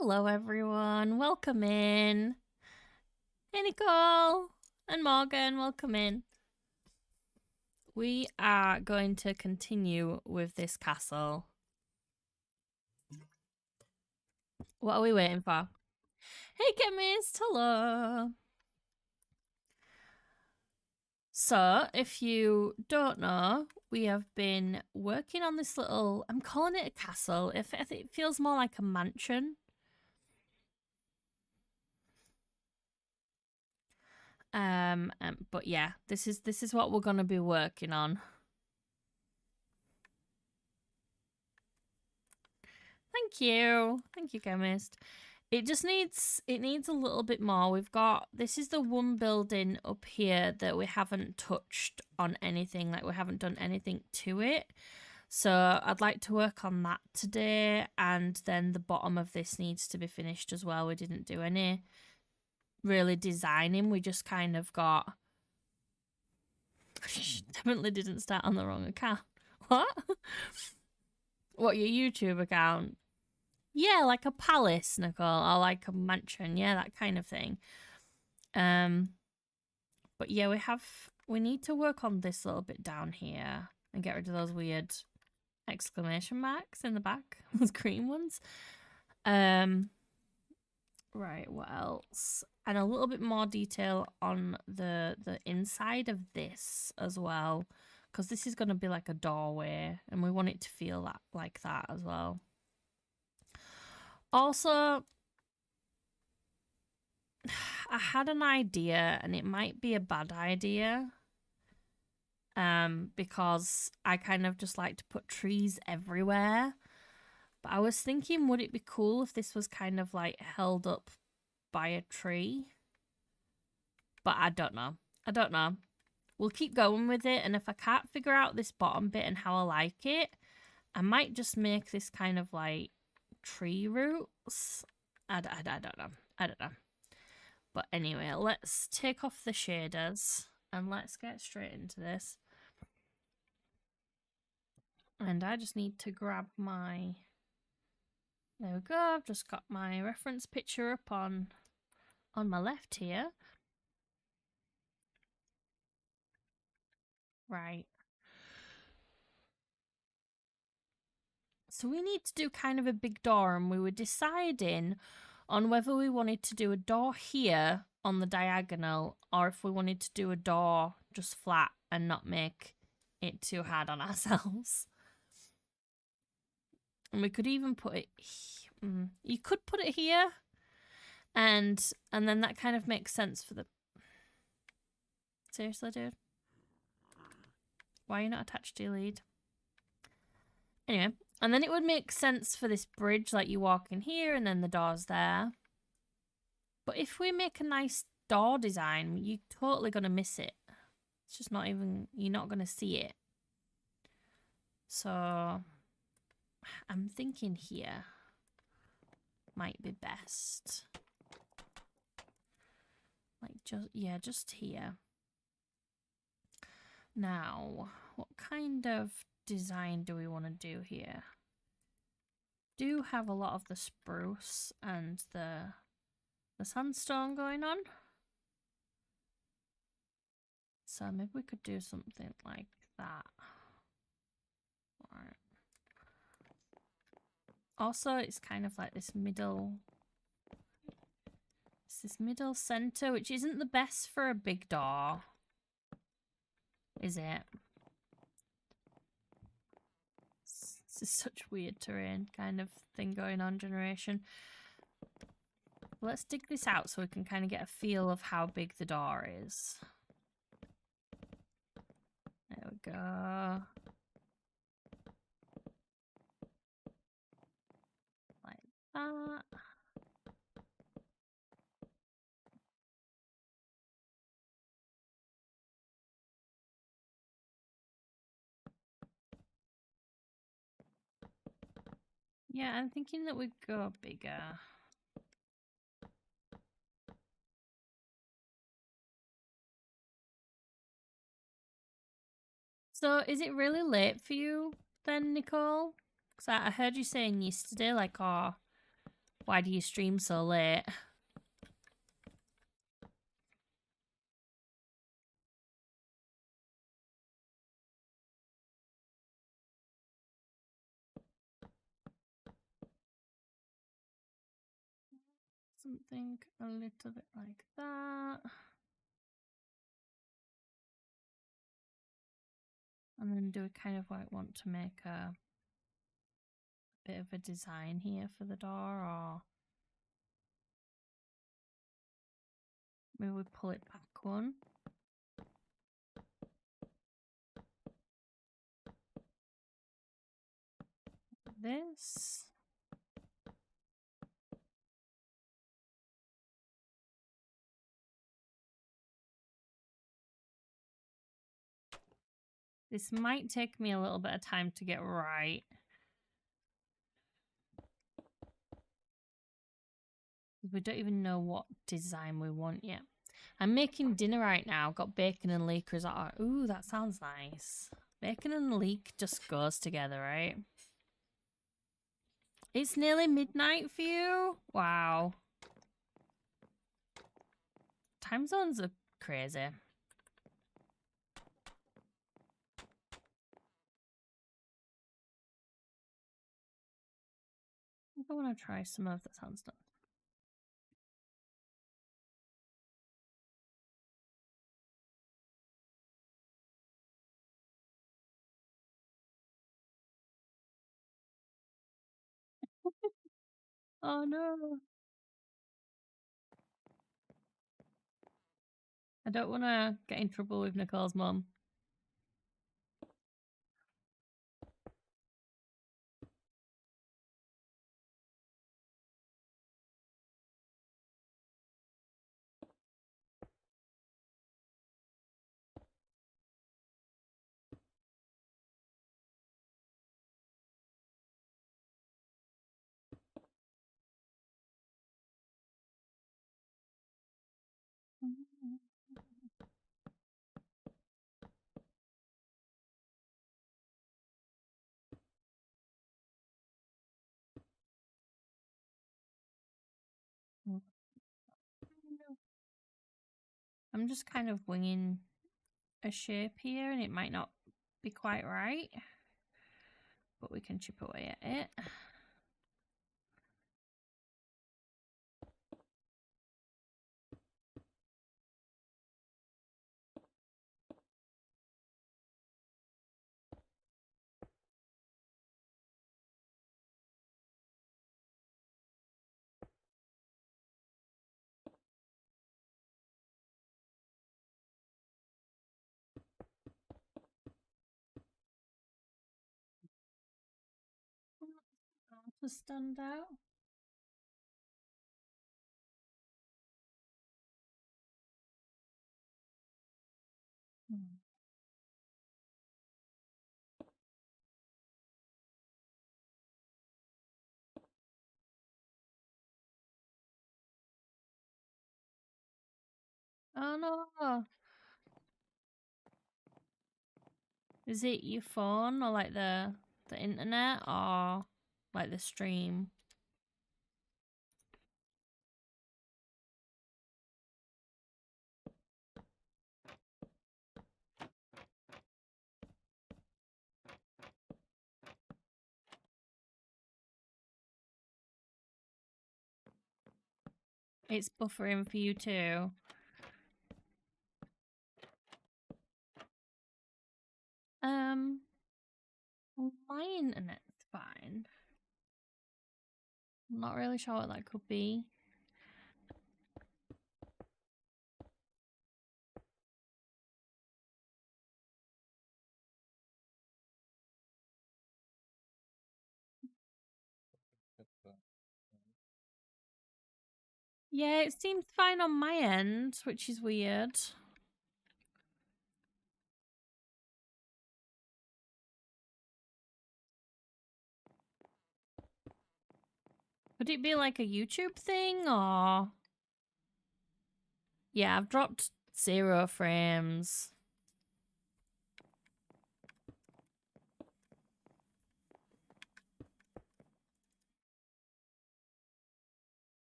Hello, everyone. Welcome in. Hey, Nicole and Morgan. Welcome in. We are going to continue with this castle. What are we waiting for? Hey, chemist. Hello. So, if you don't know, we have been working on this little. I'm calling it a castle. I think it feels more like a mansion. But yeah, this is what we're gonna be working on. Thank you, chemist. It just needs a little bit more. This is the one building up here that we haven't touched on anything, like we haven't done anything to it. So I'd like to work on that today, and then the bottom of this needs to be finished as well. We didn't do any really designing. We just kind of got definitely didn't start on the wrong account. What? What, your YouTube account? Yeah, like a palace, Nicole, or like a mansion. Yeah, that kind of thing. But yeah, we need to work on this little bit down here and get rid of those weird exclamation marks in the back, those green ones. Right, what else? And a little bit more detail on the inside of this as well, because this is going to be like a doorway, and we want it to feel like that as well. Also, I had an idea, and it might be a bad idea. Because I kind of just like to put trees everywhere. But I was thinking, would it be cool if this was kind of like held up by a tree? But I don't know. We'll keep going with it, and if I can't figure out this bottom bit and how I like it, I might just make this kind of like tree roots. I don't know. But anyway, let's take off the shaders and let's get straight into this. And I just need to grab my... There we go, I've just got my reference picture up on my left here. Right. So we need to do kind of a big door, and we were deciding on whether we wanted to do a door here on the diagonal or if we wanted to do a door just flat and not make it too hard on ourselves. And we could even put it... You could put it here, and then that kind of makes sense for the... Seriously, dude? Why are you not attached to your lead? Anyway, and then it would make sense for this bridge, like you walk in here and then the door's there. But if we make a nice door design, you're totally going to miss it. It's just not even... You're not going to see it. So I'm thinking here might be best. Like, just here. Now, what kind of design do we want to do here? Do have a lot of the spruce and the sandstone going on. So maybe we could do something like that. Alright. Also, it's kind of like this middle... It's this middle center, which isn't the best for a big door. Is it? This is such weird terrain kind of thing going on, generation. Let's dig this out so we can kind of get a feel of how big the door is. There we go. Like that. Yeah, I'm thinking that we'd go bigger. So, is it really late for you then, Nicole? Because I heard you saying yesterday, like, oh, Why do you stream so late? Something a little bit like that. And then do a kind of like want to make a bit of a design here for the door, or maybe we pull it back one. This. This might take me a little bit of time to get right. We don't even know what design we want yet. I'm making dinner right now. Got bacon and leek risotto. Ooh, that sounds nice. Bacon and leek just goes together, right? It's nearly midnight for you? Wow. Time zones are crazy. I want to try some of the sound stuff. Oh no. I don't want to get in trouble with Nicole's mum. I'm just kind of winging a shape here, and it might not be quite right, but we can chip away at it. To stand out. Oh no. Is it your phone or like the internet or like the stream? It's buffering for you too. My internet's fine. I'm not really sure what that could be. Yeah, it seems fine on my end, which is weird. Could it be like a YouTube thing or? Yeah, I've dropped 0 frames.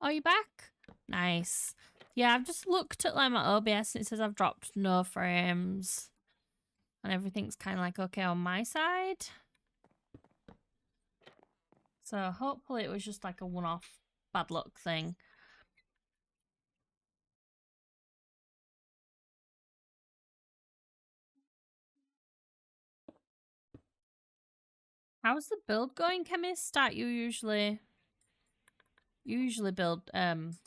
Are you back? Nice. Yeah, I've just looked at like my OBS and it says I've dropped no frames. And everything's kind of like okay on my side. So hopefully it was just like a one-off bad luck thing. How's the build going, Chemist? You usually build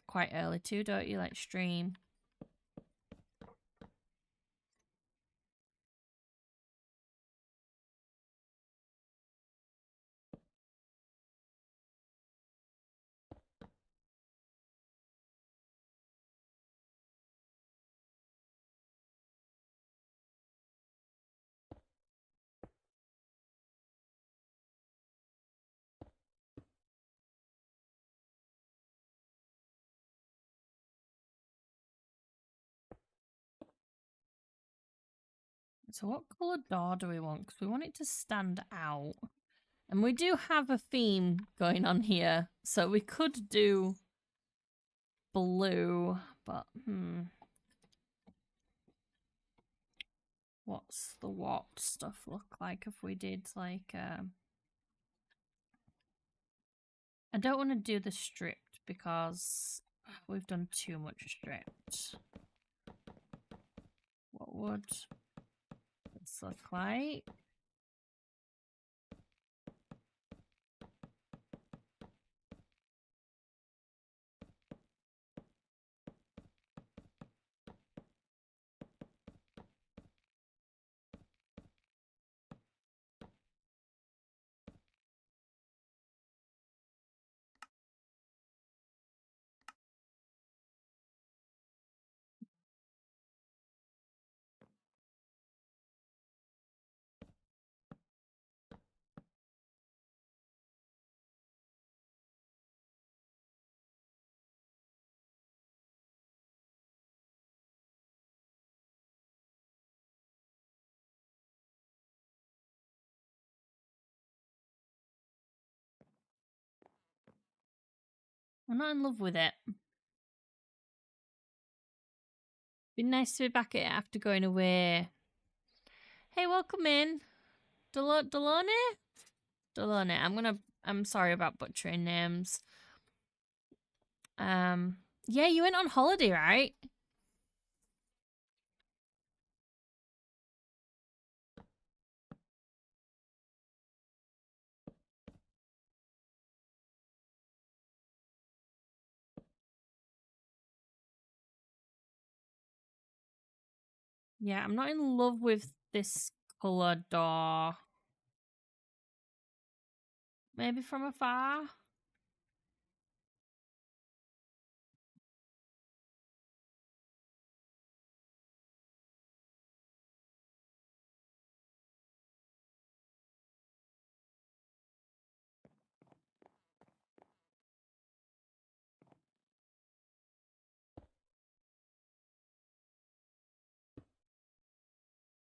quite early too, don't you? Like stream. So what colour door do we want? Because we want it to stand out. And we do have a theme going on here. So we could do blue, but what's the what stuff look like if we did like I don't want to do the stripped because we've done too much stripped. What would this look like? I'm not in love with it. Be nice to be back at it after going away. Hey, welcome in. Delone? Delone. I'm sorry about butchering names. Yeah, you went on holiday, right? Yeah, I'm not in love with this colour door. Maybe from afar?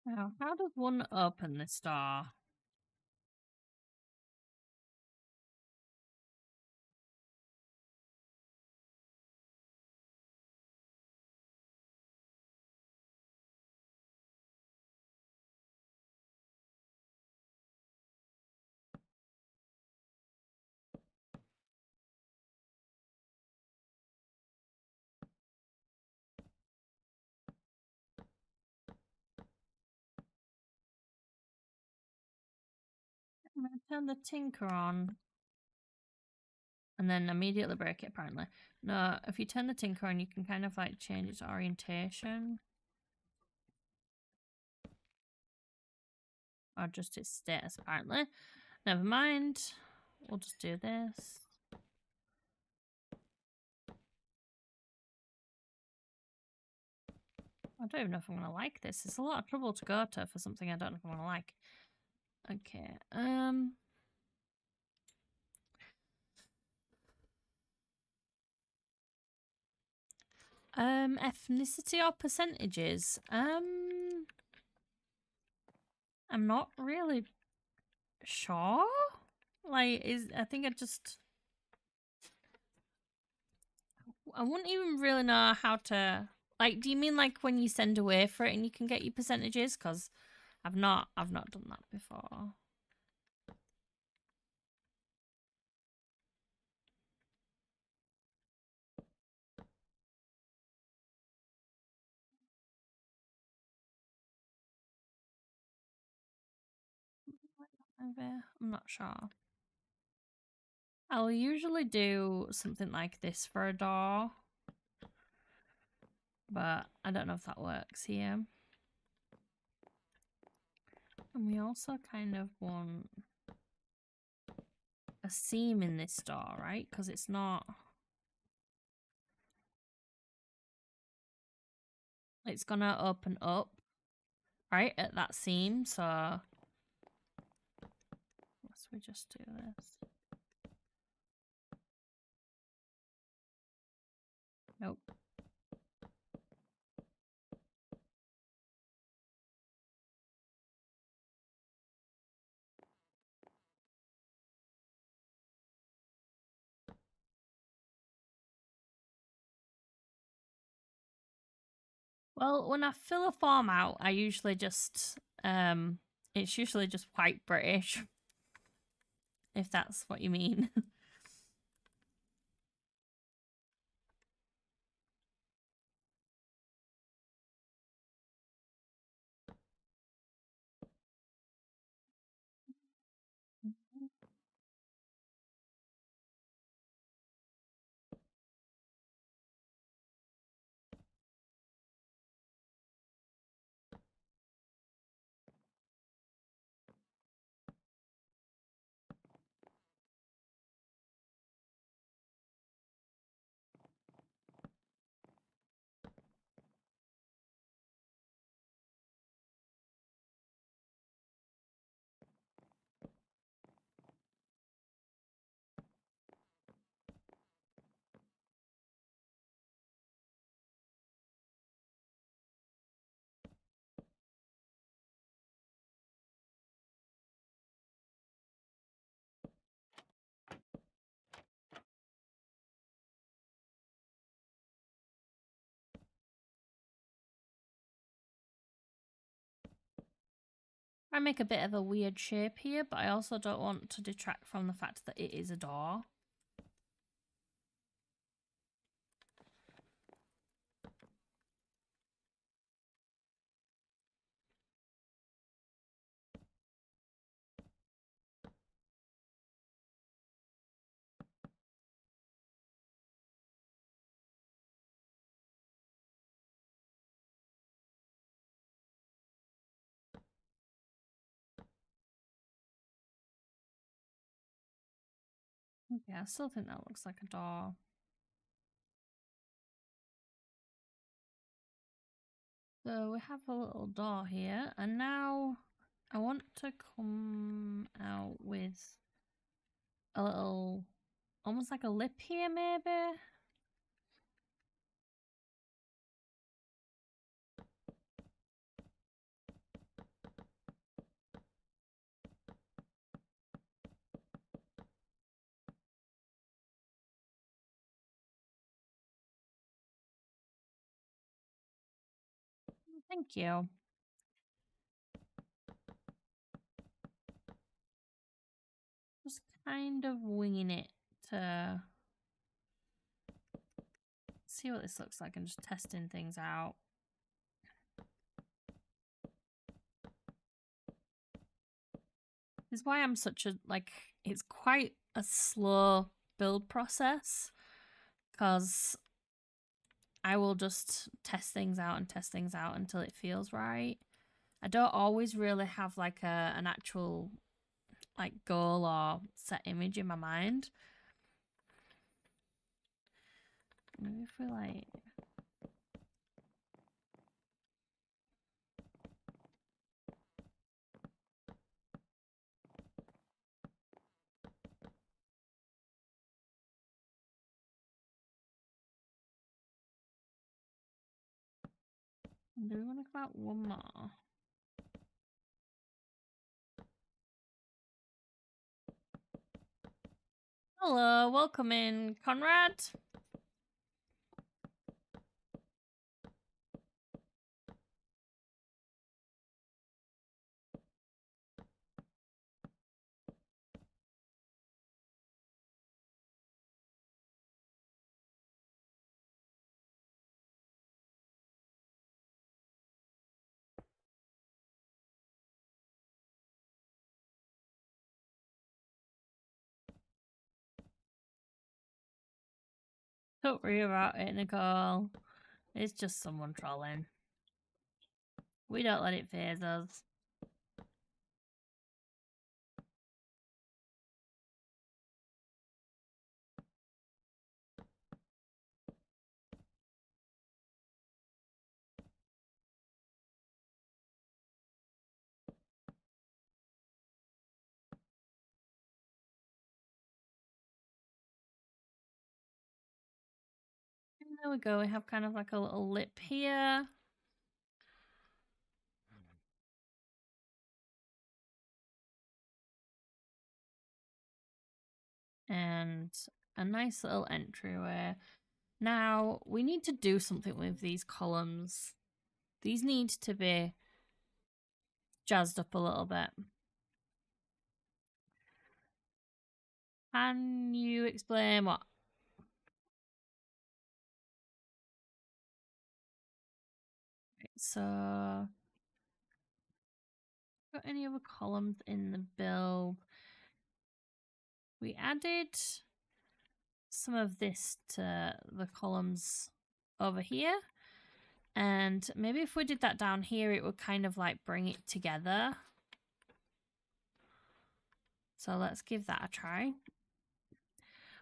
Now, how does one open this door? I'm going to turn the tinker on and then immediately break it, apparently. No, if you turn the tinker on, you can kind of like change its orientation. Or just its status, apparently. Never mind. We'll just do this. I don't even know if I'm going to like this. It's a lot of trouble to go to for something I don't know if I'm going to like. Okay. Ethnicity or percentages? I'm not really sure. Like, I think I just I wouldn't even really know how to, like, do you mean like when you send away for it and you can get your percentages? Because I've not done that before. Maybe. I'm not sure. I'll usually do something like this for a door, but I don't know if that works here. And we also kind of want a seam in this door, right? Because it's not... It's gonna open up, right, at that seam, so... Let's we just do this. Nope. Well, when I fill a form out, I usually just... It's usually just white British, if that's what you mean. I make a bit of a weird shape here, but I also don't want to detract from the fact that it is a door. Okay, I still think that looks like a door. So we have a little door here, and now I want to come out with a little, almost like a lip here, maybe? Thank you. Just kind of winging it to see what this looks like and just testing things out. This is why I'm such a, like, it's quite a slow build process, because I will just test things out and test things out until it feels right. I don't always really have like an actual like goal or set image in my mind. Maybe if we like... Do we want to come out one more? Hello, welcome in, Conrad. Don't worry about it, Nicole. It's just someone trolling. We don't let it faze us. And there we go. We have kind of like a little lip here. And a nice little entryway. Now, we need to do something with these columns. These need to be jazzed up a little bit. Can you explain what? So, got any other columns in the build? We added some of this to the columns over here. And maybe if we did that down here, it would kind of like bring it together. So let's give that a try.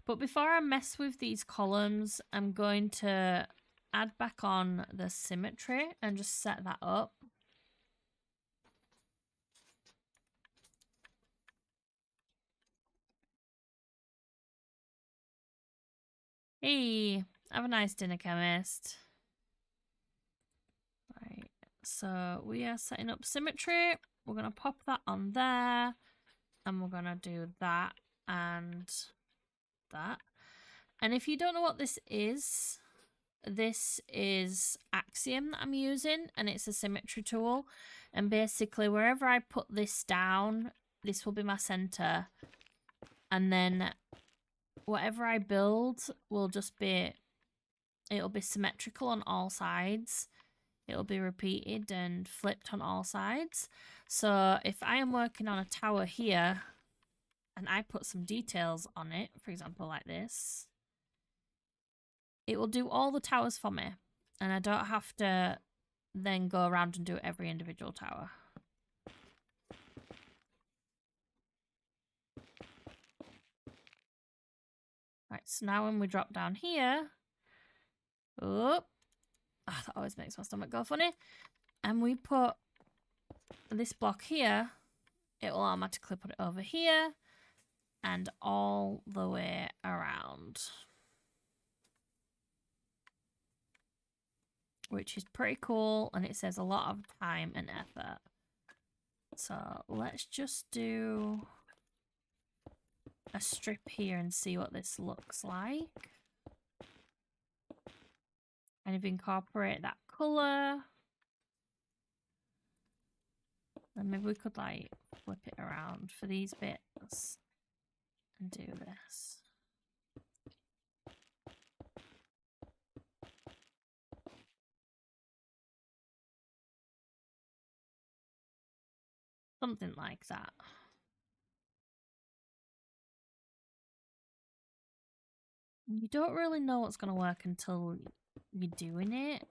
But before I mess with these columns, I'm going to add back on the symmetry and just set that up. Hey, have a nice dinner, chemist. Right, so we are setting up symmetry. We're going to pop that on there. And we're going to do that and that. And if you don't know what this is Axiom that I'm using, and it's a symmetry tool. And basically, wherever I put this down, this will be my center. And then whatever I build will just be, it'll be symmetrical on all sides. It'll be repeated and flipped on all sides. So if I am working on a tower here and I put some details on it, for example, like this, it will do all the towers for me. And I don't have to then go around and do every individual tower. Right, so now when we drop down here, that always makes my stomach go funny. And we put this block here, it will automatically put it over here and all the way around. Which is pretty cool, and it saves a lot of time and effort. So let's just do a strip here and see what this looks like. And if you incorporate that colour, then maybe we could like flip it around for these bits and do this. Something like that. You don't really know what's going to work until you're doing it.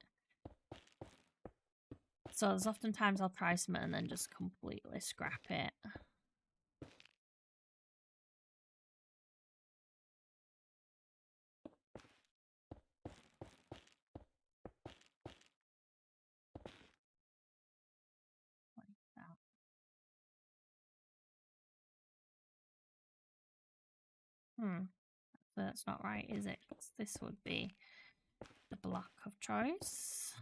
So there's oftentimes I'll try something and then just completely scrap it. Like that. That's not right, is it? This would be the block of choice.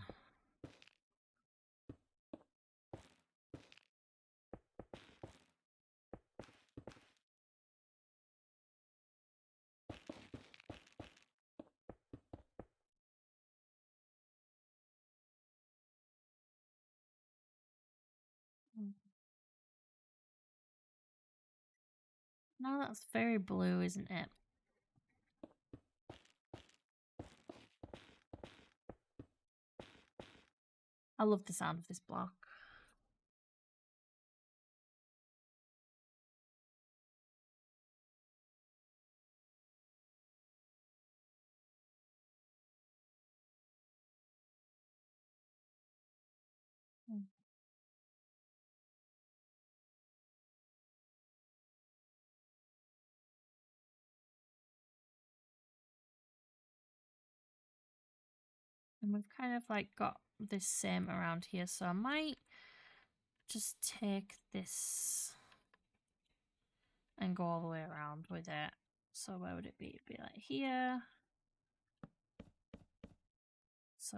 Now that's very blue, isn't it? I love the sound of this block. And we've kind of like got this same around here, so I might just take this and go all the way around with it. So where would it be? It'd be like here. So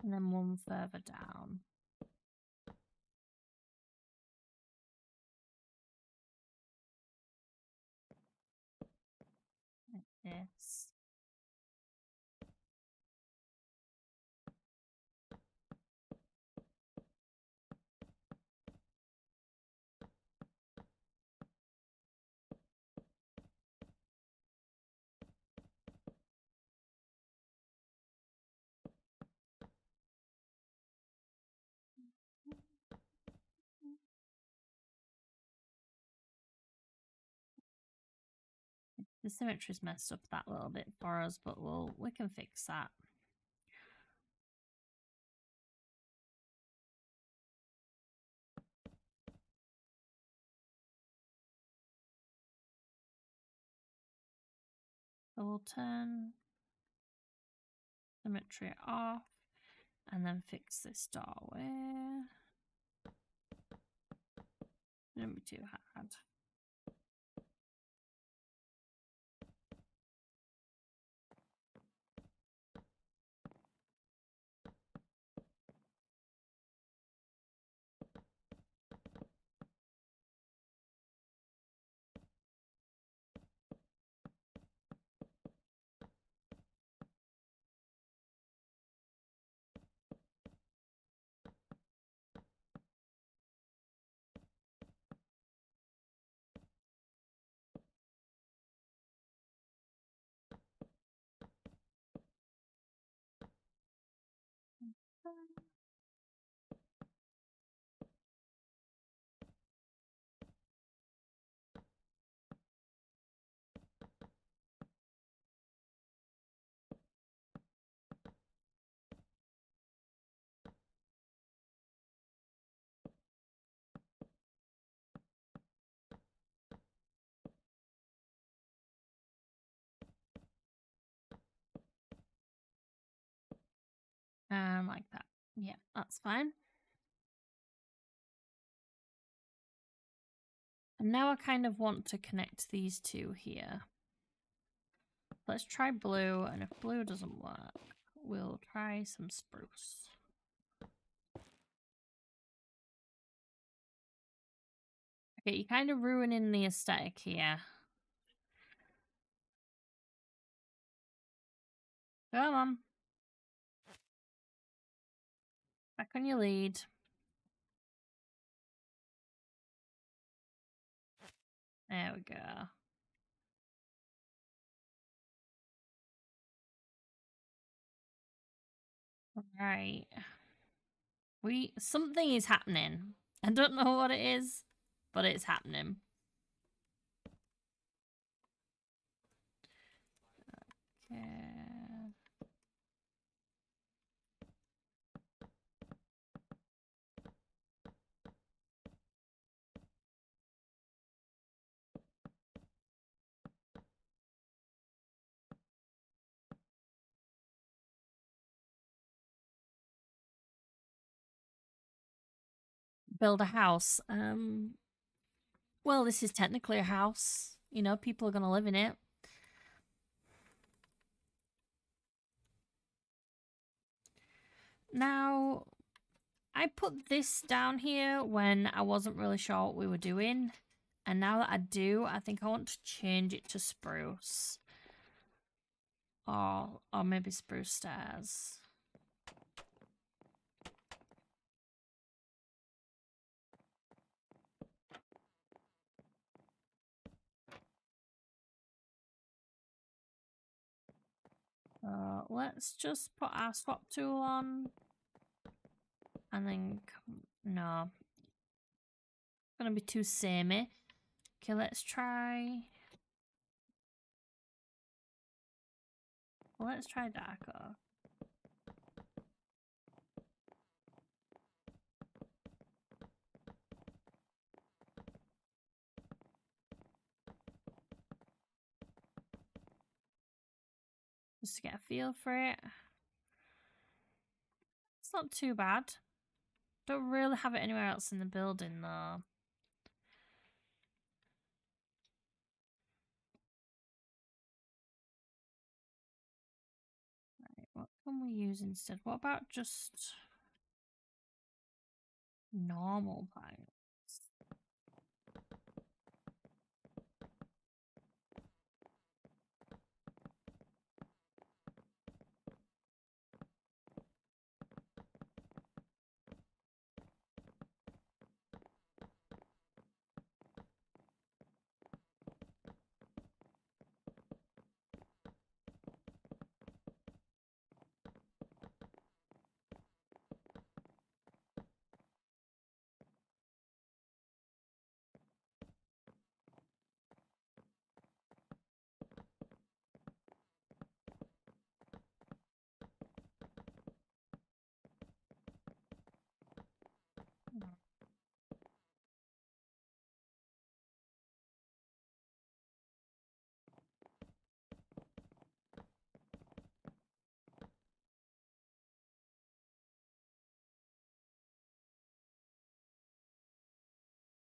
and then one further down. Like this. The symmetry's messed up that little bit for us, but we can fix that. So we'll turn symmetry off and then fix this doorway. Shouldn't be too hard. Like that. Yeah, that's fine. And now I kind of want to connect these two here. Let's try blue, and if blue doesn't work, we'll try some spruce. Okay, you're kind of ruining the aesthetic here. Come on. Back on your lead. There we go. Right. Something is happening. I don't know what it is, but it's happening. Okay. Build a house. Well, this is technically a house. You know, people are going to live in it. Now, I put this down here when I wasn't really sure what we were doing. And now that I do, I think I want to change it to spruce. Or maybe spruce stairs. Let's just put our swap tool on. And then, no. It's gonna be too samey. Okay, let's try. Let's try darker. Just to get a feel for it. It's not too bad. Don't really have it anywhere else in the building though. Right, what can we use instead? What about just normal planks?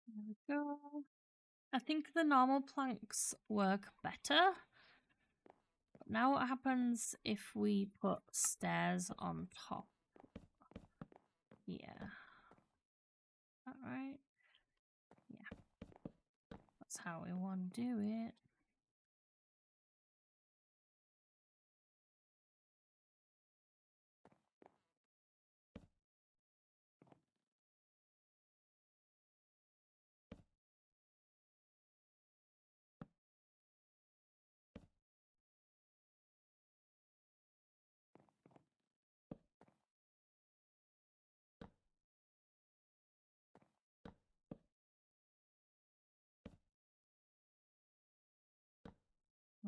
There we go. I think the normal planks work better. But now what happens if we put stairs on top? Yeah. Is that right? Yeah. That's how we want to do it.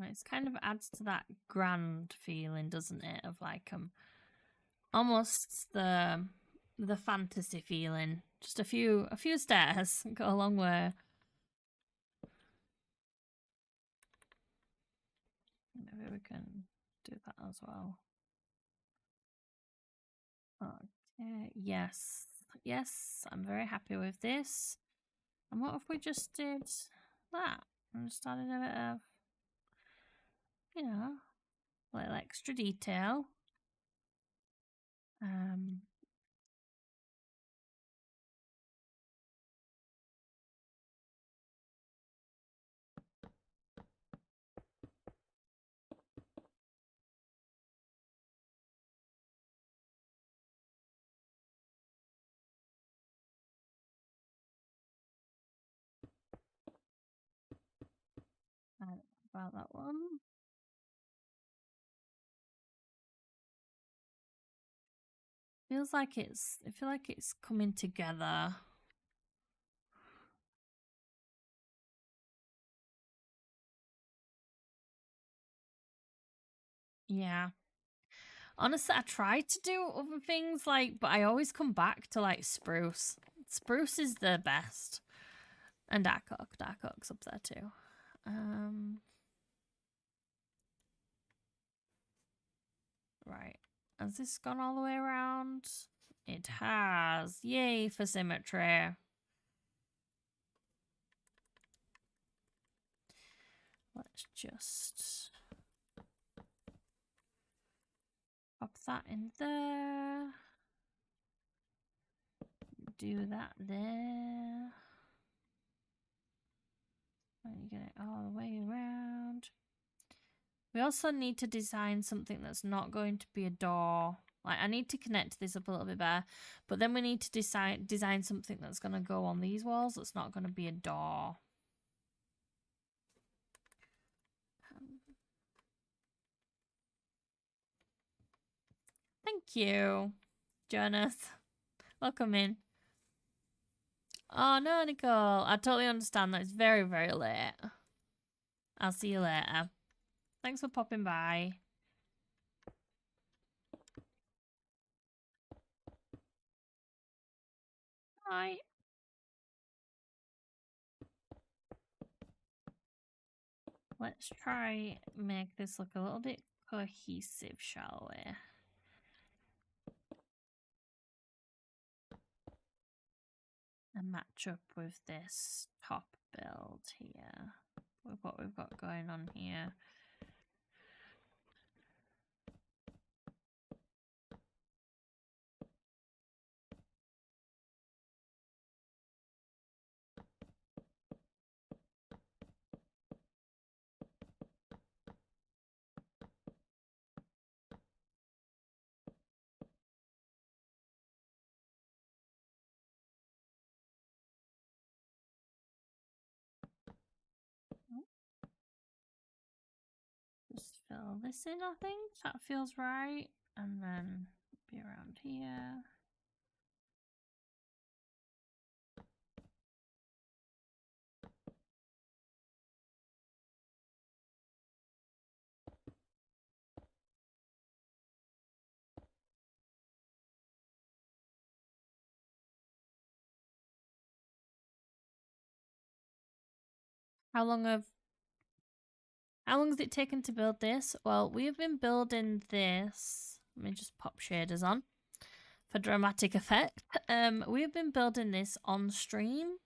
Right, it kind of adds to that grand feeling, doesn't it? Of like almost the fantasy feeling. Just a few stairs go a long way. Maybe we can do that as well. Okay, yes. Yes, I'm very happy with this. And what if we just did that? And just added a bit of, you know, little extra detail. I don't know about that one. Feels like I feel like it's coming together. Yeah. Honestly, I try to do other things like, but I always come back to like spruce. Spruce is the best. And dark oak. Dark oak's up there too. Right. Has this gone all the way around? It has. Yay for symmetry. Let's just pop that in there. Do that there. And you get it all the way around. We also need to design something that's not going to be a door. Like, I need to connect this up a little bit better, but then we need to design something that's going to go on these walls that's not going to be a door. Thank you, Jonas. Welcome in. Oh, no, Nicole. I totally understand that it's very, very late. I'll see you later. Thanks for popping by. Right. Let's try make this look a little bit cohesive, shall we? And match up with this top build here, with what we've got going on here. Just fill this in, I think. That feels right. And then be around here. How long has it taken to build this? Well, we've been building this. Let me just pop shaders on for dramatic effect. We've been building this on stream.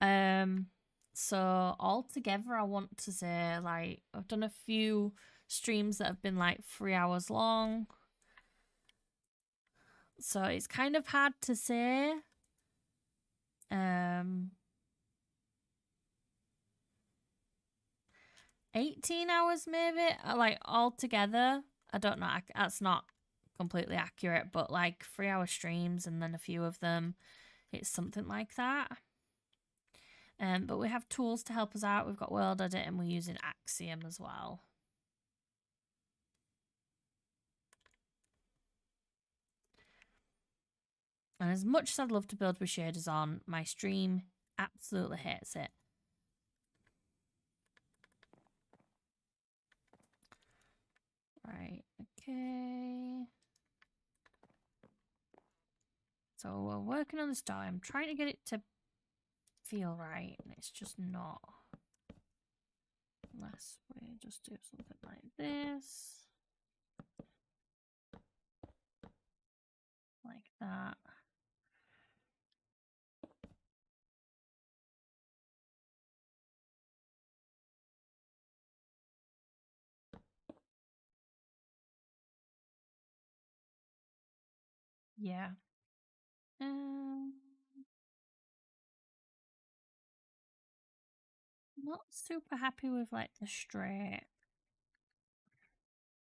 So altogether, I want to say like I've done a few streams that have been like 3 hours long. So it's kind of hard to say. 18 hours maybe, like altogether. I don't know. That's not completely accurate, but like 3 hour streams and then a few of them, it's something like that. But we have tools to help us out. We've got World Edit and we're using Axiom as well. And as much as I'd love to build with shaders on, my stream absolutely hates it. Right, okay. So we're working on this die. I'm trying to get it to feel right, and it's just not. Unless we just do something like this. Like that. Yeah. Not super happy with like the straight.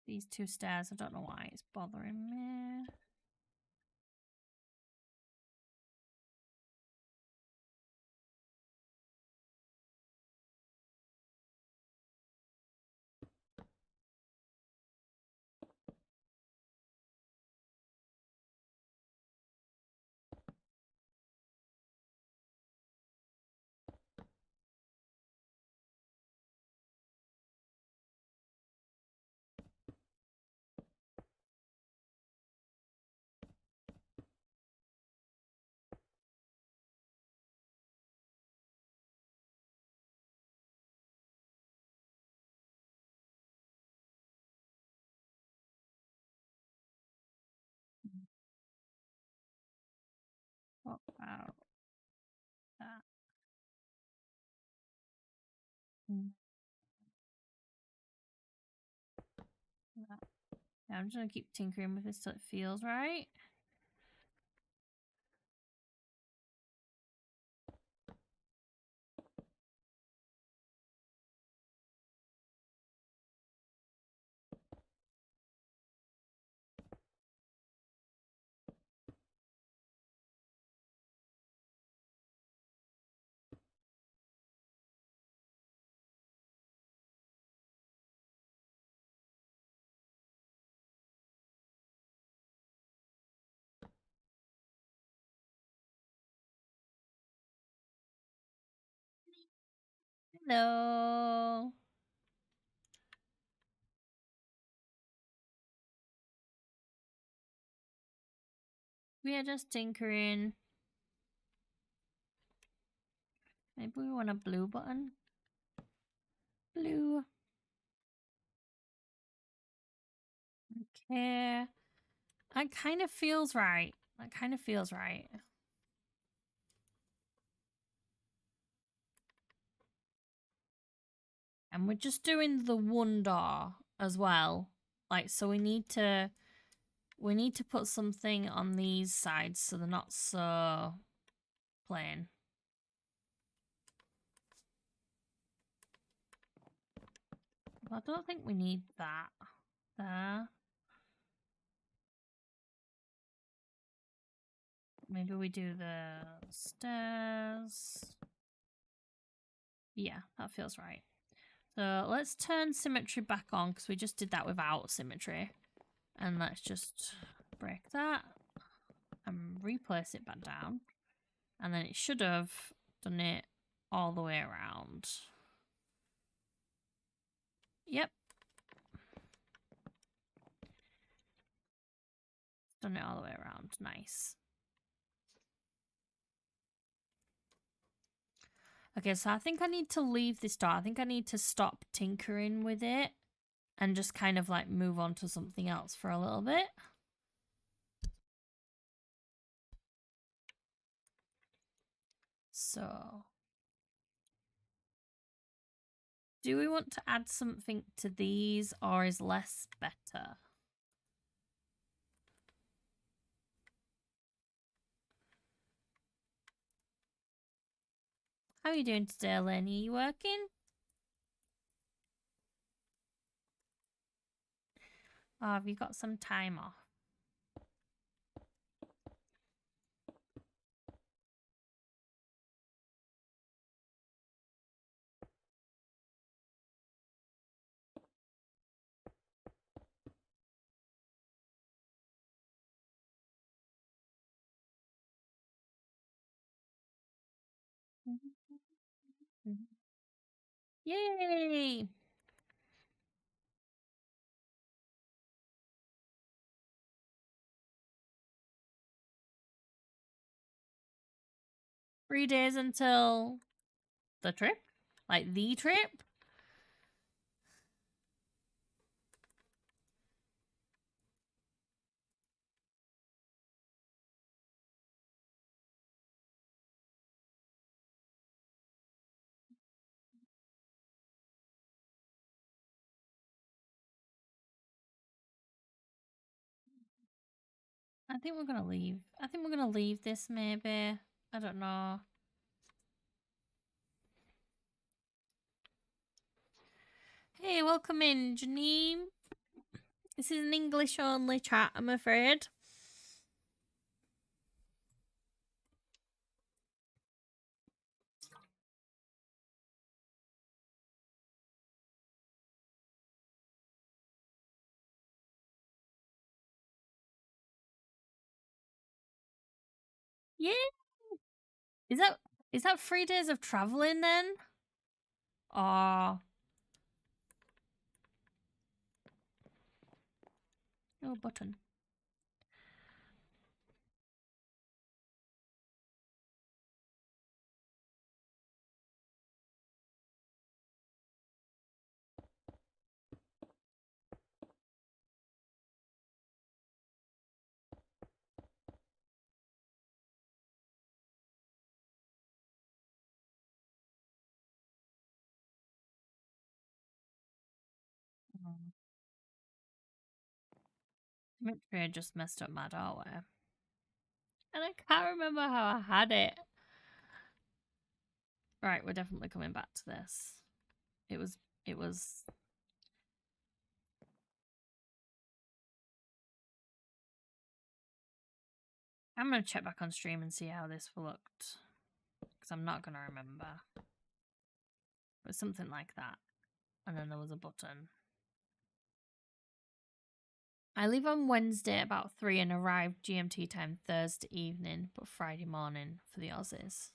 These two stairs, I don't know why it's bothering me. What about that? That. Yeah, I'm just gonna keep tinkering with this till it feels right. Hello. We are just tinkering. Maybe we want a blue button. Blue. Okay. That kind of feels right. That kind of feels right. And we're just doing the one door as well. Like, so we need to put something on these sides so they're not so plain. I don't think we need that there. Maybe we do the stairs. Yeah, that feels right. So let's turn symmetry back on because we just did that without symmetry. And let's just break that and replace it back down. And then it should have done it all the way around. Yep. Done it all the way around. Nice. Okay, so I think I need to leave this door. I think I need to stop tinkering with it and just kind of like move on to something else for a little bit. So, do we want to add something to these or is less better? How are you doing today, Lenny? Are you working? Or have you got some time off? Yay! Three days until the trip? Like the trip? I think we're gonna leave. I think we're gonna leave this maybe. I don't know. Hey, welcome in, Janine. This is an English only chat, I'm afraid. Yeah. Is that 3 days of traveling then? Oh. No button. Symmetry had just messed up my doorway. And I can't remember how I had it. Right, we're definitely coming back to this. It was I'm gonna check back on stream and see how this looked. Because I'm not gonna remember. It was something like that. And then there was a button. I leave on Wednesday about 3 and arrive GMT time Thursday evening, but Friday morning for the Aussies.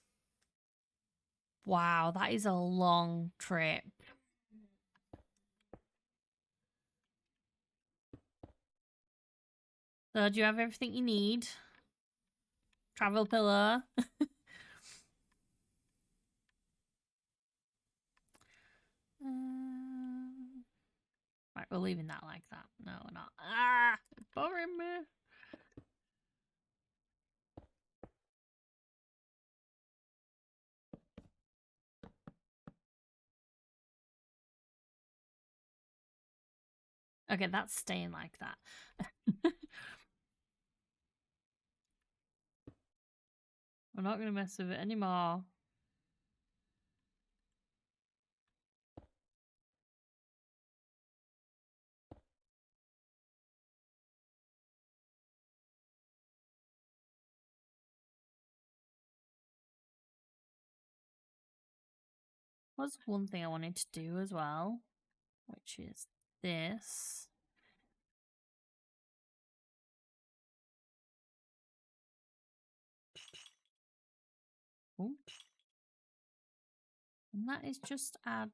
Wow, that is a long trip. So do you have everything you need? Travel pillow? Right, we're leaving that like that. No, we're not. Ah, it's bothering me. Okay, that's staying like that. We're not going to mess with it anymore. Was one thing I wanted to do as well, which is this. Ooh. And that is just add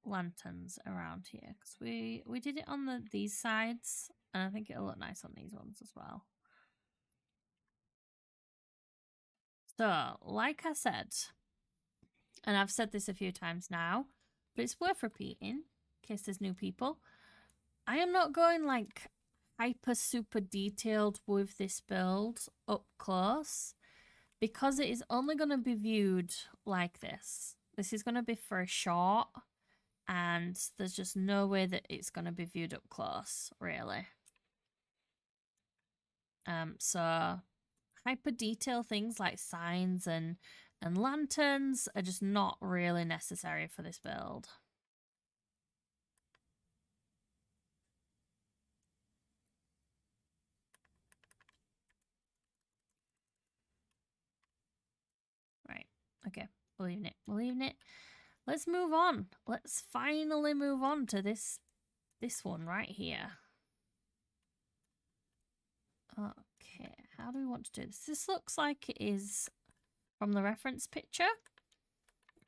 lanterns around here because we did it on these sides, and I think it'll look nice on these ones as well. So, like I said, and I've said this a few times now, but it's worth repeating in case there's new people. I am not going like hyper super detailed with this build up close because it is only going to be viewed like this. This is going to be for a short, and there's just no way that it's going to be viewed up close, really. So hyper detail things like signs and lanterns are just not really necessary for this build. Right. Okay. We're leaving it. We're leaving it. Let's move on. Let's finally move on to this one right here. Okay. How do we want to do this? This looks like it is from the reference picture.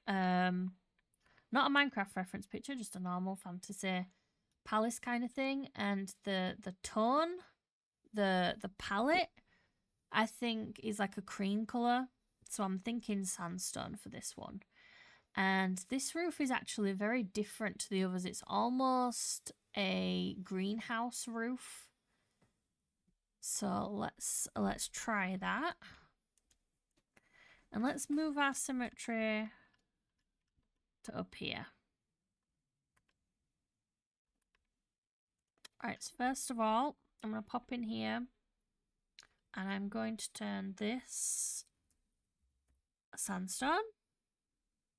Not a Minecraft reference picture, just a normal fantasy palace kind of thing. And the tone, the palette, I think is like a cream color. So I'm thinking sandstone for this one. And this roof is actually very different to the others. It's almost a greenhouse roof. So let's try that. And let's move our symmetry to up here. Alright, so first of all, I'm going to pop in here and I'm going to turn this sandstone.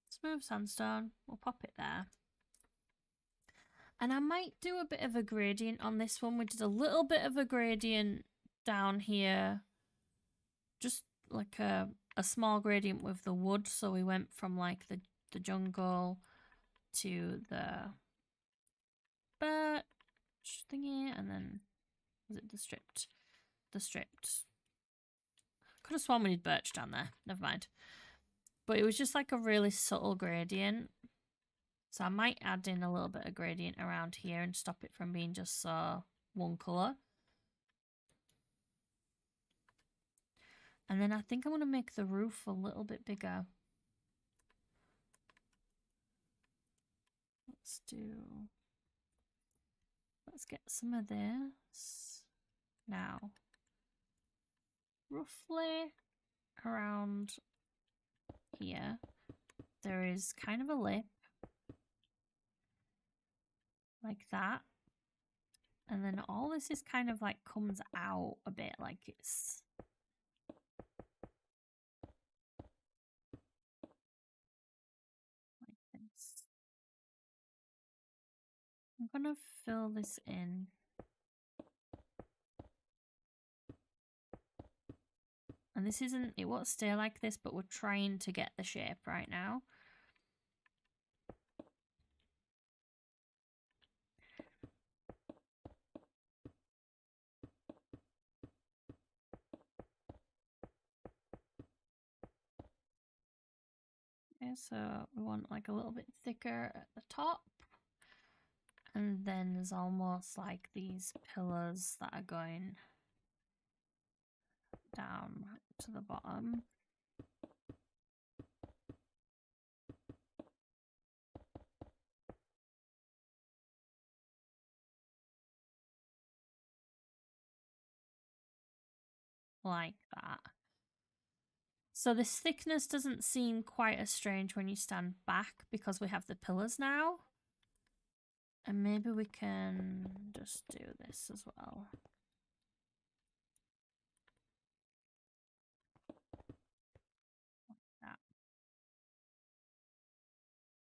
Smooth sandstone. We'll pop it there. And I might do a bit of a gradient on this one. We did a little bit of a gradient down here. Just like a small gradient with the wood. So we went from like the jungle to the birch thingy. And then, was it the stripped? The stripped. Could have sworn we did birch down there. Never mind. But it was just like a really subtle gradient. So I might add in a little bit of gradient around here and stop it from being just one colour. And then I think I'm going to make the roof a little bit bigger. Let's get some of this. Now, roughly around here, there is kind of a lip. Like that. And then all this is kind of like comes out a bit like it's like this. I'm gonna fill this in. And this isn't, it won't stay like this, but we're trying to get the shape right now. Okay, so we want like a little bit thicker at the top. And then there's almost like these pillars that are going down to the bottom. like that. So this thickness doesn't seem quite as strange when you stand back because we have the pillars now. And maybe we can just do this as well. That.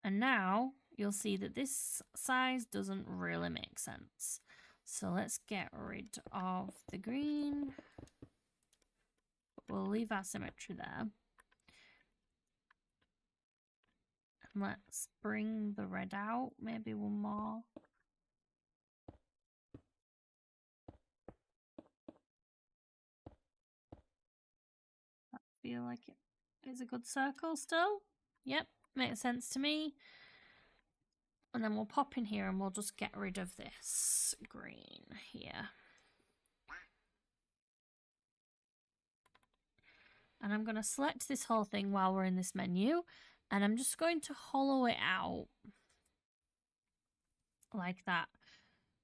And now you'll see that this size doesn't really make sense. So let's get rid of the green. We'll leave our symmetry there. And let's bring the red out, maybe one more. I feel like it is a good circle still. Yep, makes sense to me. And then we'll pop in here and we'll just get rid of this green here. And I'm going to select this whole thing while we're in this menu. And I'm just going to hollow it out like that.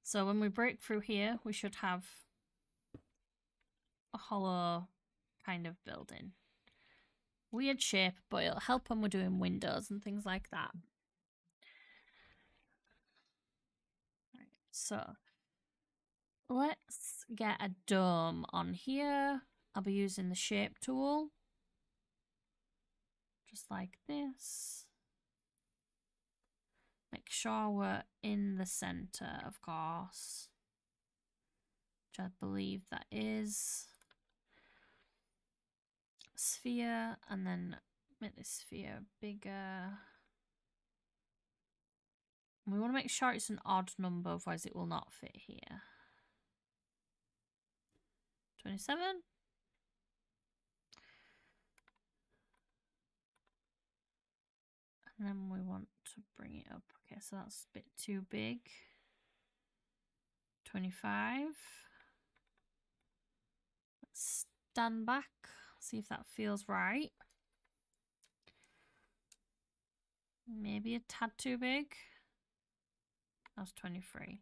So when we break through here, we should have a hollow kind of building. Weird shape, but it'll help when we're doing windows and things like that. Right, so let's get a dome on here. I'll be using the shape tool. Just like this. Make sure we're in the center, of course. Which I believe that is. Sphere, and then make this sphere bigger. We want to make sure it's an odd number, otherwise it will not fit here. 27. And then we want to bring it up. Okay, so that's a bit too big. 25. Let's stand back, see if that feels right. Maybe a tad too big. That's 23.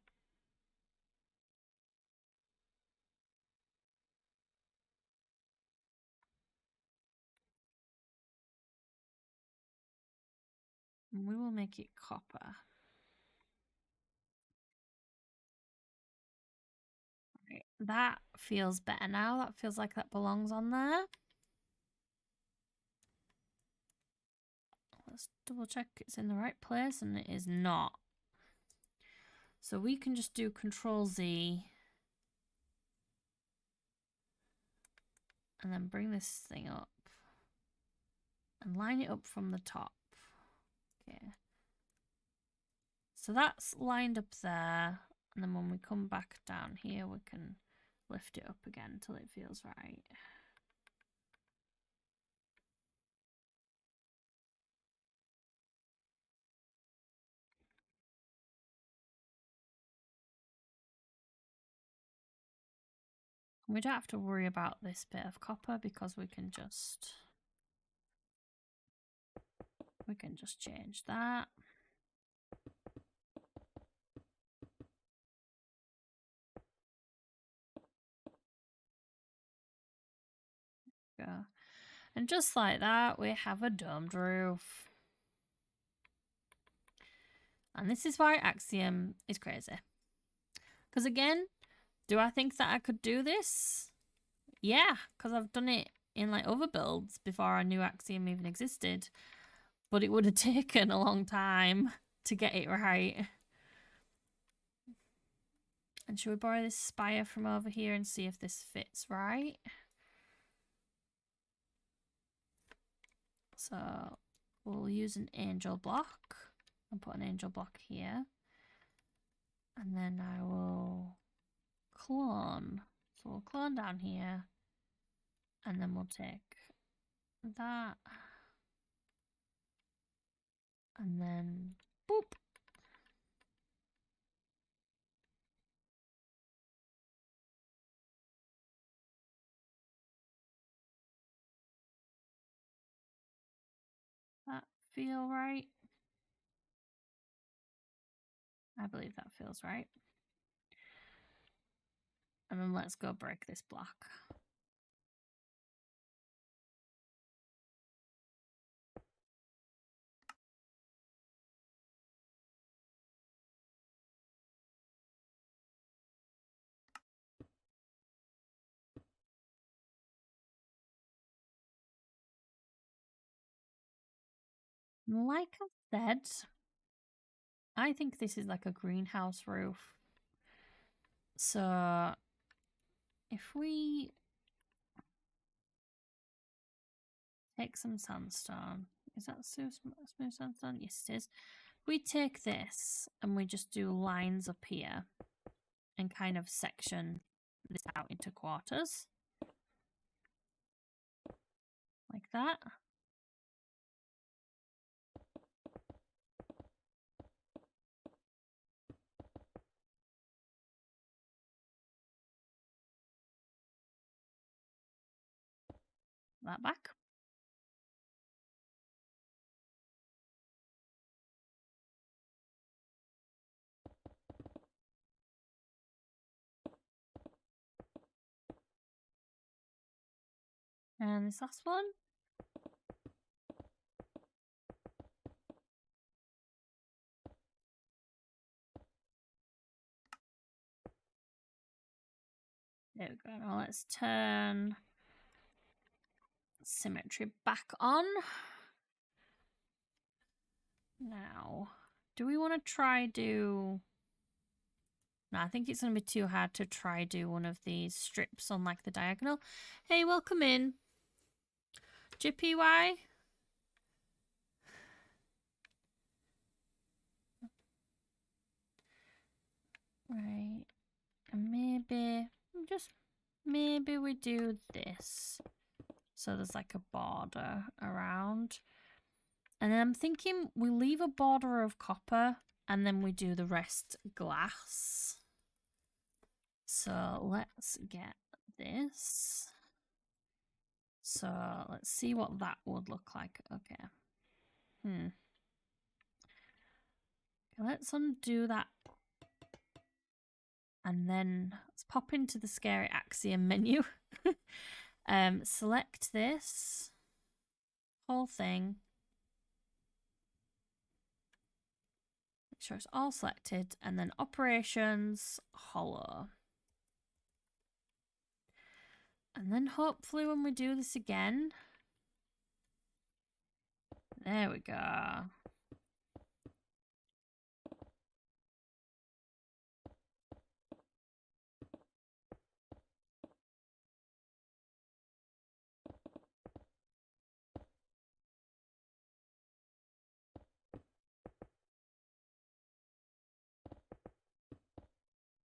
And we will make it copper. Right, that feels better now. That feels like that belongs on there. Let's double check it's in the right place, and it is not. So we can just do Control Z and then bring this thing up and line it up from the top. Okay. So that's lined up there, and then when we come back down here, we can lift it up again until it feels right. We don't have to worry about this bit of copper because we can just change that. Go. And just like that, we have a domed roof. And this is why Axiom is crazy. Because again, do I think that I could do this? Yeah, because I've done it in like other builds before I knew Axiom even existed. But it would have taken a long time to get it right. And should we borrow this spire from over here and see if this fits right? So we'll use an angel block and put an angel block here. And then I will clone. So we'll clone down here. And then we'll take that. And then boop. That feel right? I believe that feels right. And then let's go break this block. Like I said, I think this is like a greenhouse roof. So if we take some sandstone, is that smooth sandstone? Yes, it is. We take this and we just do lines up here and kind of section this out into quarters. Like that. That back. And this last one. There we go. Now let's turn symmetry back on. Now, do we want to try do... No, I think it's going to be too hard to try do one of these strips on like the diagonal. Hey, welcome in. GPY. Right. And maybe we do this. So there's like a border around. And then I'm thinking we leave a border of copper and then we do the rest glass. So let's get this. So let's see what that would look like. Okay. Let's undo that. And then let's pop into the scary Axiom menu. Select this whole thing. Make sure it's all selected. And then operations, hollow. And then hopefully when we do this again, there we go.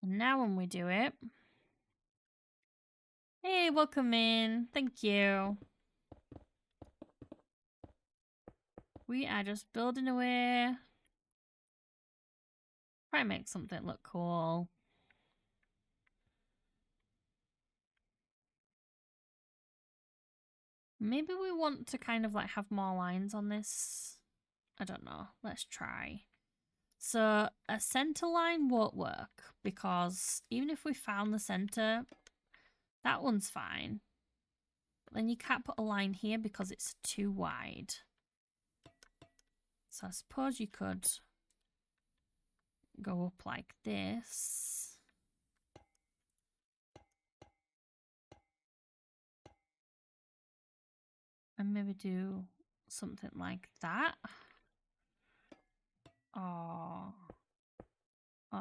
And now when we do it, hey, welcome in. Thank you. We are just building away. Try and make something look cool. Maybe we want to kind of like have more lines on this. I don't know. Let's try. So a center line won't work because even if we found the center, that one's fine. But then you can't put a line here because it's too wide. So I suppose you could go up like this. And maybe do something like that. Or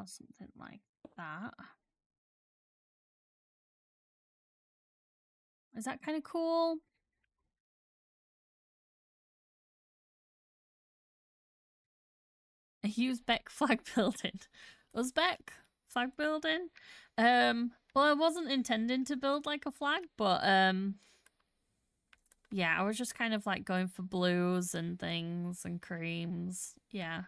something like that. Is that kind of cool? Uzbek flag building. Uzbek flag building? Well, I wasn't intending to build like a flag, but yeah, I was just kind of like going for blues and things and creams. Yeah.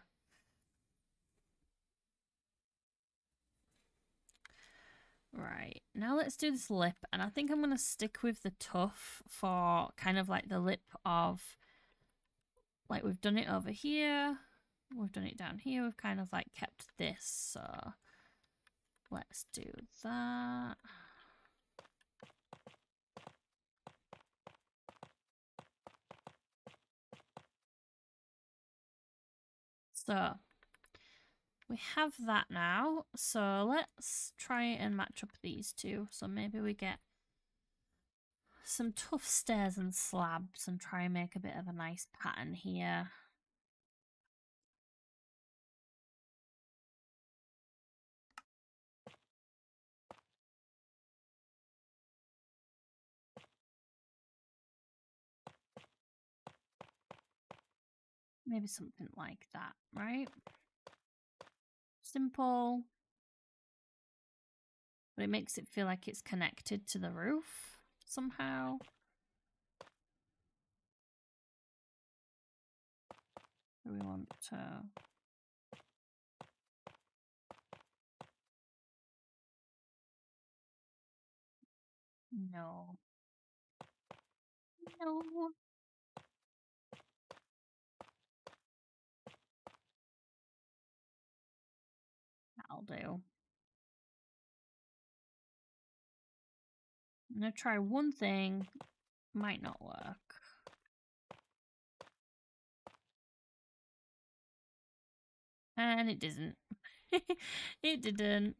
Right, now let's do this lip, and I think I'm going to stick with the tuff for kind of like the lip of, like we've done it over here, we've done it down here, we've kind of like kept this, so let's do that. So we have that now, so let's try and match up these two. So maybe we get some tough stairs and slabs and try and make a bit of a nice pattern here. Maybe something like that, right? Simple. But it makes it feel like it's connected to the roof somehow. Do we want to... No. No. That'll do. I'm going to try one thing. Might not work. And it didn't. It didn't.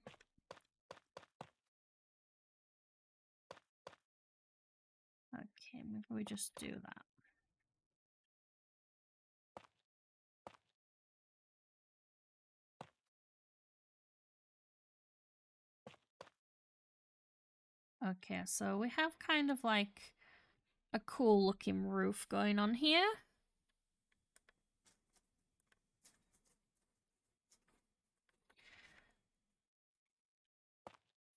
Okay, maybe we just do that. Okay, so we have kind of like a cool looking roof going on here.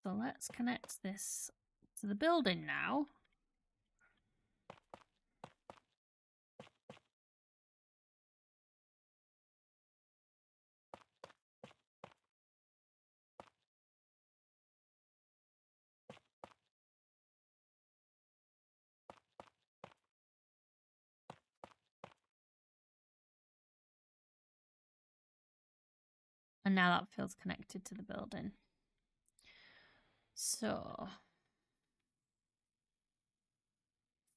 So let's connect this to the building now. And now that feels connected to the building. So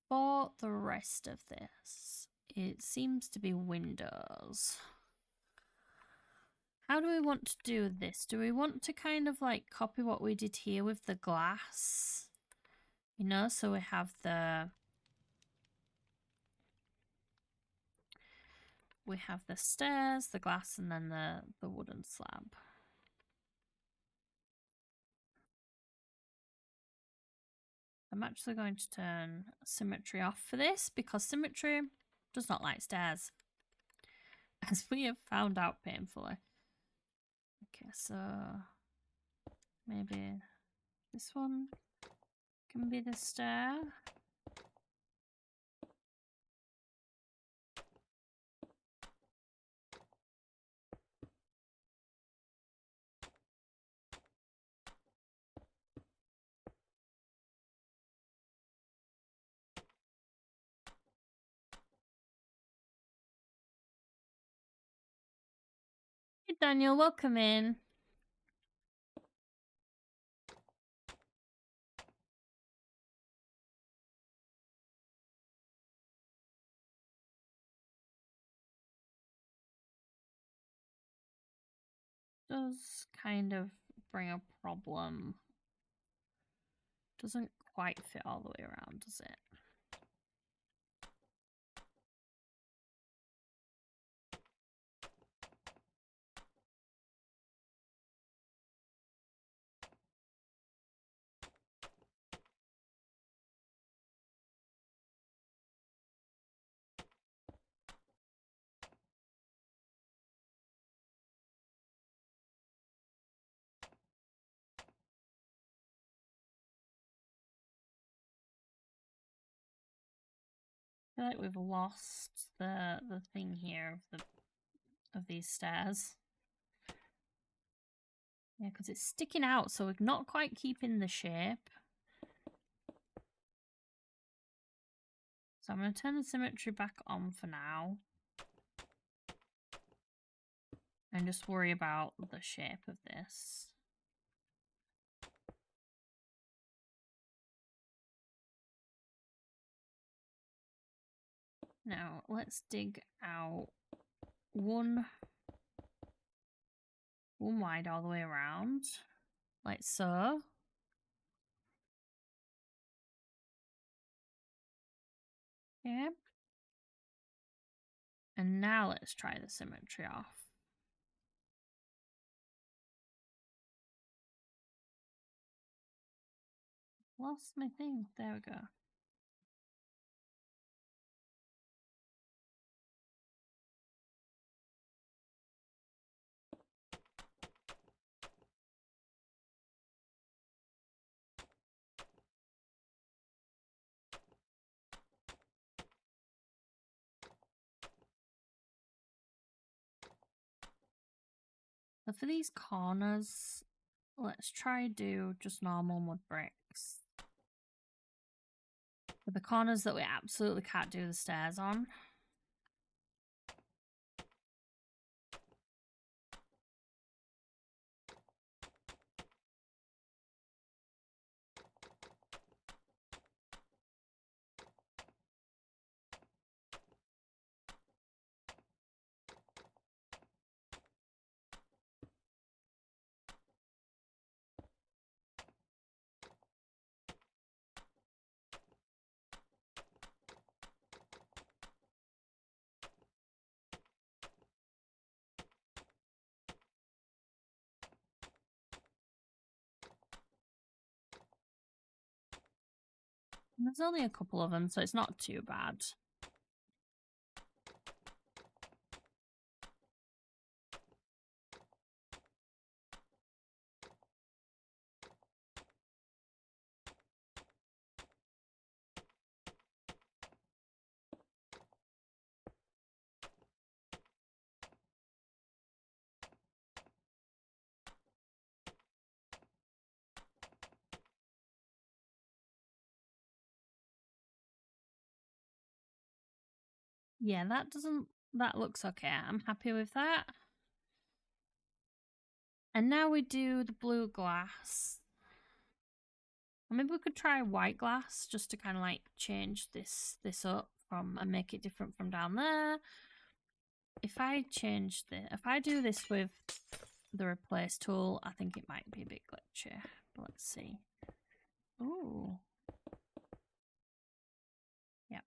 for the rest of this, it seems to be windows. How do we want to do this? Do we want to kind of like copy what we did here with the glass? You know, so we have the stairs, the glass, and then the wooden slab. I'm actually going to turn symmetry off for this because symmetry does not like stairs, as we have found out painfully. Okay, so maybe this one can be the stair. Hey Daniel, welcome in. Does kind of bring a problem. Doesn't quite fit all the way around, does it? I feel like we've lost the thing here of these stairs. Yeah, because it's sticking out, so we're not quite keeping the shape. So I'm going to turn the symmetry back on for now. And just worry about the shape of this. Now, let's dig out one wide all the way around, like so. Yeah. And now let's try the symmetry off. Lost my thing. There we go. So for these corners, let's try do just normal mud bricks. For the corners that we absolutely can't do the stairs on. And there's only a couple of them, so it's not too bad. Yeah, that looks okay. I'm happy with that. And now we do the blue glass. Or maybe we could try white glass just to kind of like change this up from and make it different from down there. If I do this with the replace tool, I think it might be a bit glitchy. But let's see. Ooh. Yeah.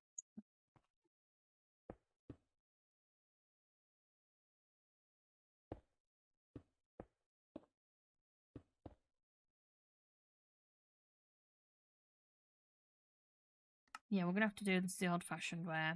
Yeah, we're gonna have to do this the old-fashioned way.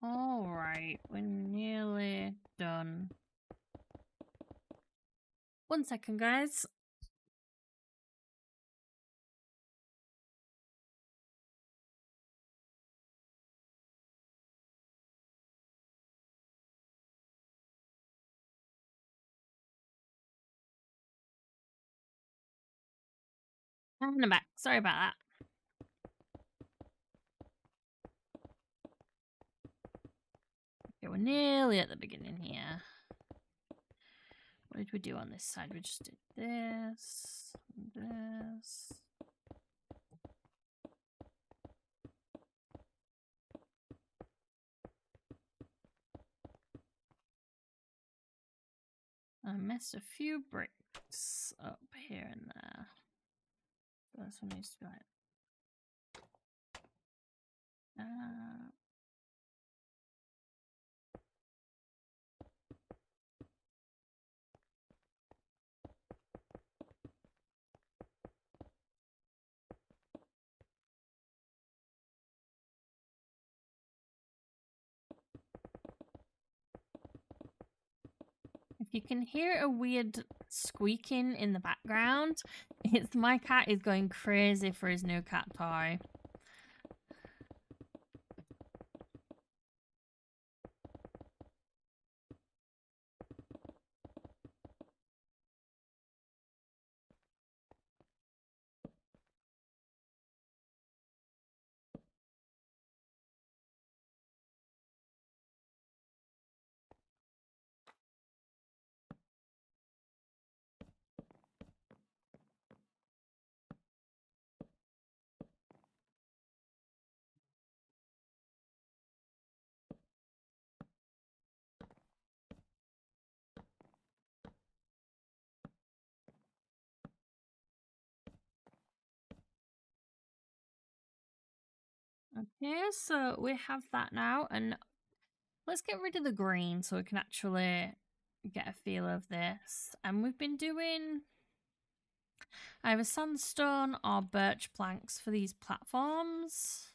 Alright, we're nearly done. 1 second, guys. And I'm back. Sorry about that. Okay, we're nearly at the beginning here. What did we do on this side? We just did this, and this. I messed a few bricks up here and there. This one needs to be like If you can hear a weird squeaking in the background, it's my cat is going crazy for his new cat toy. Okay, so we have that now, and let's get rid of the green so we can actually get a feel of this. And we've been doing either sandstone or birch planks for these platforms.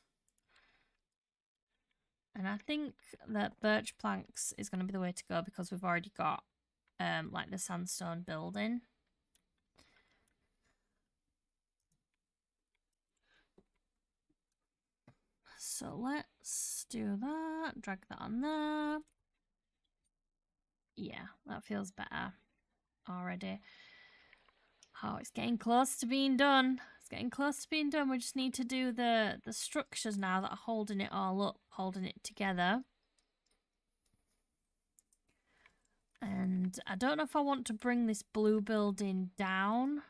And I think that birch planks is going to be the way to go because we've already got like the sandstone building. So let's do that. Drag that on there. Yeah, that feels better already. Oh, it's getting close to being done. It's getting close to being done. We just need to do the structures now that are holding it all up, holding it together. And I don't know if I want to bring this blue building down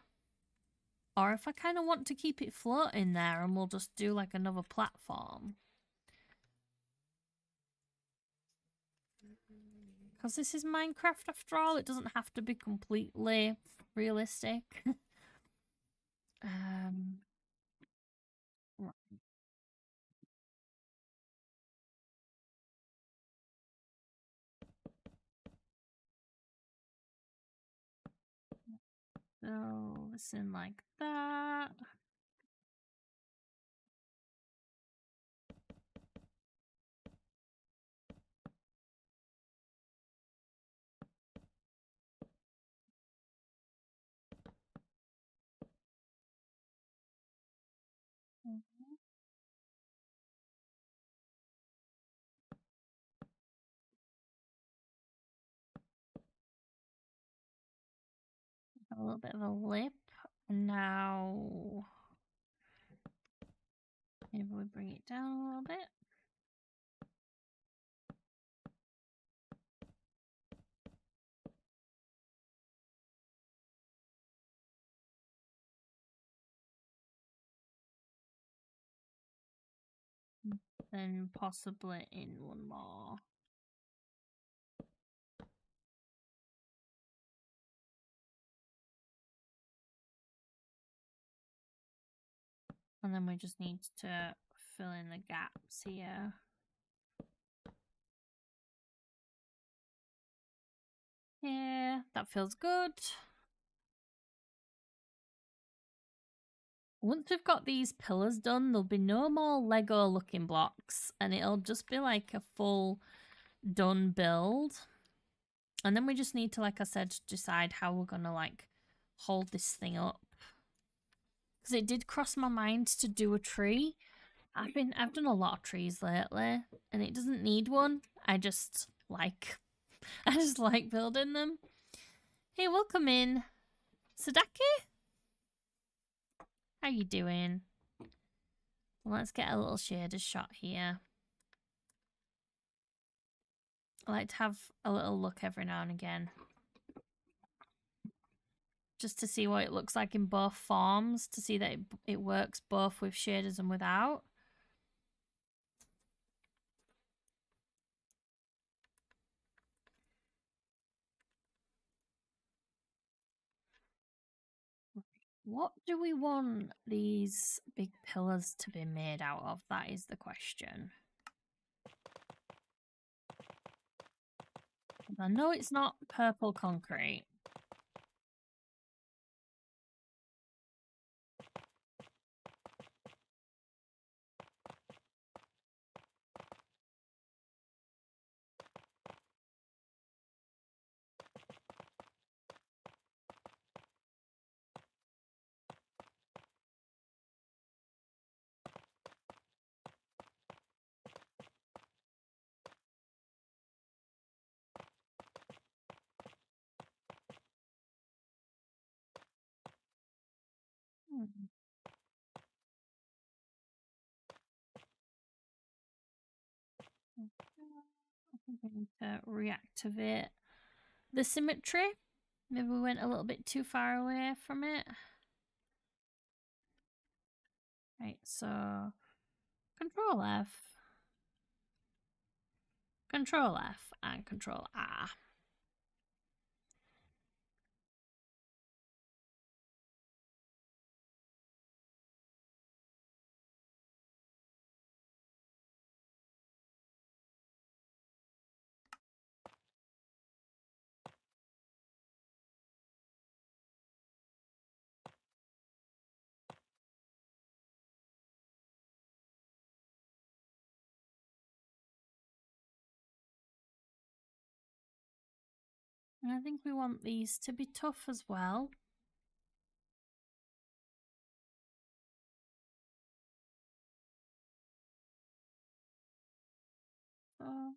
or if I kind of want to keep it floating there and we'll just do like another platform. Because this is Minecraft after all, it doesn't have to be completely realistic. Right. So listen like that. A little bit of a lip. And now maybe we bring it down a little bit. Then possibly in one more. And then we just need to fill in the gaps here. Yeah, that feels good. Once we've got these pillars done, there'll be no more Lego looking blocks and it'll just be like a full done build. And then we just need to, like I said, decide how we're gonna like hold this thing up. Because it did cross my mind to do a tree. I've done a lot of trees lately and it doesn't need one. I just like building them. Hey, welcome in. Sadaki? How you doing? Let's get a little shader shot here. I like to have a little look every now and again. Just to see what it looks like in both forms, to see that it works both with shaders and without. What do we want these big pillars to be made out of? That is the question. I know it's not purple concrete. I think we need to reactivate the symmetry. Maybe we went a little bit too far away from it. Right, so Control F, Control F, and Control R. And I think we want these to be tough as well. Oh.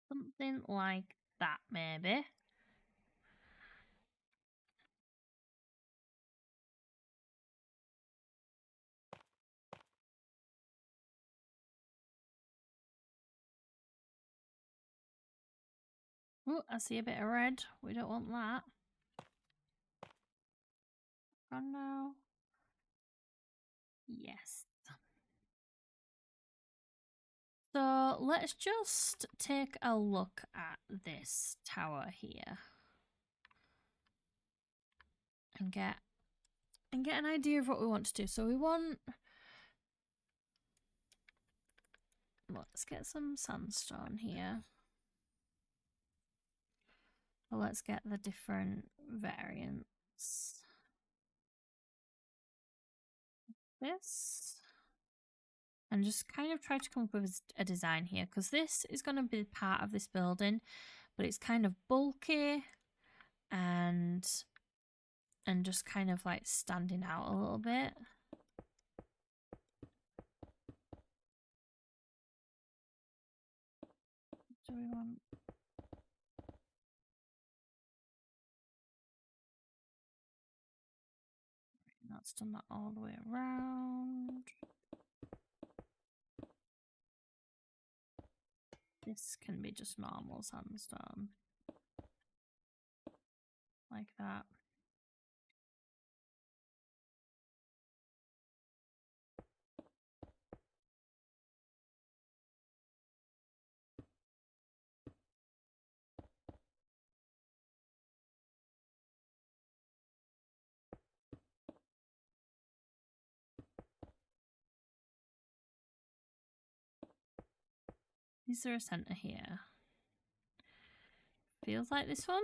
Something like that, maybe. Oh, I see a bit of red. We don't want that. Oh no. Yes. So let's just take a look at this tower here and get an idea of what we want to do. So we want, let's get some sandstone here. Well, let's get the different variants. This. And just kind of try to come up with a design here, because this is going to be part of this building, but it's kind of bulky and just kind of like standing out a little bit. Do we want... That's done that all the way around. This can be just normal sandstone. Like that. Is there a center here? Feels like this one.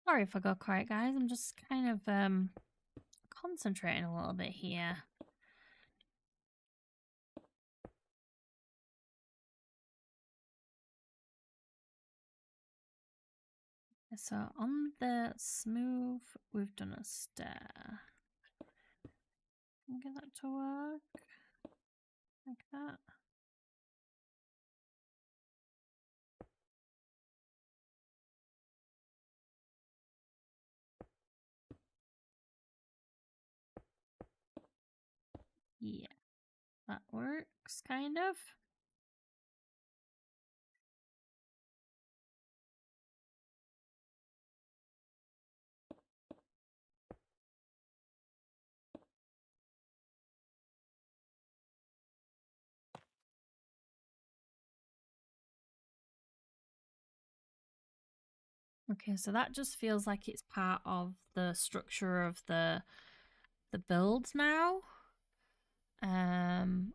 Sorry if I got quiet, guys. I'm just kind of concentrating a little bit here. So on the smooth, we've done a stair. Can we get that to work? Like that. Yeah, that works, kind of. Okay, so that just feels like it's part of the structure of the build now,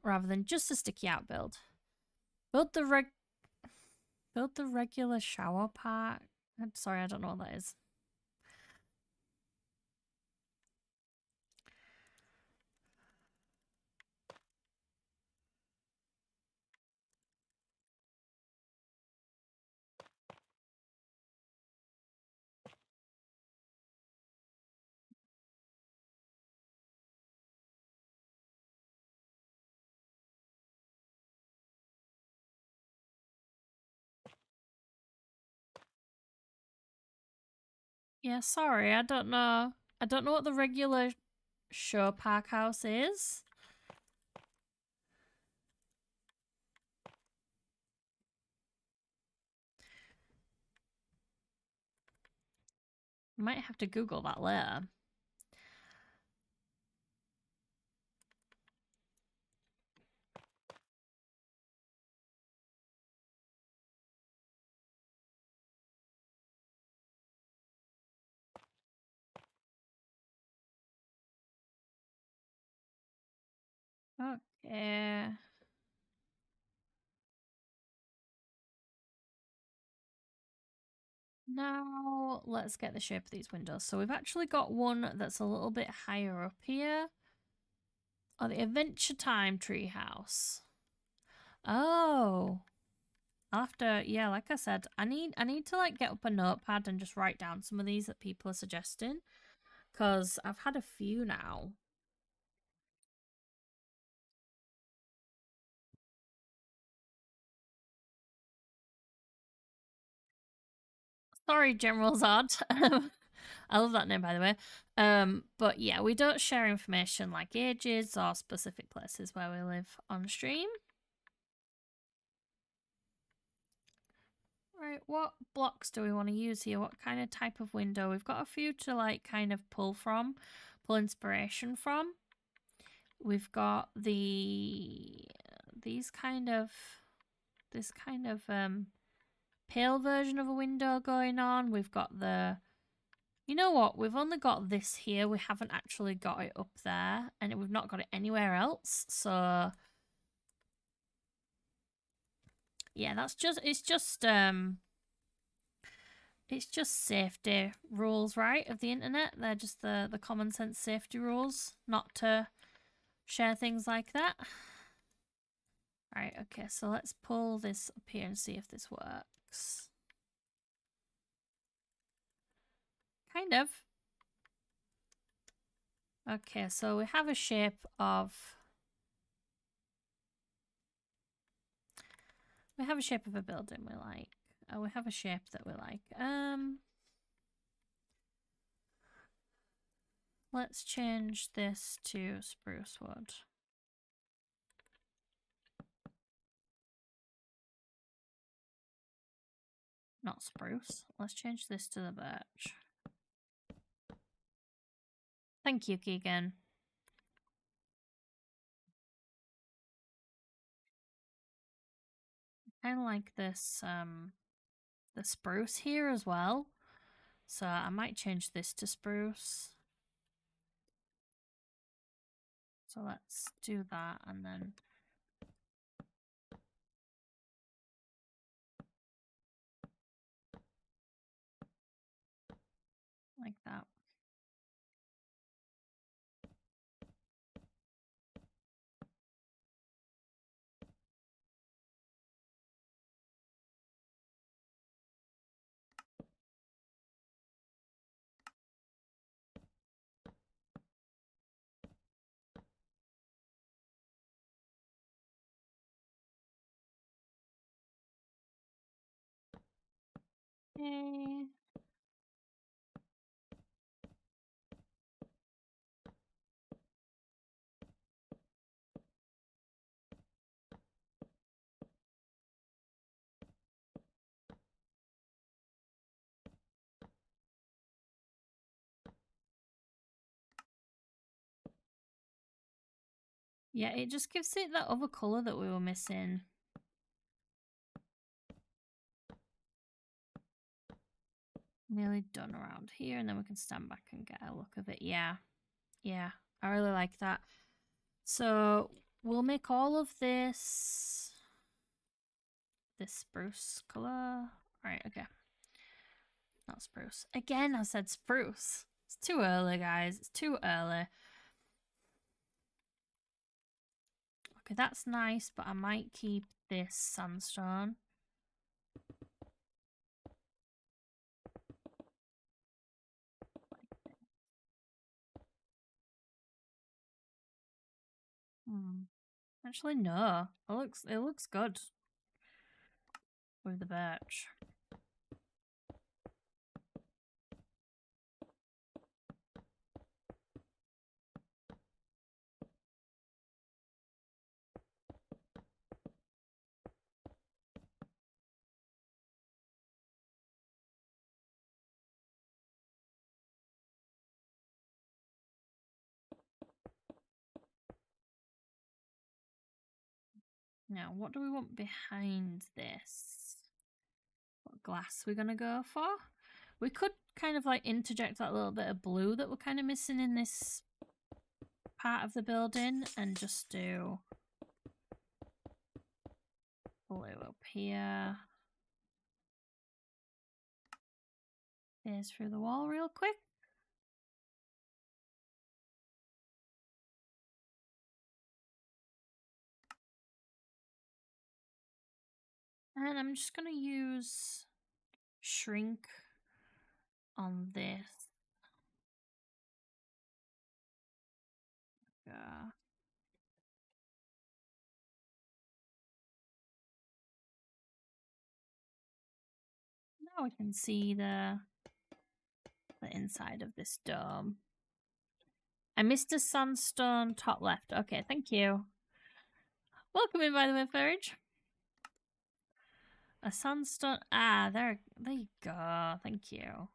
rather than just a sticky out build. Build the regular shower part. I'm sorry, I don't know what that is. Yeah, sorry, I don't know. I don't know what the regular show park house is. Might have to Google that later. Okay. Now let's get the shape of these windows. So we've actually got one that's a little bit higher up here. Oh, the Adventure Time treehouse. Oh. I'll have to, yeah, like I said, I need to like get up a notepad and just write down some of these that people are suggesting. Because I've had a few now. Sorry, General Zod. I love that name, by the way. But yeah, we don't share information like ages or specific places where we live on stream. Right, what blocks do we want to use here? What kind of type of window? We've got a few to like kind of pull inspiration from. We've got this kind of pale version of a window going on. We've got you know what? We've only got this here. We haven't actually got it up there, and we've not got it anywhere else. So yeah, it's just safety rules, right, of the internet. They're just the common sense safety rules, not to share things like that. Right, okay, so let's pull this up here and see if this works. Kind of. Okay, so we have a shape of... We have a shape of a building we like. We have a shape that we like. Let's change this to spruce wood. Not spruce. Let's change this to the birch. Thank you, Keegan. I kind of like this, the spruce here as well. So I might change this to spruce. So let's do that and then... like that. Okay. Yeah, it just gives it that other colour that we were missing. Nearly done around here, and then we can stand back and get a look of it. Yeah, yeah, I really like that. So we'll make all of this spruce colour. Right, okay. Not spruce. Again, I said spruce. It's too early, guys. It's too early. Okay, that's nice, but I might keep this sandstone. Actually, no. It looks good with the birch. Now, what do we want behind this? What glass we're gonna go for? We could kind of like interject that little bit of blue that we're kind of missing in this part of the building and just do blue up here. Here's through the wall real quick. And I'm just gonna use shrink on this. Yeah. Now we can see the inside of this dome. I missed a sandstone top left. Okay, thank you. Welcome in, by the way, Ferge. A sandstone. Ah, there you go. Thank you.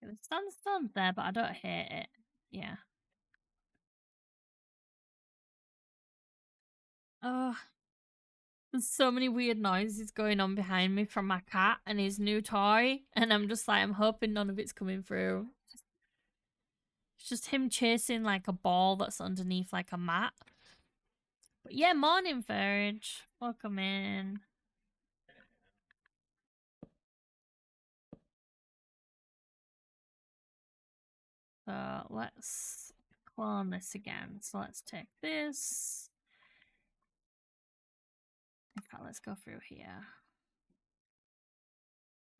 The sandstone's there, but I don't hate it. Yeah. Oh, there's so many weird noises going on behind me from my cat and his new toy, and I'm just like, I'm hoping none of it's coming through. It's just him chasing like a ball that's underneath like a mat. But yeah, morning, Verge. Welcome in. So let's clone this again. So let's take this. In fact, let's go through here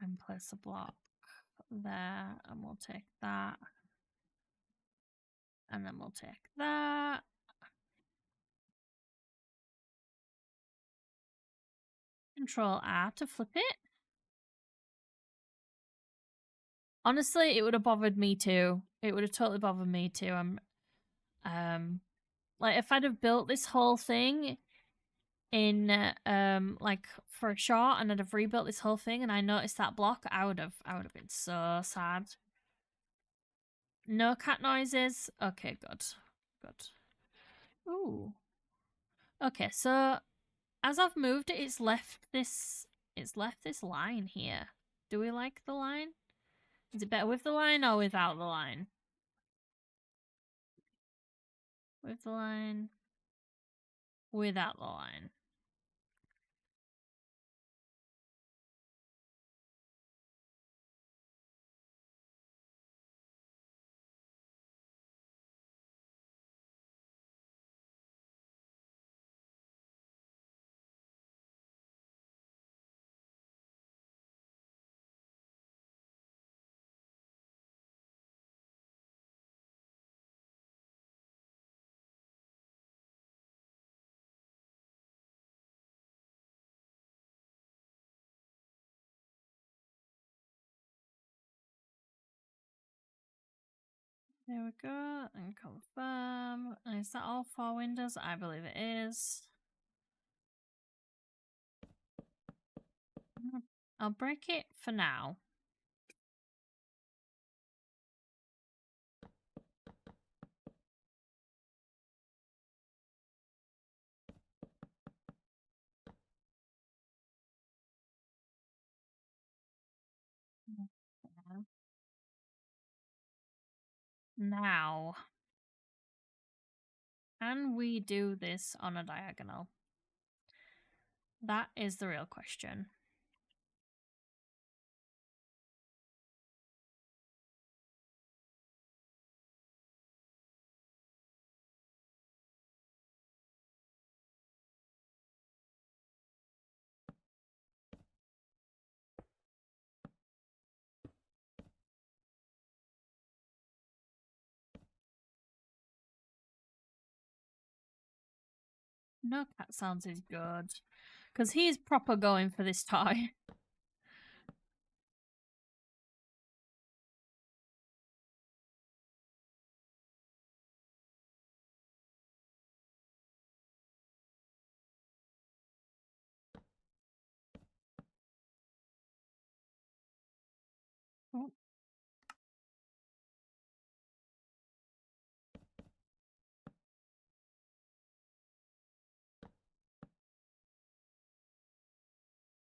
and place a block there, and we'll take that. And then we'll take that. Control R to flip it. Honestly, it would have bothered me too. It would have totally bothered me too. Like if I'd have built this whole thing in like for a shot and I'd have rebuilt this whole thing and I noticed that block, I would have been so sad. No cat noises. Okay, good. Good. Ooh. Okay, so as I've moved it, it's left this line here. Do we like the line? Is it better with the line or without the line? With the line. Without the line. There we go, and confirm. And is that all 4 windows? I believe it is. I'll break it for now. Now, can we do this on a diagonal? That is the real question. No cat sounds is good. Because he's proper going for this toy.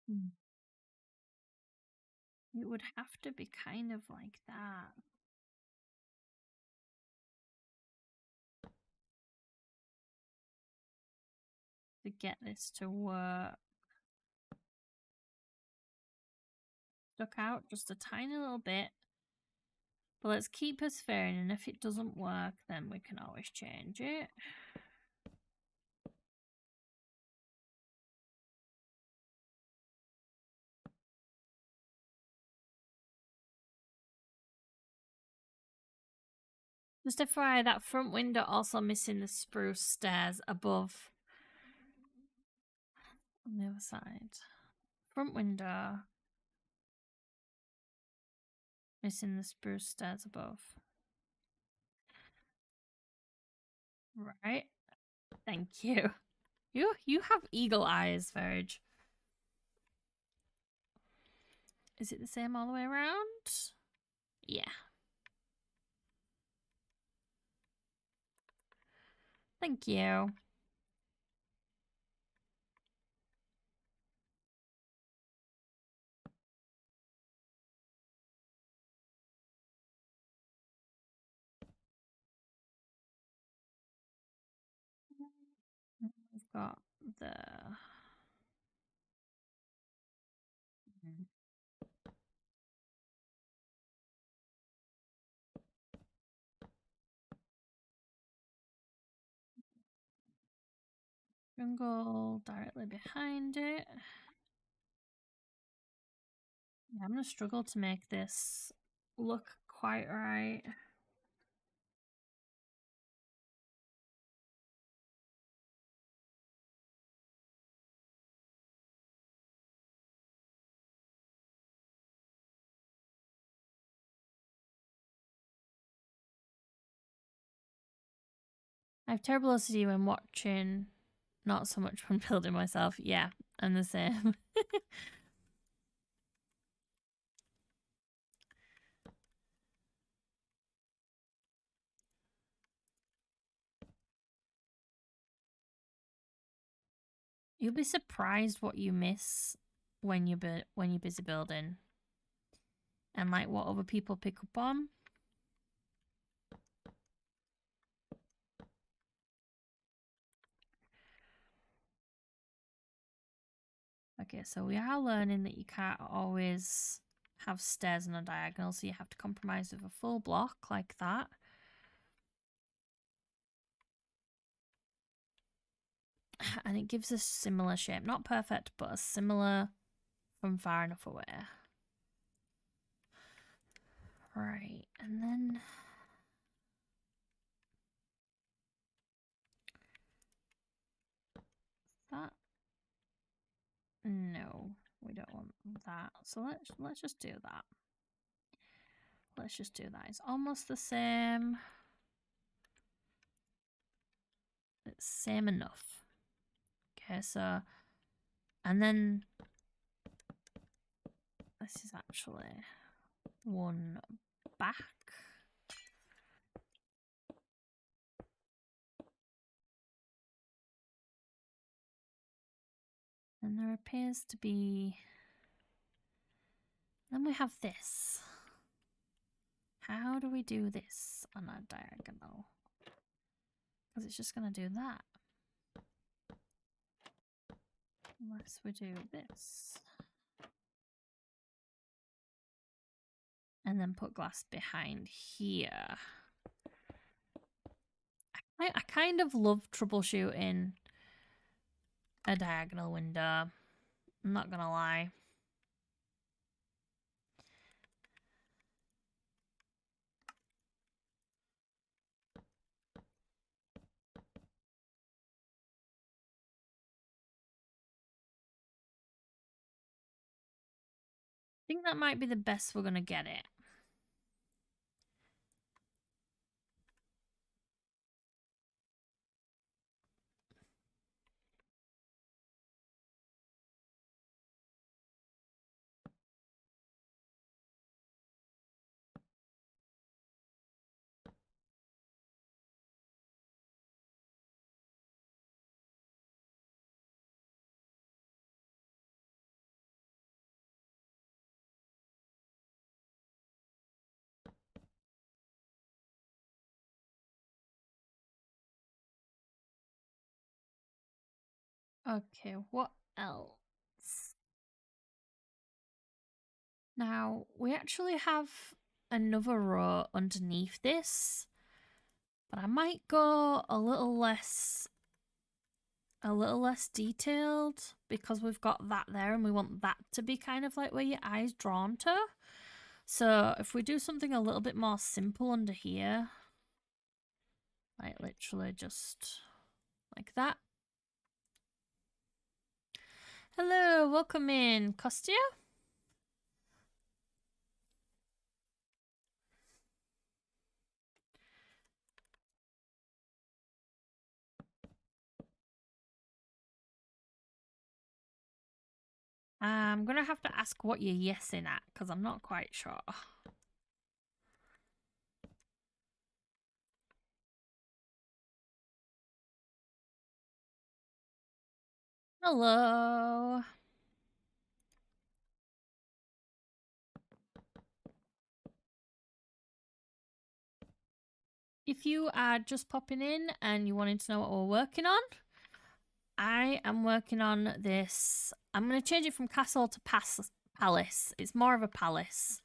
It would have to be kind of like that. To get this to work. Stuck out just a tiny little bit. But let's keep us fair, and if it doesn't work, then we can always change it. Just FYI, that front window also missing the spruce stairs above on the other side. Front window missing the spruce stairs above. Right. Thank you. You have eagle eyes, Verge. Is it the same all the way around? Yeah. Thank you. We've got the jungle directly behind it. Yeah, I'm gonna struggle to make this look quite right. I have terrible OCD when watching, not so much when building myself. Yeah, I'm the same. You'll be surprised what you miss when you're busy building, and like what other people pick up on. Okay, so we are learning that you can't always have stairs on a diagonal, so you have to compromise with a full block like that. And it gives a similar shape. Not perfect, but a similar from far enough away. Right, and then... that... No, we don't want that. So let's just do that. Let's just do that. It's almost the same. It's same enough. Okay, so... And then... This is actually one back. And there appears to be... Then we have this. How do we do this on a diagonal? Because it's just going to do that. Unless we do this. And then put glass behind here. I kind of love troubleshooting a diagonal window. I'm not going to lie. I think that might be the best we're going to get it. Okay, what else? Now, we actually have another row underneath this, but I might go a little less detailed because we've got that there and we want that to be kind of like where your eye's drawn to. So if we do something a little bit more simple under here, like literally just like that. Hello, welcome in, Kostya. I'm gonna have to ask what you're yesing at because I'm not quite sure. Hello. If you are just popping in and you wanted to know what we're working on, I am working on this. I'm going to change it from castle to palace. It's more of a palace.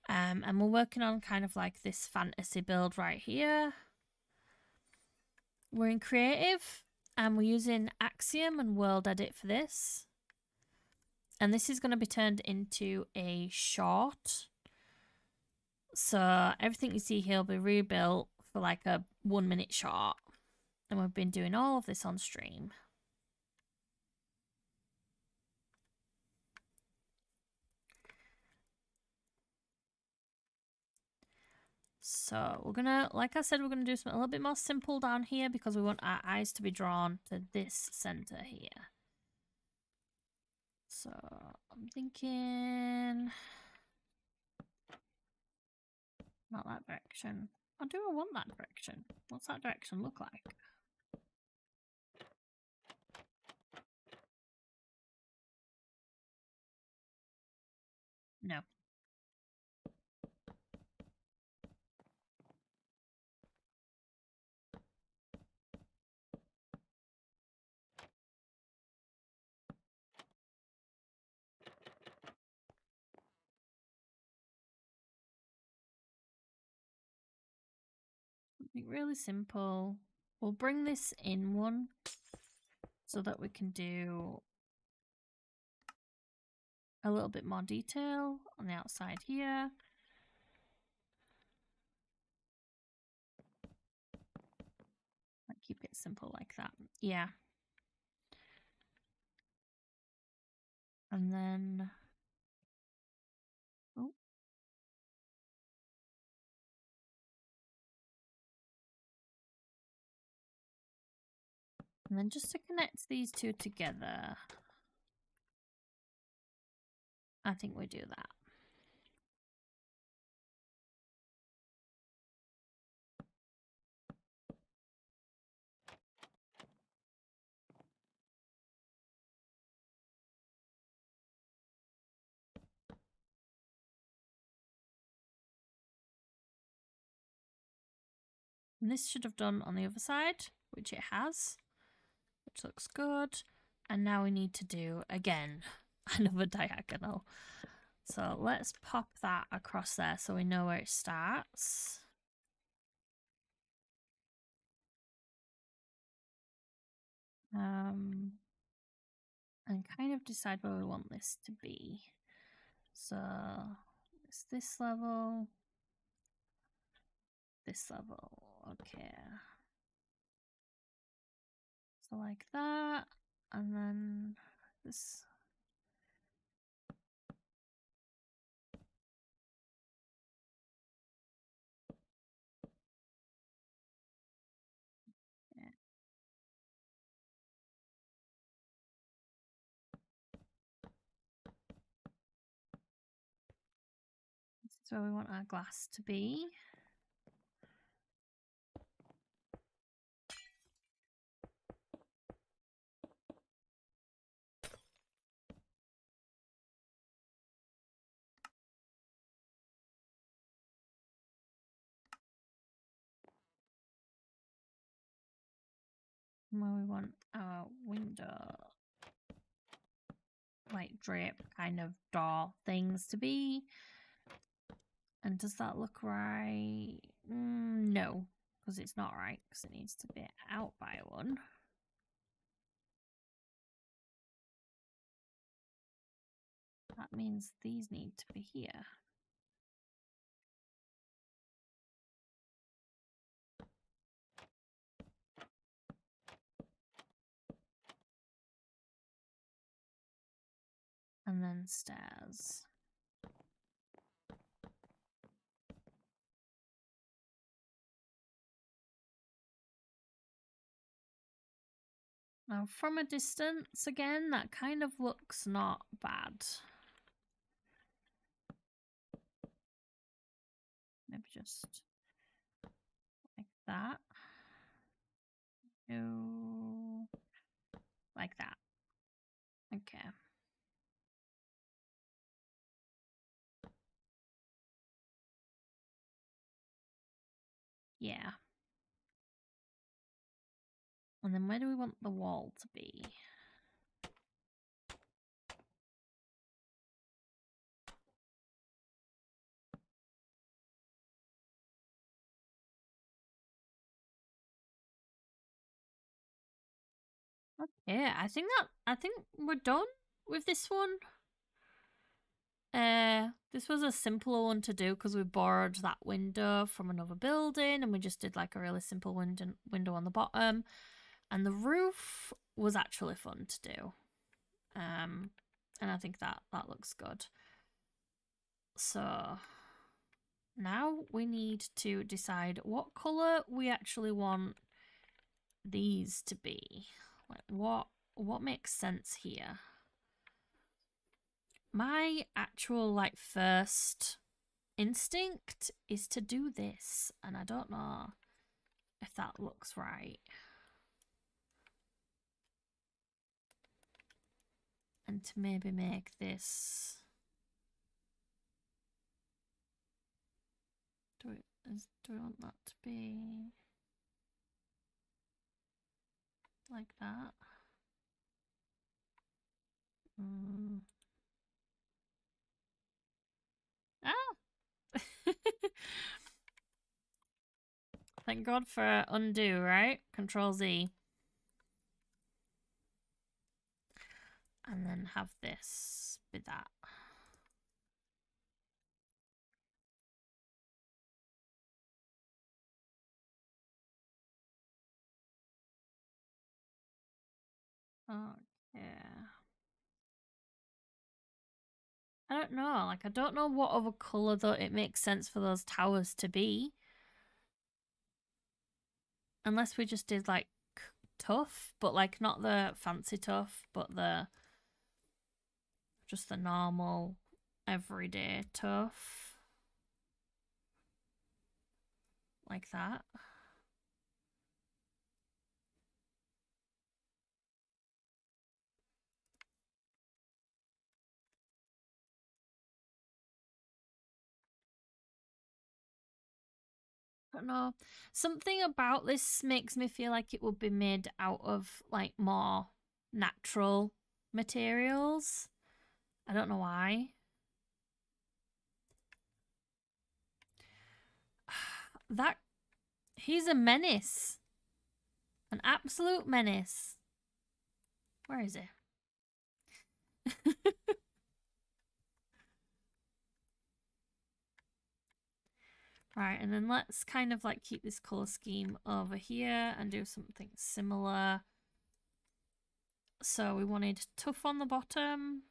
And we're working on kind of like this fantasy build right here. We're in creative and we're using Axiom and World Edit for this. And this is going to be turned into a short. So everything you see here will be rebuilt for like a 1 minute short. And we've been doing all of this on stream. So we're gonna, like I said, we're gonna do something a little bit more simple down here because we want our eyes to be drawn to this center here. So I'm thinking not that direction. Or do I want that direction? What's that direction look like? No. Something really simple. We'll bring this in one so that we can do a little bit more detail on the outside here. Like keep it simple like that. Yeah. And then oh. And then just to connect these two together, I think we do that. And this should have done on the other side, which it has, which looks good. And now we need to do, again, another diagonal. So let's pop that across there so we know where it starts. And kind of decide where we want this to be. So it's this level, okay. So like that, and then this. Yeah. This is where we want our glass to be. Where we want our window, like drape kind of door things to be. And does that look right? No, because it's not right, because it needs to be out by one. That means these need to be here. And then stairs. Now, from a distance, again, that kind of looks not bad. Maybe just like that. No, like that. Okay. Yeah. And then where do we want the wall to be? Yeah, I think we're done with this one. This was a simpler one to do because we borrowed that window from another building and we just did like a really simple window on the bottom. And the roof was actually fun to do. And I think that looks good. So now we need to decide what colour we actually want these to be. Like what makes sense here? My actual like first instinct is to do this, and I don't know if that looks right. And to maybe make this, do we want that to be like that? Ah! Thank God for undo, right? Control Z. And then have this be that. Okay. I don't know. Like, I don't know what other colour though it makes sense for those towers to be. Unless we just did like tough, but like not the fancy tough, but just the normal everyday tough. Like that. I don't know. Something about this makes me feel like it would be made out of like more natural materials. I don't know why. That he's a menace. An absolute menace. Where is he? Right, and then let's kind of like keep this color scheme over here and do something similar. So we wanted tough on the bottom.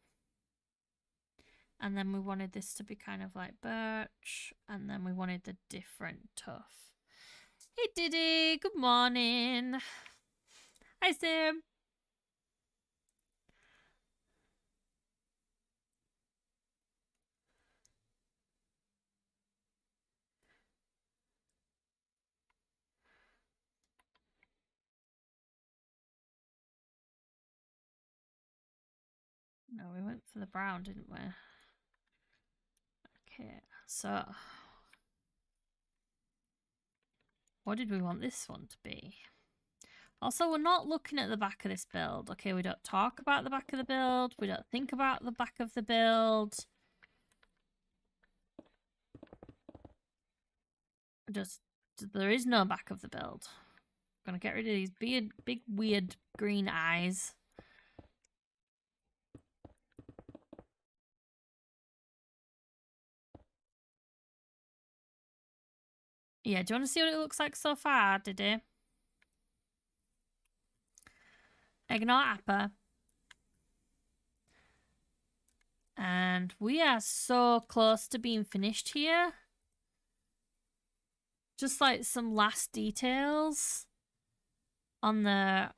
And then we wanted this to be kind of like birch. And then we wanted the different tough. Hey Diddy, good morning. Hi Sim. No, we went for the brown, didn't we? Okay, so what did we want this one to be? Also, we're not looking at the back of this build. Okay, we don't talk about the back of the build. We don't think about the back of the build. Just, there is no back of the build. I'm gonna get rid of these big weird green eyes. Yeah, do you want to see what it looks like so far, Diddy? Ignore Appa. And we are so close to being finished here. Just like some last details on the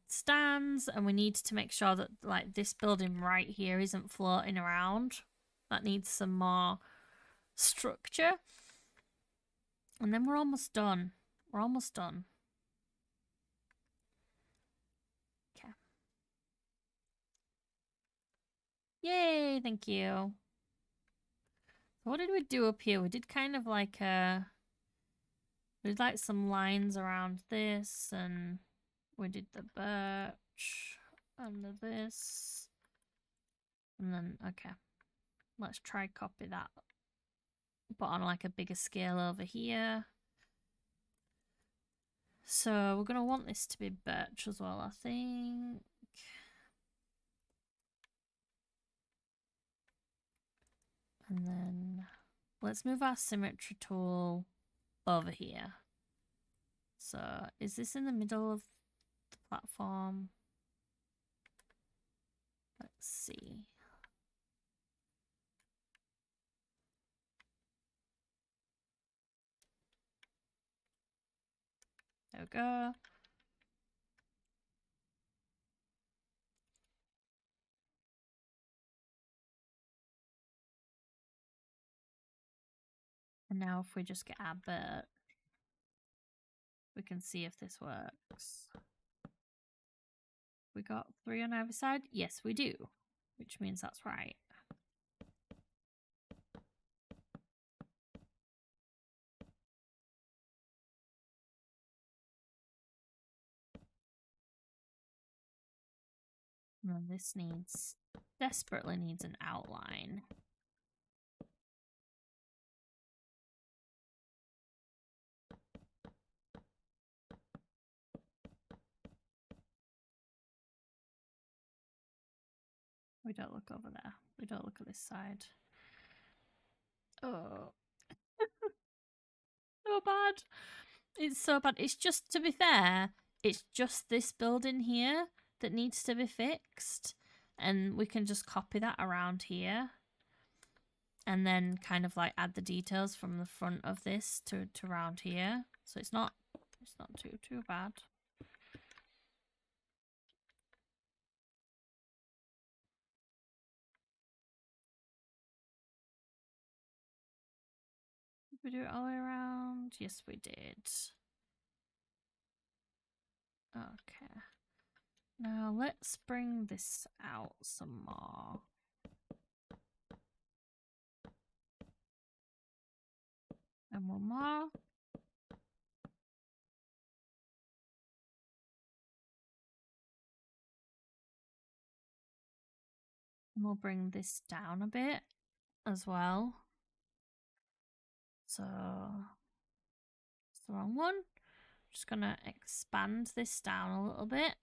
stands, and we need to make sure that like this building right here isn't floating around. That needs some more structure. And then we're almost done. We're almost done. Okay. Yay, thank you. So what did we do up here? We did kind of like we did like some lines around this, and we did the birch under this. And then, okay. Let's try copy that. But on like a bigger scale over here. So we're going to want this to be birch as well, I think. And then let's move our symmetry tool over here. So is this in the middle of the platform? Let's see. There we go. And now if we just get our birch, we can see if this works. We got 3 on either side? Yes, we do. Which means that's right. And then this desperately needs an outline. We don't look over there. We don't look at this side. Oh. So bad. It's so bad. It's just, to be fair, it's just this building here that needs to be fixed. And we can just copy that around here. And then kind of like add the details from the front of this to around here. So it's not too bad. Did we do it all the way around? Yes, we did. Okay. Now let's bring this out some more. And one more. And we'll bring this down a bit as well. So it's the wrong one. Just gonna expand this down a little bit.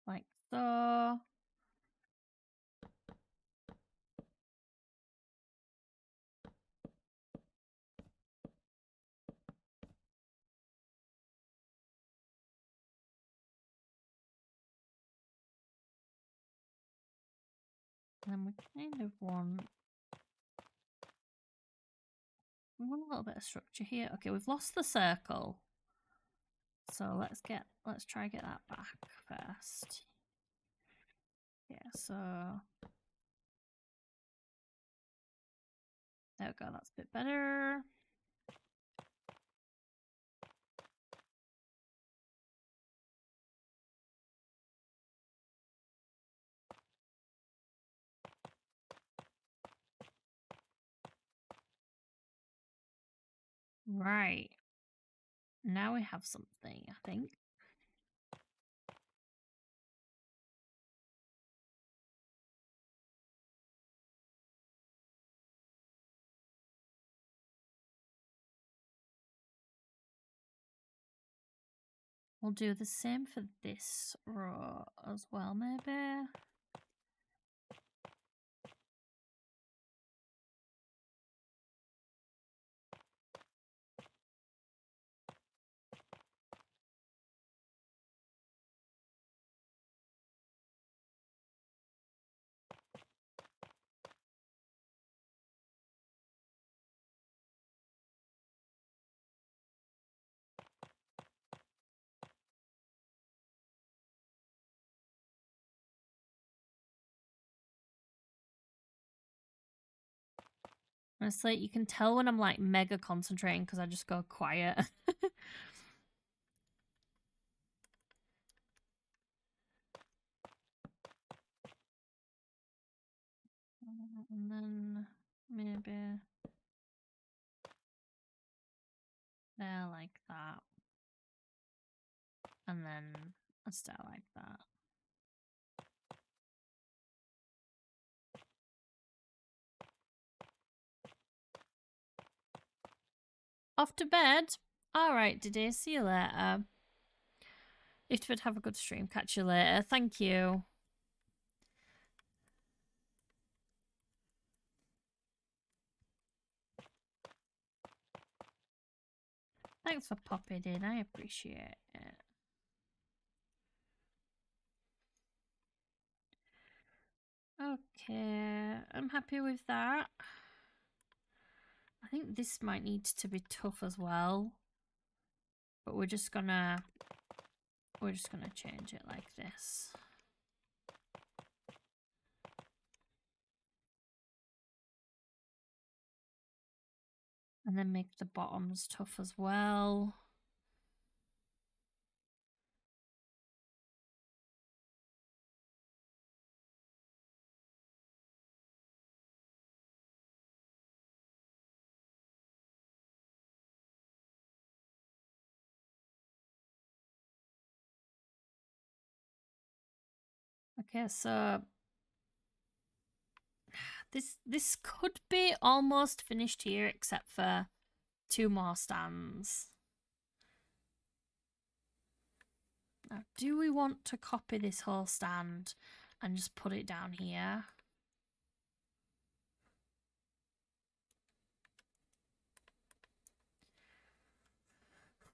Like so. And then we kind of want a little bit of structure here. Okay, we've lost the circle. So let's try get that back first. Yeah, so there we go, that's a bit better. Right. Now we have something, I think. We'll do the same for this row as well, maybe. Honestly, you can tell when I'm like mega concentrating because I just go quiet. And then maybe there like that. And then a star like that. Off to bed. All right, Diddy. See you later. If you'd have a good stream, catch you later. Thank you. Thanks for popping in. I appreciate it. Okay, I'm happy with that. I think this might need to be tough as well. But we're just gonna change it like this. And then make the bottoms tough as well. Okay, so this could be almost finished here, except for 2 more stands. Now, do we want to copy this whole stand and just put it down here?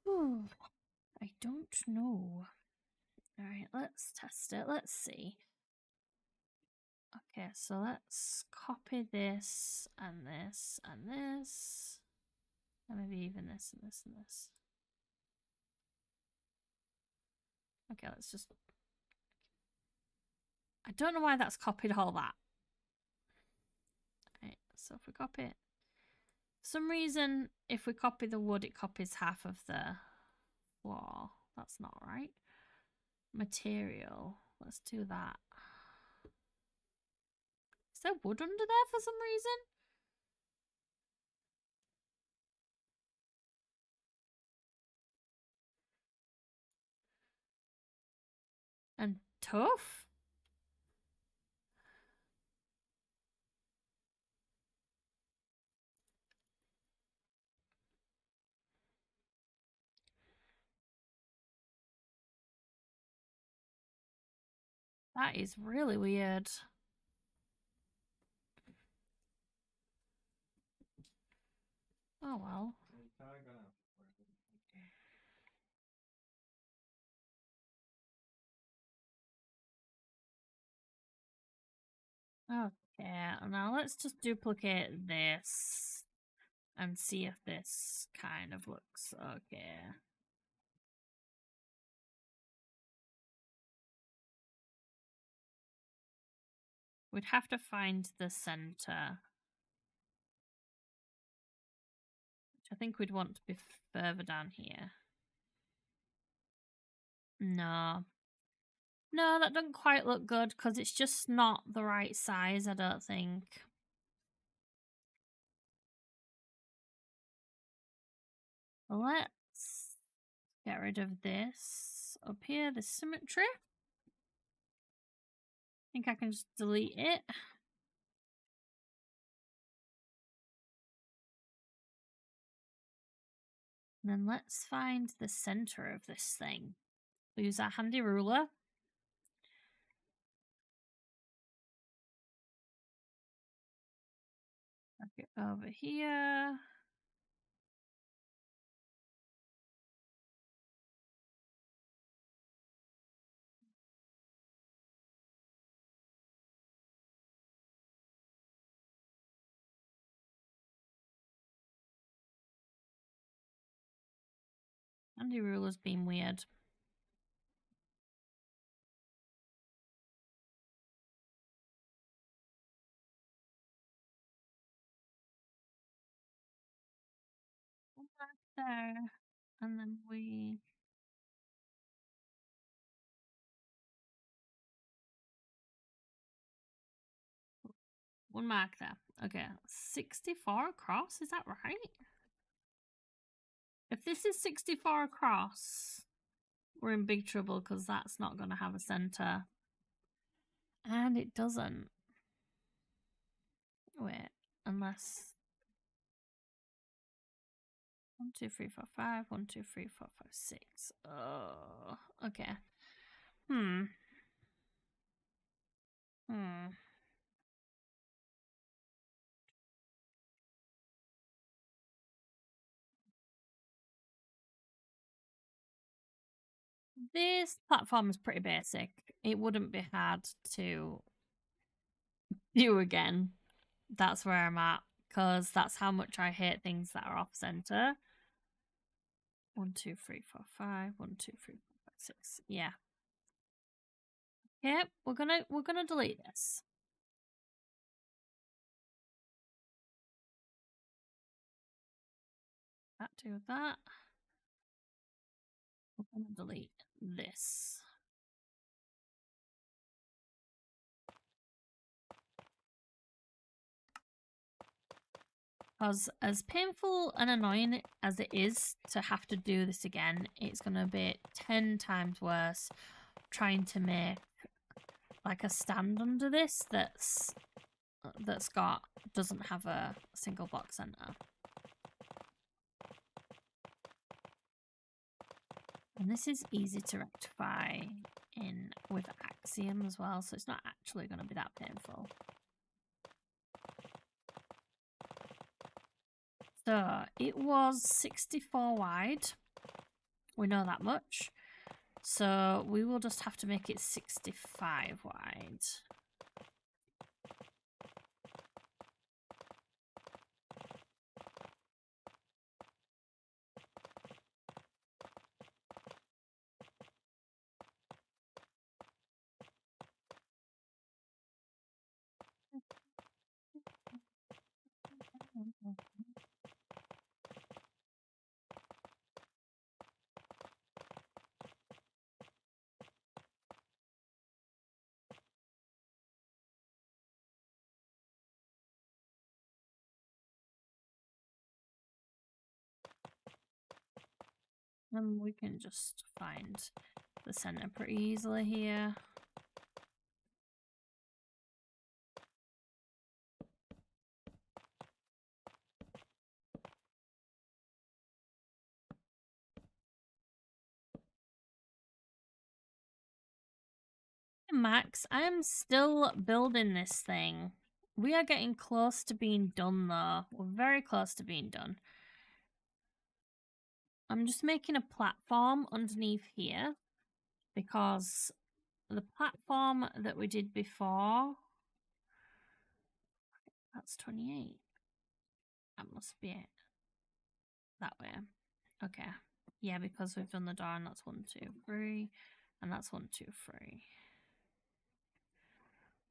Ooh, I don't know. All right, let's test it. Let's see. Okay, so let's copy this and this and this. And maybe even this and this and this. Okay, let's just... I don't know why that's copied all that. Right, so if we copy it... For some reason, if we copy the wood, it copies half of the floor. That's not right. Material. Let's do that. Is there wood under there for some reason? And tough? That is really weird. Oh well. Okay, now let's just duplicate this and see if this kind of looks okay. We'd have to find the center, which I think we'd want to be further down here. No. No, that doesn't quite look good because it's just not the right size, I don't think. So let's get rid of this up here, this symmetry. I think I can just delete it. And then let's find the center of this thing. We'll use our handy ruler. Mark it over here. Handy ruler's been weird. Back there. And then we... One mark there. Okay, 64 across, is that right? If this is 64 across, we're in big trouble because that's not going to have a center. And it doesn't. Wait, unless... 1, 2, 3, 4, 5. 1, 2, 3, 4, 5, 6. Oh, okay. This platform is pretty basic. It wouldn't be hard to do again. That's where I'm at, because that's how much I hate things that are off center. 1, 2, 3, 4, 5. 1, 2, 3, 4, 5, 6. Yeah. Okay, we're gonna delete this. That do that. We're gonna delete this. Because as painful and annoying as it is to have to do this again, it's going to be 10 times worse trying to make like a stand under this doesn't have a single block center. And this is easy to rectify with Axiom as well, so it's not actually going to be that painful. So it was 64 wide. We know that much. So we will just have to make it 65 wide. And we can just find the center pretty easily here. Max, I am still building this thing. We are getting close to being done though. We're very close to being done. I'm just making a platform underneath here because the platform that we did before, that's 28. That must be it. That way. Okay. Yeah, because we've done the door and that's 1, 2, 3. And that's 1, 2, 3.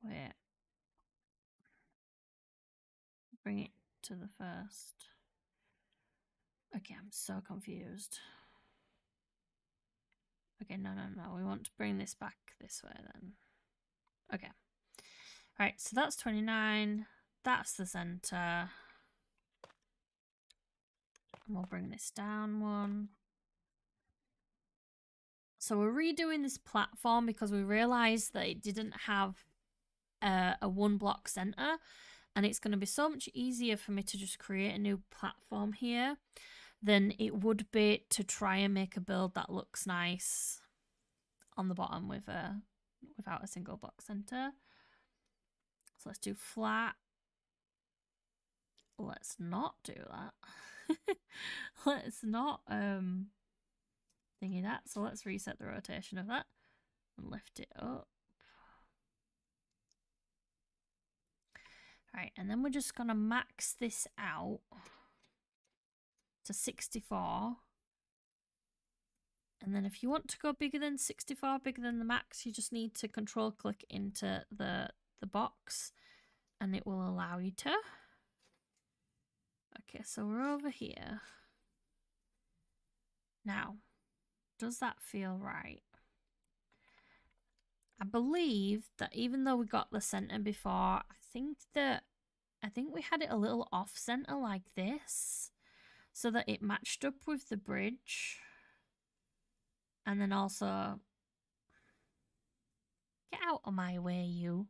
Wait. Bring it to the first. Okay, I'm so confused. Okay, no. We want to bring this back this way then. Okay. Alright, so that's 29. That's the center. And we'll bring this down one. So we're redoing this platform because we realized that it didn't have a one block center, and it's going to be so much easier for me to just create a new platform here than it would be to try and make a build that looks nice on the bottom with without a single block center. So let's do flat. Let's not do that. Let's not thingy that. So let's reset the rotation of that and lift it up. Right, and then we're just gonna max this out to 64. And then if you want to go bigger than 64, bigger than the max, you just need to control click into the box and it will allow you to. Okay, so we're over here. Now, does that feel right? I believe that even though we got the center before, I think we had it a little off center like this so that it matched up with the bridge. And then also, get out of my way, you.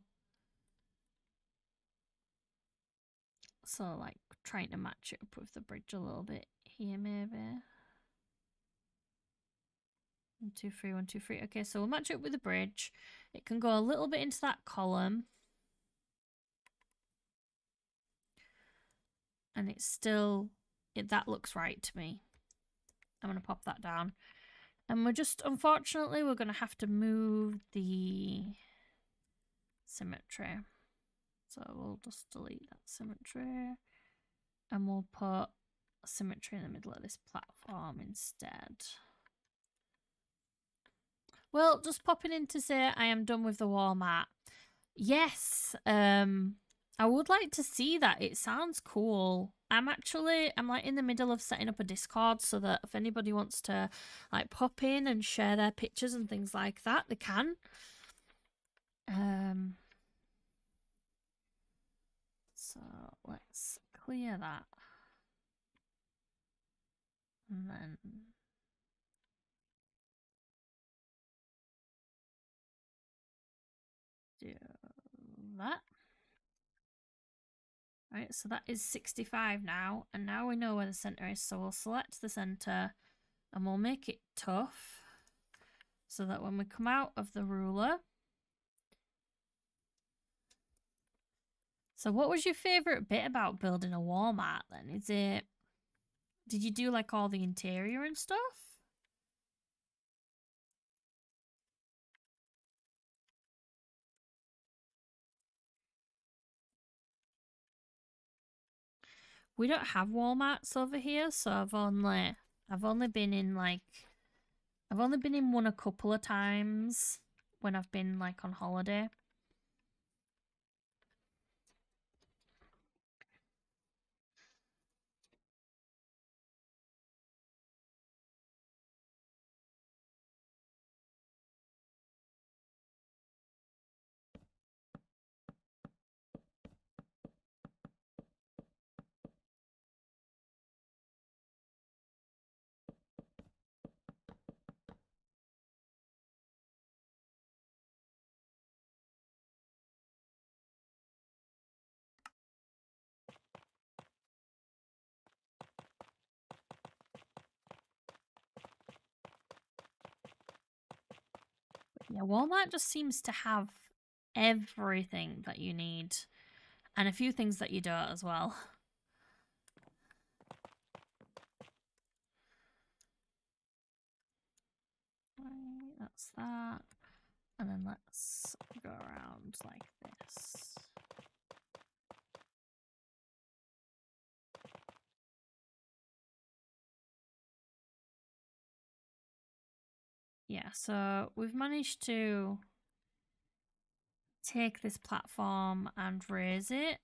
So like trying to match it up with the bridge a little bit here maybe. 1, 2, 3, 1, 2, 3. Okay, so we'll match it up with the bridge. It can go a little bit into that column. And it's still, that looks right to me. I'm going to pop that down. And we're just, unfortunately, we're going to have to move the symmetry. So we'll just delete that symmetry. And we'll put symmetry in the middle of this platform instead. Well, just popping in to say I am done with the wall mat. Yes, I would like to see that. It sounds cool. I'm like in the middle of setting up a Discord so that if anybody wants to like pop in and share their pictures and things like that, they can. So let's clear that. And then do that. Right, so that is 65 now, and now we know where the center is, so we'll select the center and we'll make it tough so that when we come out of the ruler. So what was your favorite bit about building a wall mat then? Did you do like all the interior and stuff? We don't have wall mats over here, so I've only been in one a couple of times when I've been like on holiday. Yeah, Walmart just seems to have everything that you need and a few things that you don't as well. Right, that's that. And then let's go around like this. Yeah, so we've managed to take this platform and raise it.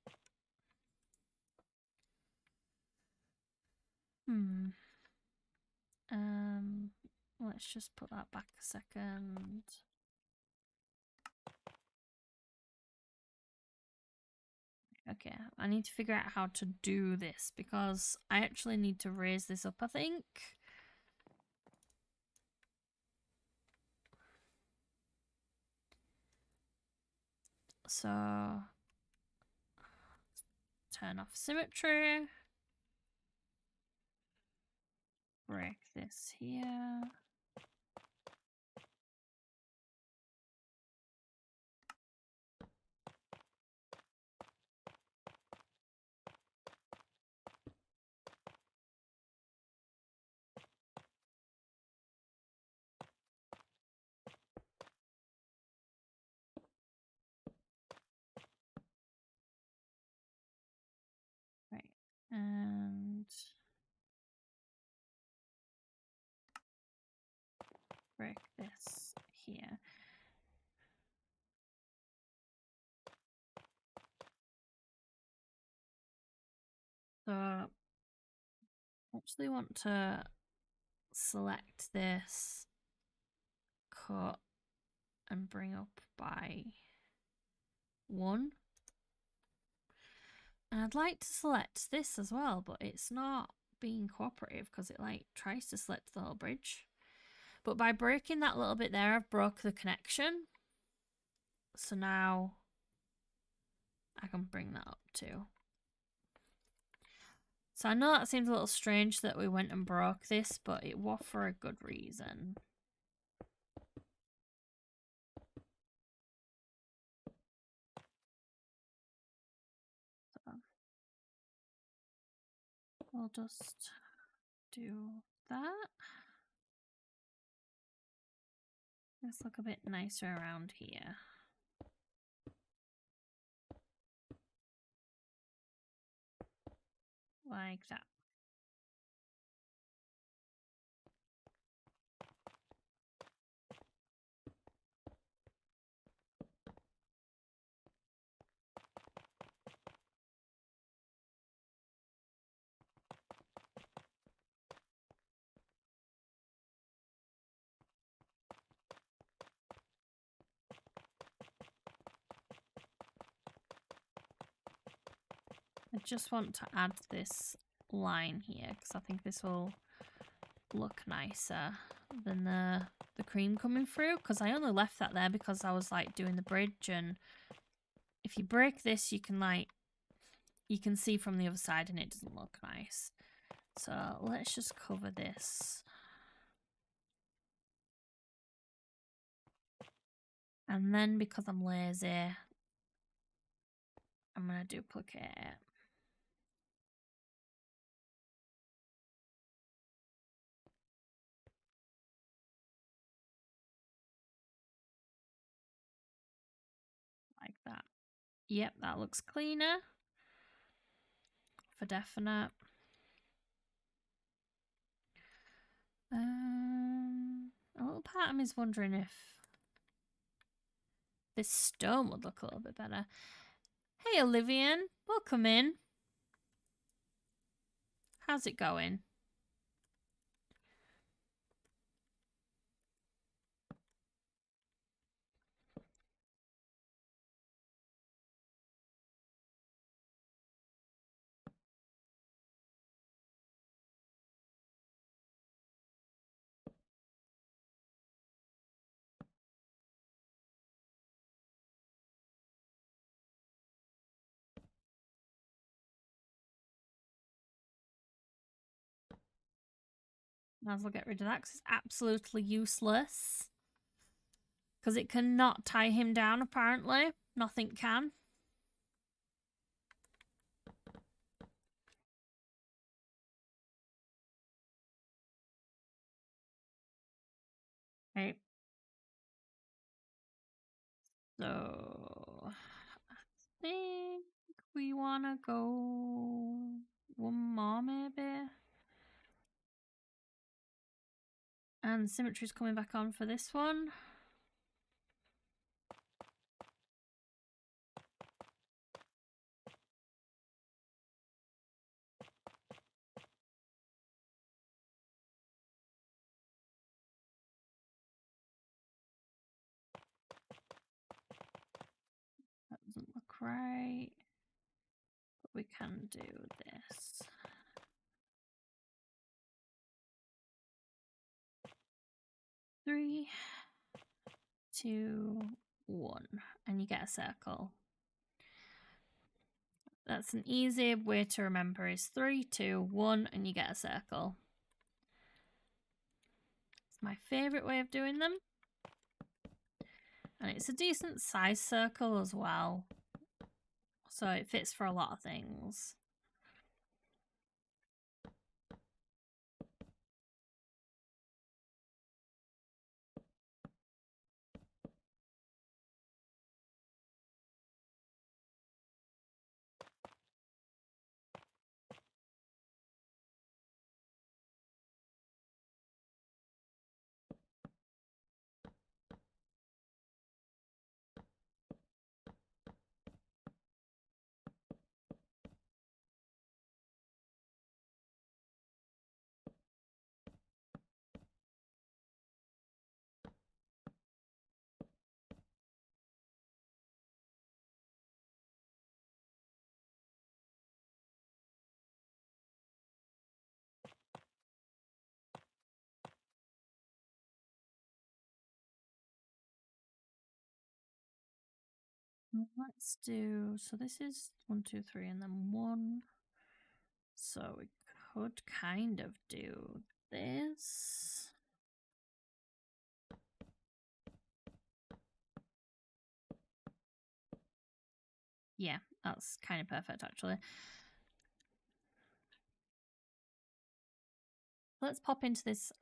Let's just put that back a second. Okay, I need to figure out how to do this because I actually need to raise this up, I think. So, turn off symmetry. Break this here. Right, and break this here. So, I actually want to select this, cut, and bring up by 1. And I'd like to select this as well, but it's not being cooperative because it like tries to select the whole bridge. But by breaking that little bit there, I've broke the connection. So now I can bring that up too. So I know that seems a little strange that we went and broke this, but it was for a good reason. So we'll just do that. Let's look a bit nicer around here. Like that. I just want to add this line here because I think this will look nicer than the cream coming through, because I only left that there because I was like doing the bridge, and if you break this you can see from the other side and it doesn't look nice. So let's just cover this. And then because I'm lazy, I'm going to duplicate it. Like that. Yep, that looks cleaner. For definite. A little part of me is wondering if this stone would look a little bit better. Hey, Olivian. Welcome in. How's it going? Might as well get rid of that because it's absolutely useless. Because it cannot tie him down, apparently. Nothing can. Right. So, I think we want to go one more, maybe. And symmetry's coming back on for this one. That doesn't look right. we can do this. Three, 2, 1, and you get a circle. That's an easy way to remember is 3, 2, 1, and you get a circle. It's my favourite way of doing them. And it's a decent size circle as well. So it fits for a lot of things. Let's do, so this is 1, 2, 3, and then 1. So we could kind of do this. Yeah, that's kind of perfect actually. Let's pop into this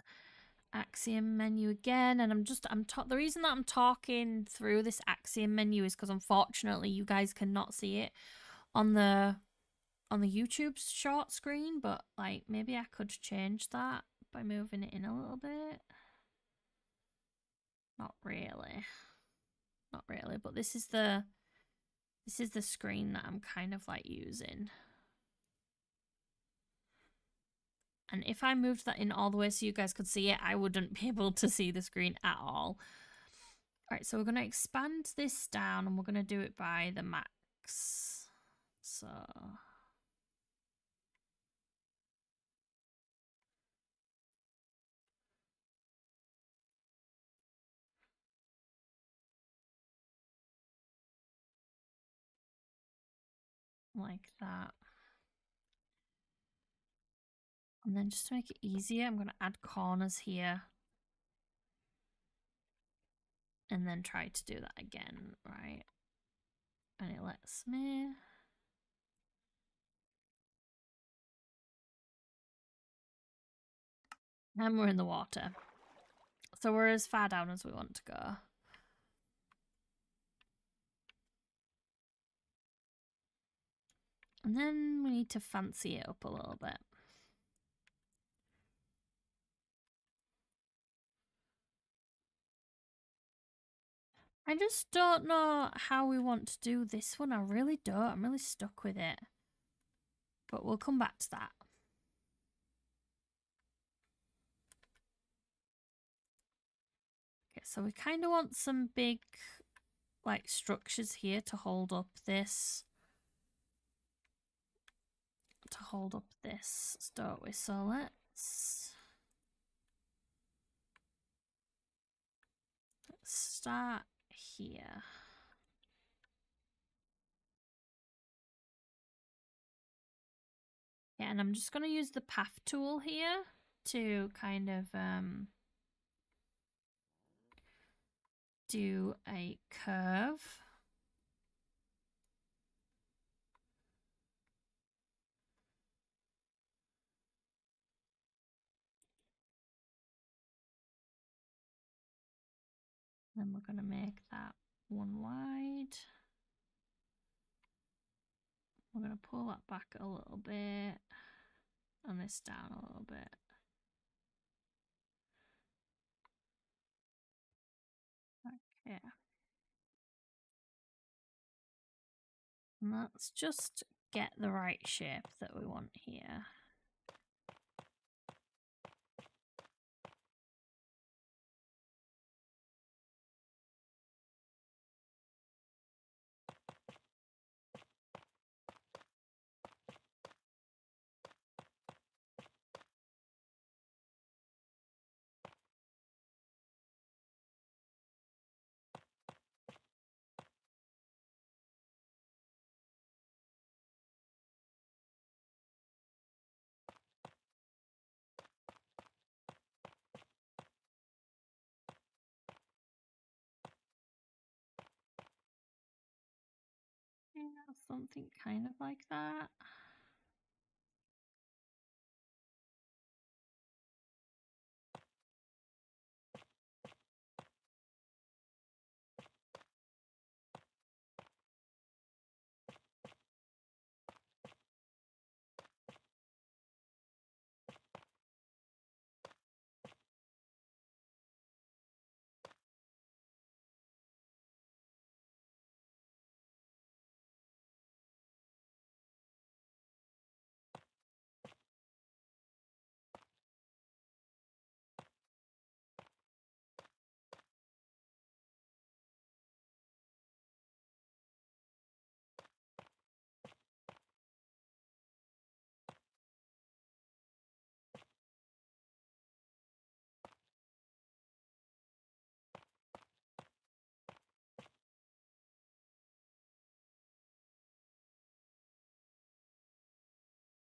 Axiom menu again, and the reason that I'm talking through this Axiom menu is because unfortunately you guys cannot see it on the YouTube short screen, but like maybe I could change that by moving it in a little bit. Not really, but this is the screen that I'm kind of like using. And if I moved that in all the way so you guys could see it, I wouldn't be able to see the screen at all. All right, so we're going to expand this down and we're going to do it by the max. So like that. And then just to make it easier, I'm going to add corners here. And then try to do that again, right? And it lets me. And we're in the water. So we're as far down as we want to go. And then we need to fancy it up a little bit. I just don't know how we want to do this one. I really don't. I'm really stuck with it. But we'll come back to that. Okay, so we kind of want some big, like, structures here to hold up this. Start with. So let's start here. Yeah, and I'm just going to use the path tool here to kind of do a curve. Then we're going to make that one wide. We're going to pull that back a little bit and this down a little bit. Okay. And let's just get the right shape that we want here. something kind of like that.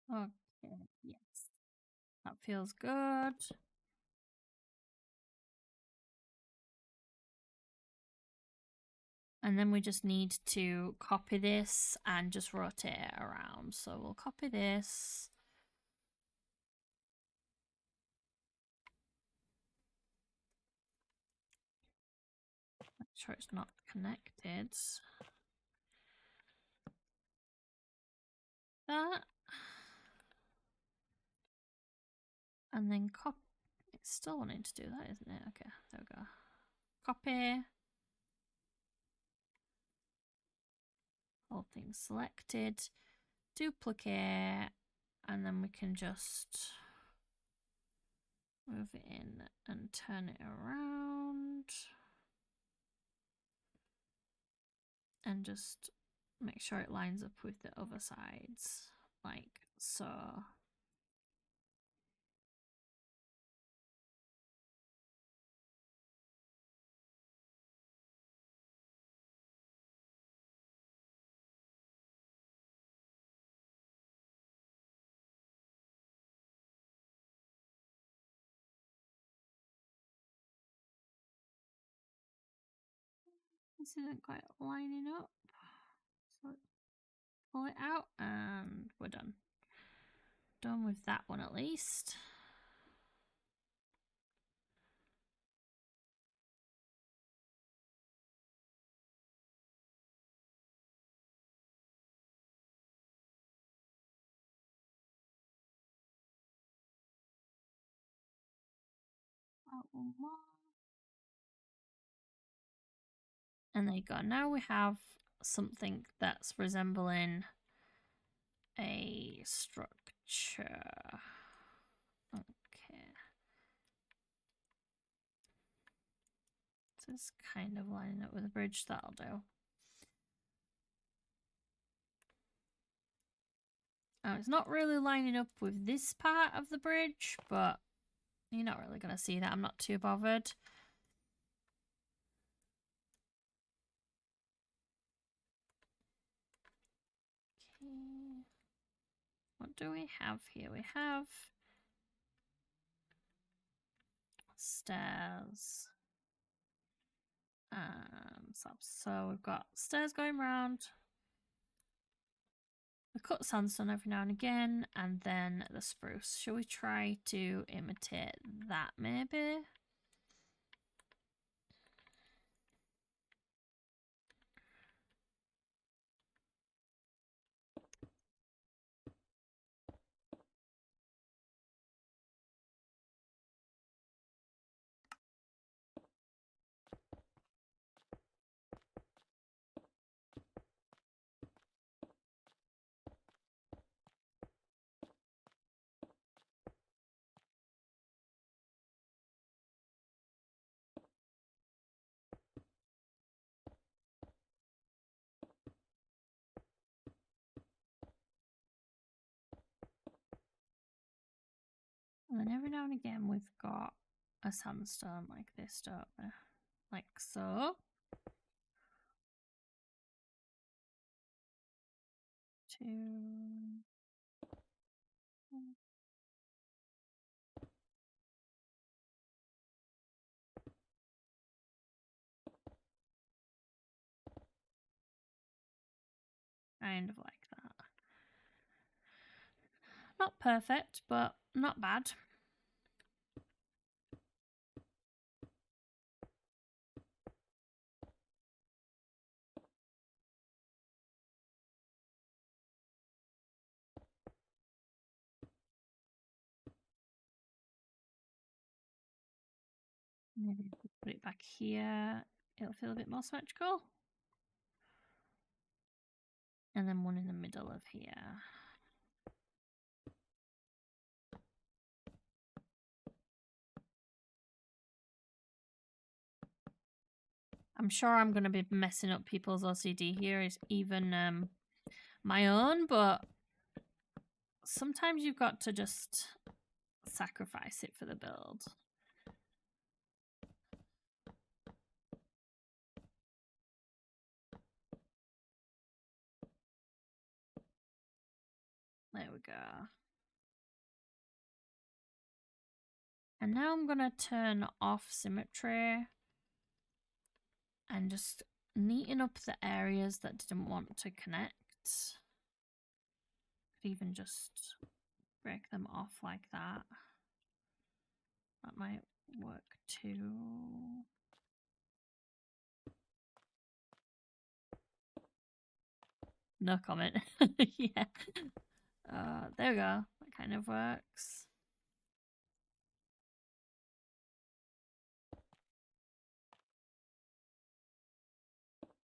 Okay, yes. That feels good. And then we just need to copy this and just rotate it around. So we'll copy this. Make sure it's not connected. That. And then copy. It's still wanting to do that, isn't it? Okay, there we go. Copy. Whole thing selected. Duplicate. And then we can just move it in and turn it around. And just make sure it lines up with the other sides, like so. This isn't quite lining up. So pull it out and we're done. Done with that one at least. One more. And there you go. Now we have something that's resembling a structure. Okay. So it's kind of lining up with the bridge. That'll do. It's not really lining up with this part of the bridge, but you're not really going to see that. I'm not too bothered. Okay. What do we have here? We have stairs and slabs. So we've got stairs going round, the cut sandstone every now and again, and then the spruce. Shall we try to imitate that maybe? And then every now and again we've got a sandstone like this, don't we? Like so. Two. kind of like that. Not perfect, but not bad. Maybe put it back here. It'll feel a bit more symmetrical. And then one in the middle of here. I'm sure I'm going to be messing up people's OCD here, even my own, but sometimes you've got to just sacrifice it for the build. There we go. And now I'm going to turn off symmetry and just neaten up the areas that didn't want to connect. Could even just break them off like that. That might work too. No comment. Yeah. There we go. That kind of works.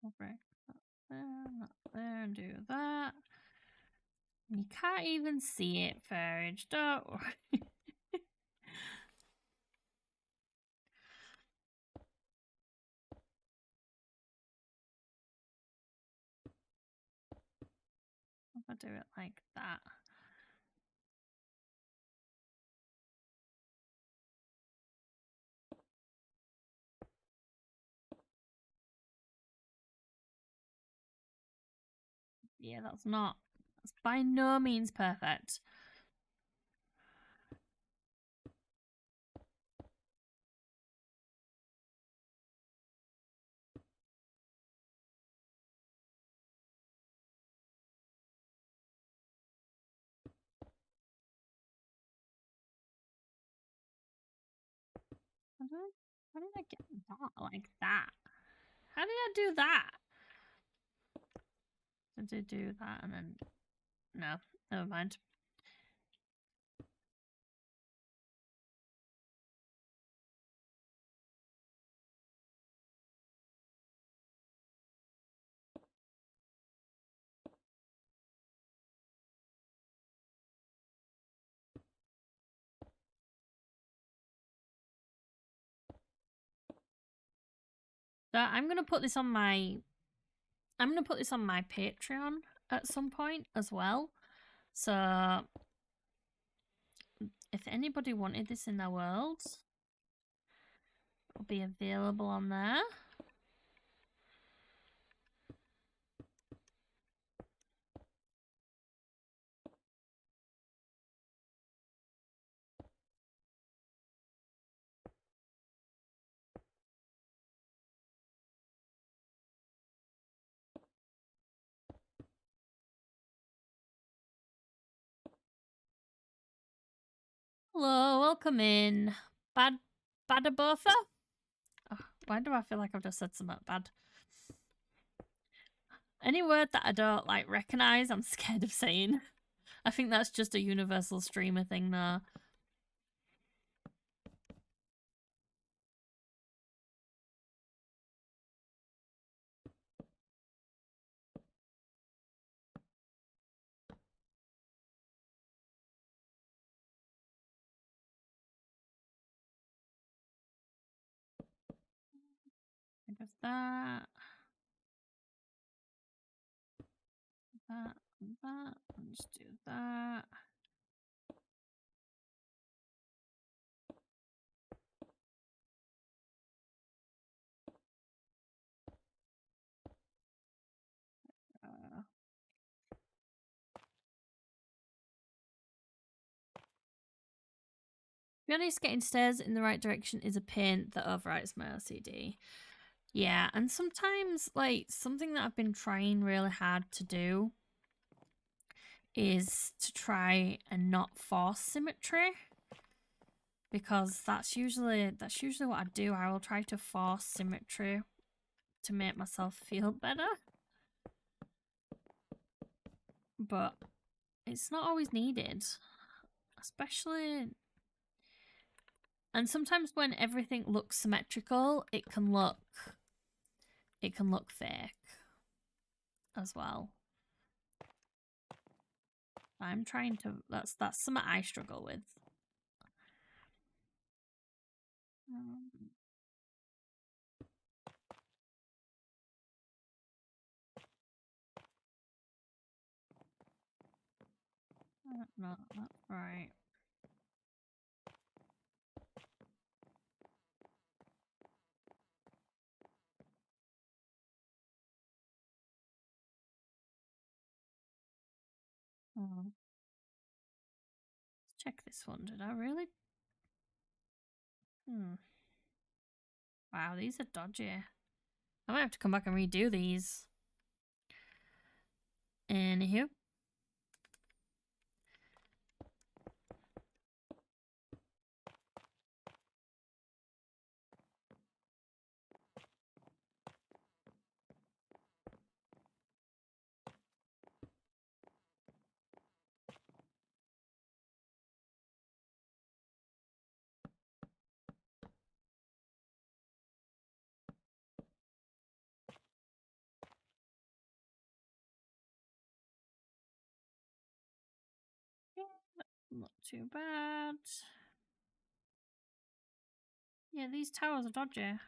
We'll break that there, not there, and do that. You can't even see it, Farage. Don't worry. If I do it like that. Yeah, that's by no means perfect. How did I get that like that? How did I do that? Did I do that and then... No, never mind. So I'm gonna put this on my Patreon at some point as well. So if anybody wanted this in their world, it'll be available on there. Hello, welcome in. Badabofa? Oh, why do I feel like I've just said something bad? Any word that I don't like recognize, I'm scared of saying. I think that's just a universal streamer thing though. I guess that. That. I'll just do that. To be honest, getting stairs in the right direction is a pain that overrides my OCD. Yeah, and sometimes, like, something that I've been trying really hard to do is to try and not force symmetry, because that's usually what I do. I will try to force symmetry to make myself feel better, but it's not always needed, especially. And sometimes when everything looks symmetrical, it can look fake as well. I'm trying to, that's something I struggle with. No, that's right. Let's check this one. Did I really? Wow, these are dodgy. I might have to come back and redo these. Anywho. Not too bad. Yeah, these towers are dodgy. Okay,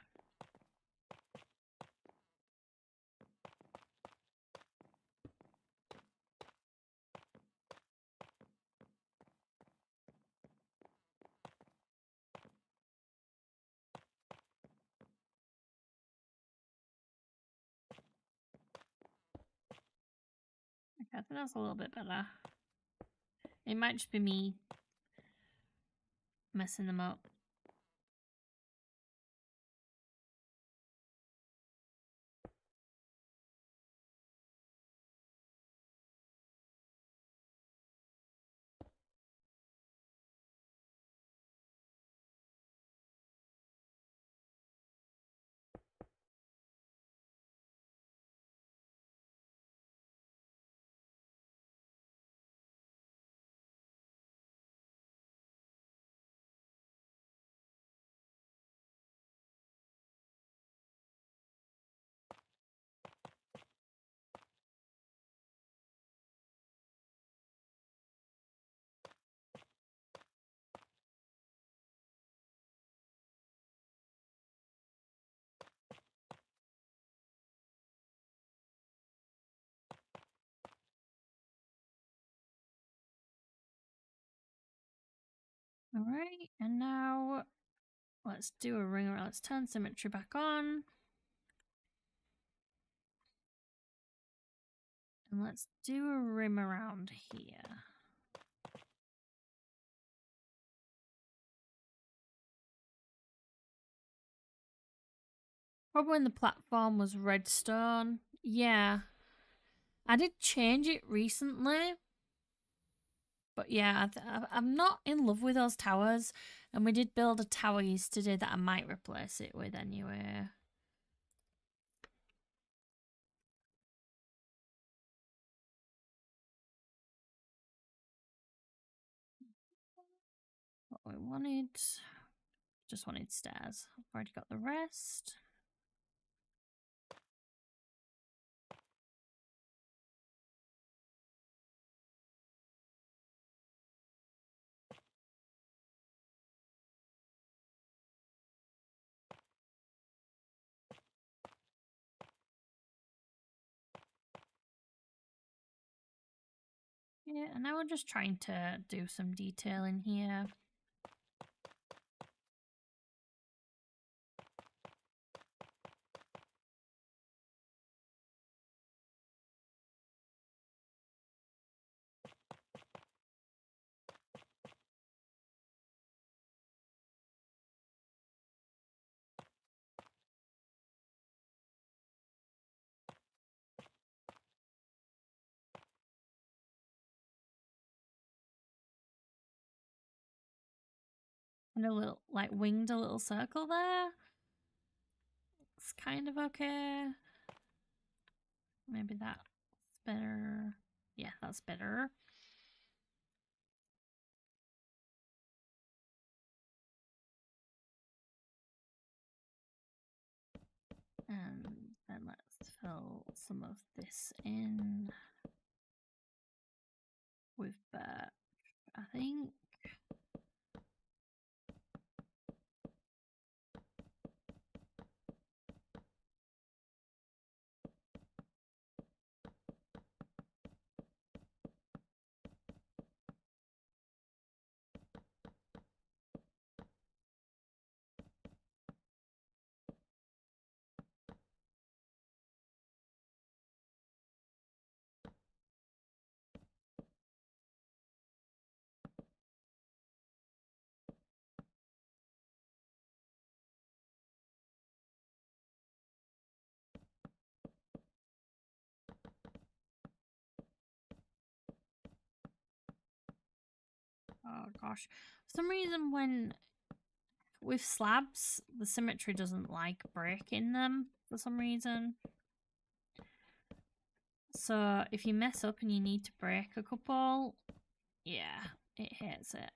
I think that's a little bit better. It might just be me messing them up. Alright, and now let's do a ring around. Let's turn symmetry back on. And let's do a rim around here. Probably when the platform was redstone. Yeah. I did change it recently. But yeah, I'm not in love with those towers. And we did build a tower yesterday that I might replace it with anyway. What we wanted. Just wanted stairs. I've already got the rest. Yeah, and now we're just trying to do some detail in here. And a little, like, winged a little circle there. It's kind of okay. Maybe that's better. Yeah, that's better. And then let's fill some of this in with birch, I think. Oh gosh. For some reason when with slabs, the symmetry doesn't like breaking them for some reason. So if you mess up and you need to break a couple, yeah, it hates it.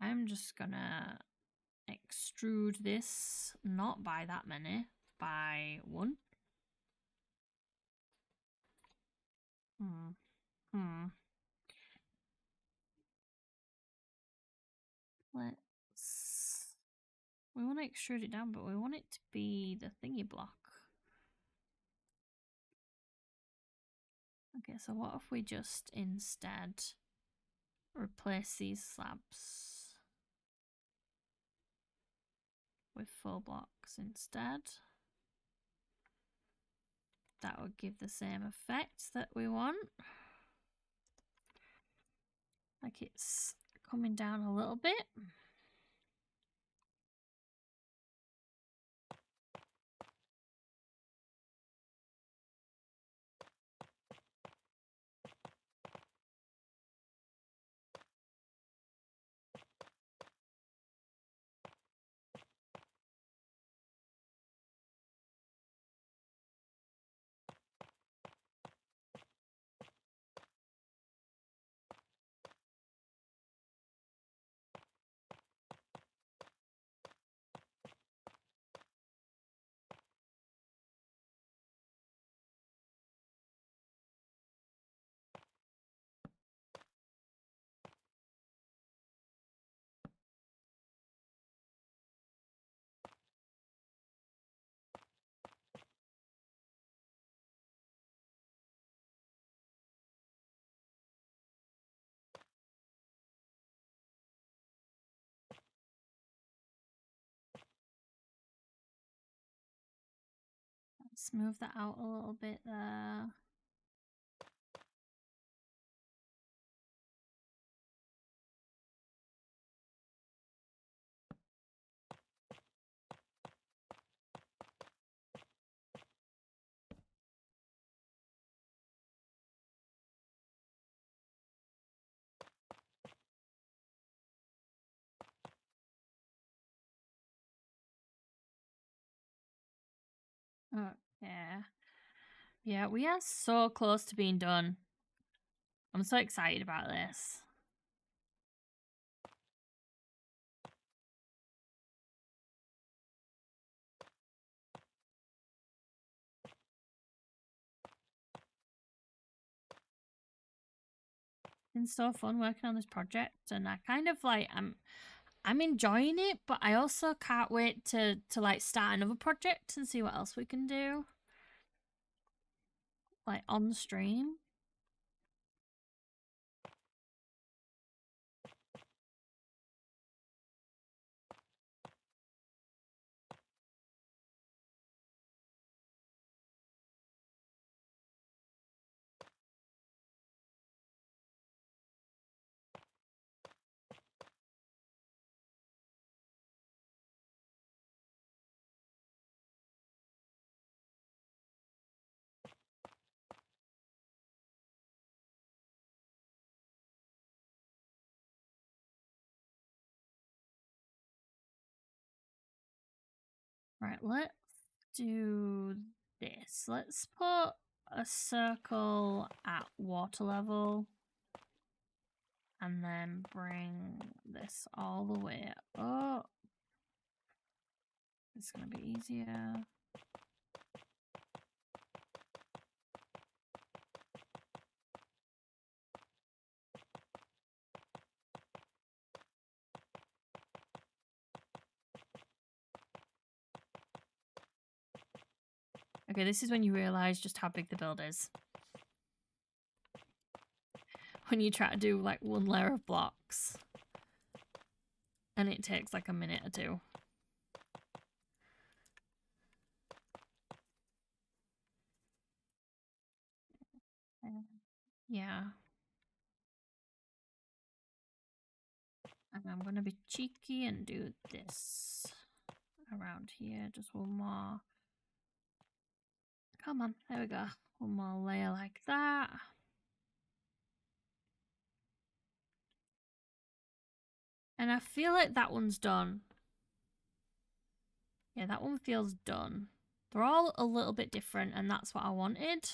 I'm just gonna extrude this, not by that many, by one. Let's... We want to extrude it down, but we want it to be the thingy block. Okay, so what if we just instead replace these slabs with full blocks instead? That would give the same effect that we want. Like it's coming down a little bit. Let's move that out a little bit there. Okay. Yeah, we are so close to being done. I'm so excited about this. It's been so fun working on this project, and I kind of like I'm enjoying it, but I also can't wait to like start another project and see what else we can do. Like on stream. Right, let's do this. Let's put a circle at water level and then bring this all the way up. It's gonna be easier. Okay, this is when you realize just how big the build is. When you try to do like one layer of blocks and it takes like a minute or two. Yeah. And I'm gonna be cheeky and do this around here. Just one more. Come on, there we go. One more layer like that. And I feel like that one's done. Yeah, that one feels done. They're all a little bit different, and that's what I wanted.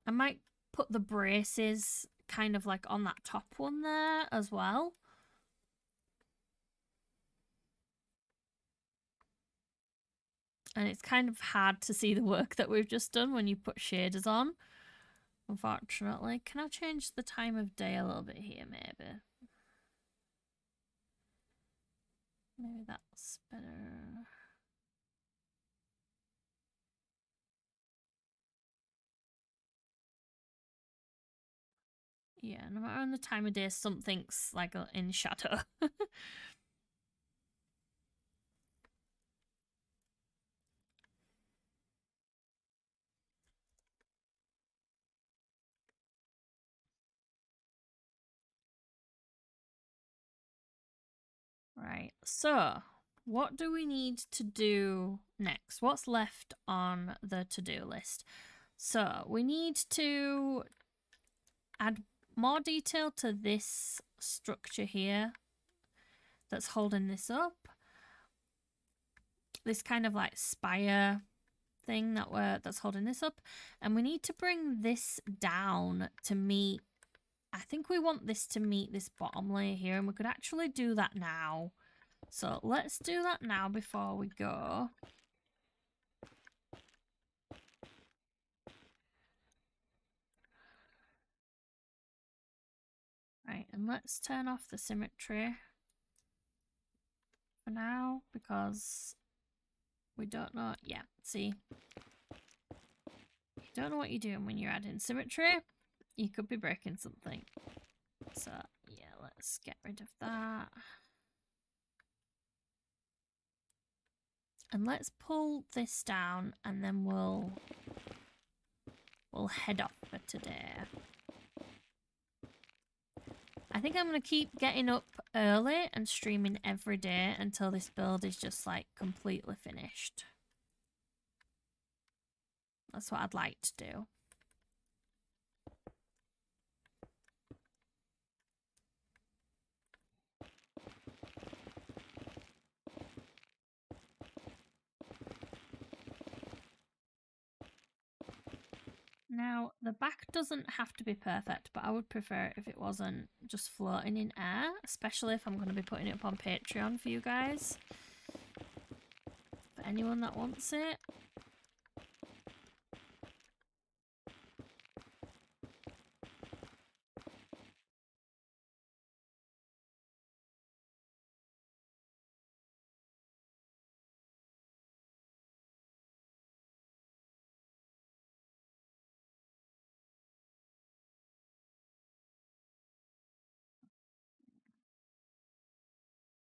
I might put the braces kind of like on that top one there as well. And it's kind of hard to see the work that we've just done when you put shaders on, unfortunately. Can I change the time of day a little bit here, maybe? Maybe that's better. Yeah, no matter on the time of day, something's like in shadow. Right, so what do we need to do next? What's left on the to-do list? So we need to add more detail to this structure here that's holding this up. This kind of like spire thing that's holding this up. And we need to bring this down to meet, I think we want this to meet this bottom layer here, and we could actually do that now. So let's do that now before we go. Right, and let's turn off the symmetry for now because we don't know. Yeah, see, you don't know what you're doing when you're adding symmetry. You could be breaking something. So yeah, let's get rid of that. And let's pull this down and then we'll head off for today. I think I'm going to keep getting up early and streaming every day until this build is just like completely finished. That's what I'd like to do. Now, the back doesn't have to be perfect, but I would prefer it if it wasn't just floating in air, especially if I'm going to be putting it up on Patreon for you guys. For anyone that wants it.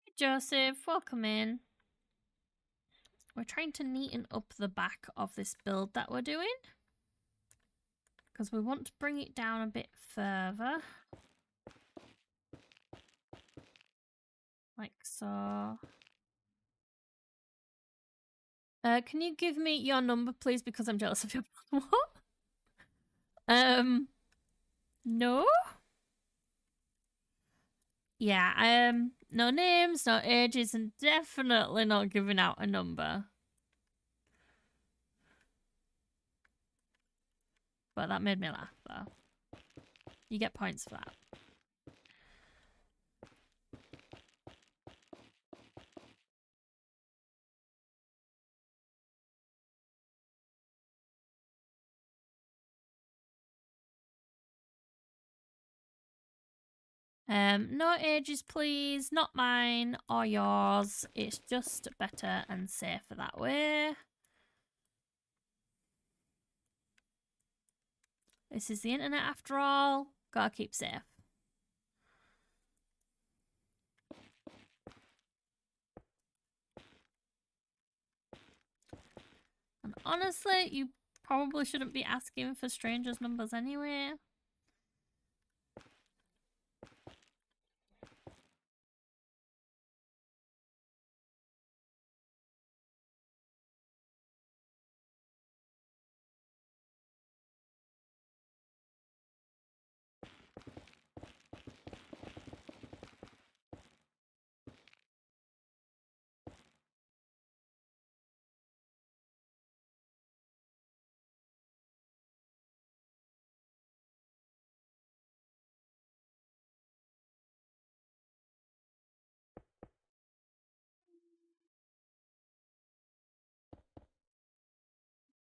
Hey Joseph, welcome in. We're trying to neaten up the back of this build that we're doing, because we want to bring it down a bit further. Like so. Can you give me your number, please? Because I'm jealous of your what? No? Yeah, no names, no ages, and definitely not giving out a number. But that made me laugh, though. You get points for that. No ages, please. Not mine or yours. It's just better and safer that way. This is the internet after all. Gotta keep safe. And honestly, you probably shouldn't be asking for strangers' numbers anyway.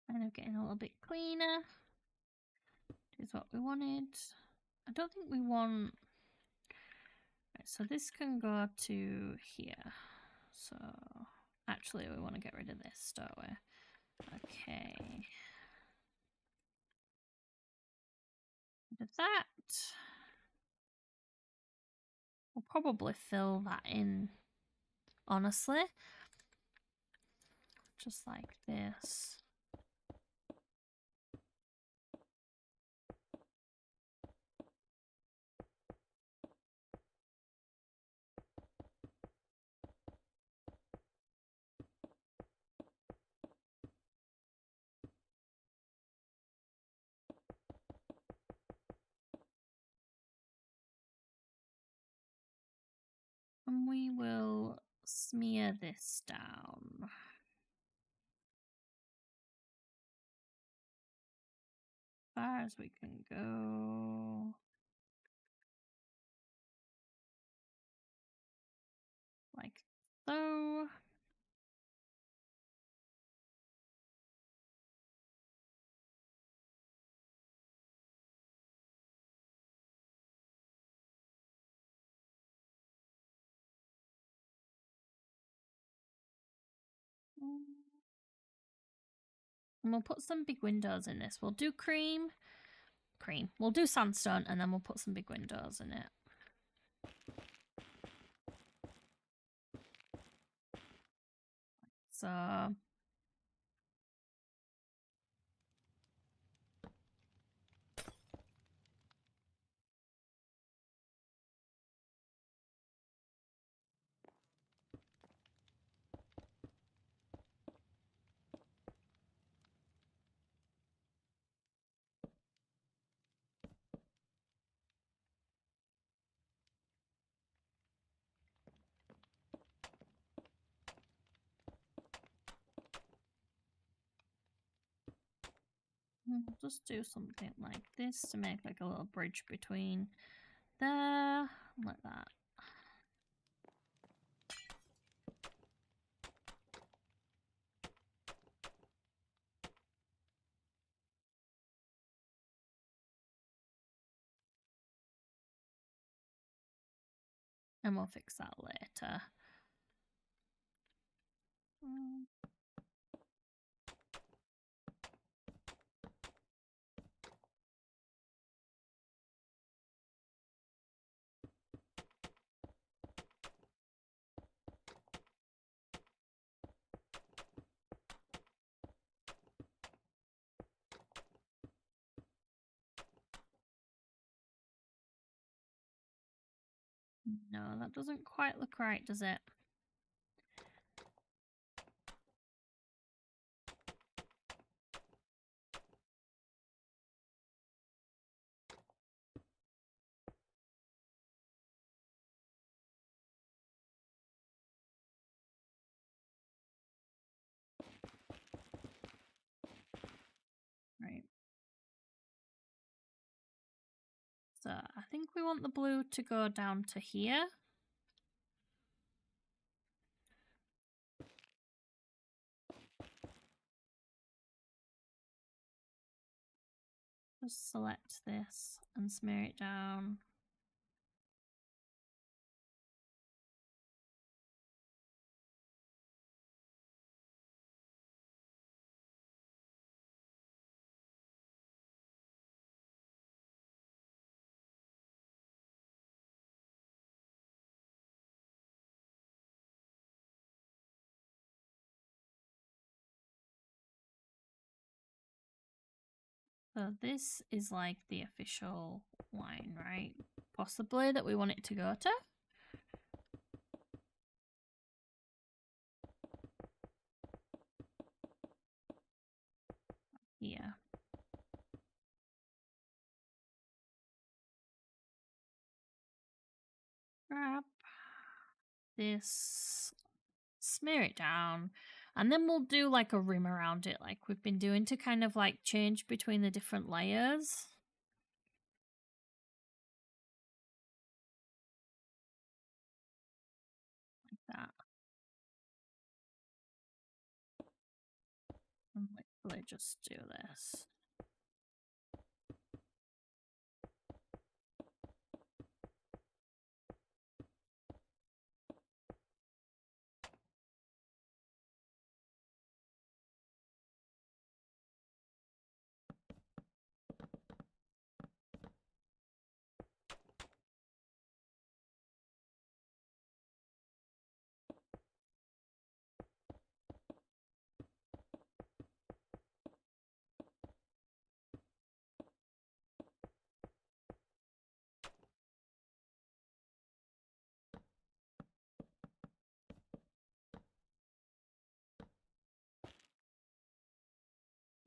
Kind of getting a little bit cleaner. Is what we wanted. I don't think we want... Right, so this can go to here. So actually we want to get rid of this, don't we? Okay. Rid of that. We'll probably fill that in, honestly. Just like this. And we will smear this down. As far as we can go. Like so. And we'll put some big windows in this. We'll do cream. We'll do sandstone and then we'll put some big windows in it. So we'll just do something like this to make like a little bridge between there, like that. And we'll fix that later. No, that doesn't quite look right, does it? So I think we want the blue to go down to here. Just select this and smear it down. So this is like the official line, right? Possibly that we want it to go to. Yeah. Grab this, smear it down, and then we'll do like a rim around it like we've been doing to kind of like change between the different layers. Like that. And literally just do this.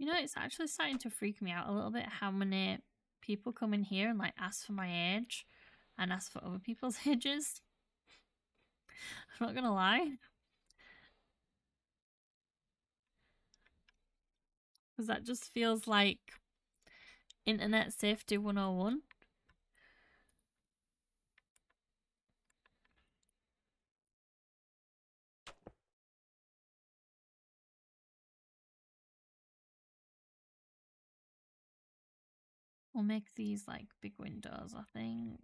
You know, it's actually starting to freak me out a little bit how many people come in here and like ask for my age and ask for other people's ages. I'm not gonna lie. Because that just feels like internet safety 101. We'll make these like big windows, I think.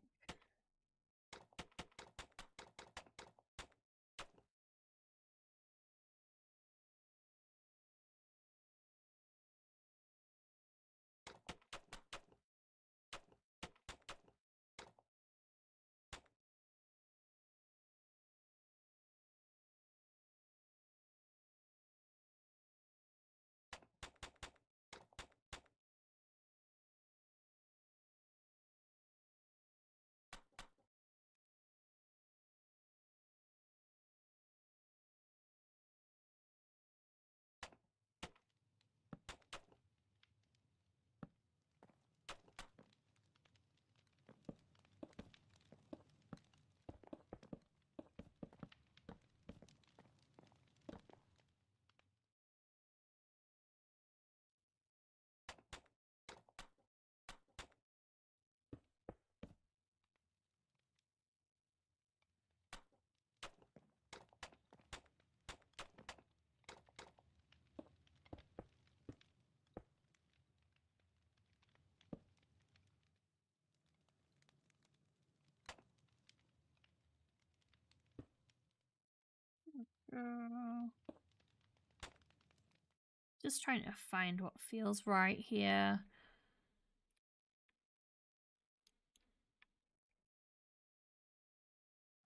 Just trying to find what feels right here.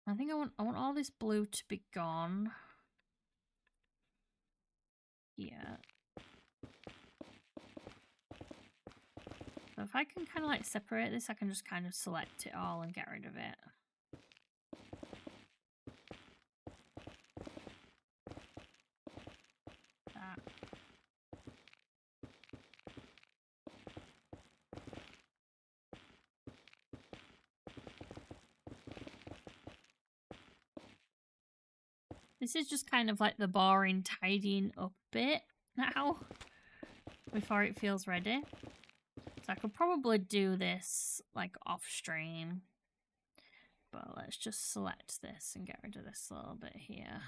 I think I want all this blue to be gone. Yeah. So if I can kind of like separate this, I can just kind of select it all and get rid of it. That. This is just kind of like the boring tidying up bit now before it feels ready. So I could probably do this like off stream. But let's just select this and get rid of this little bit here.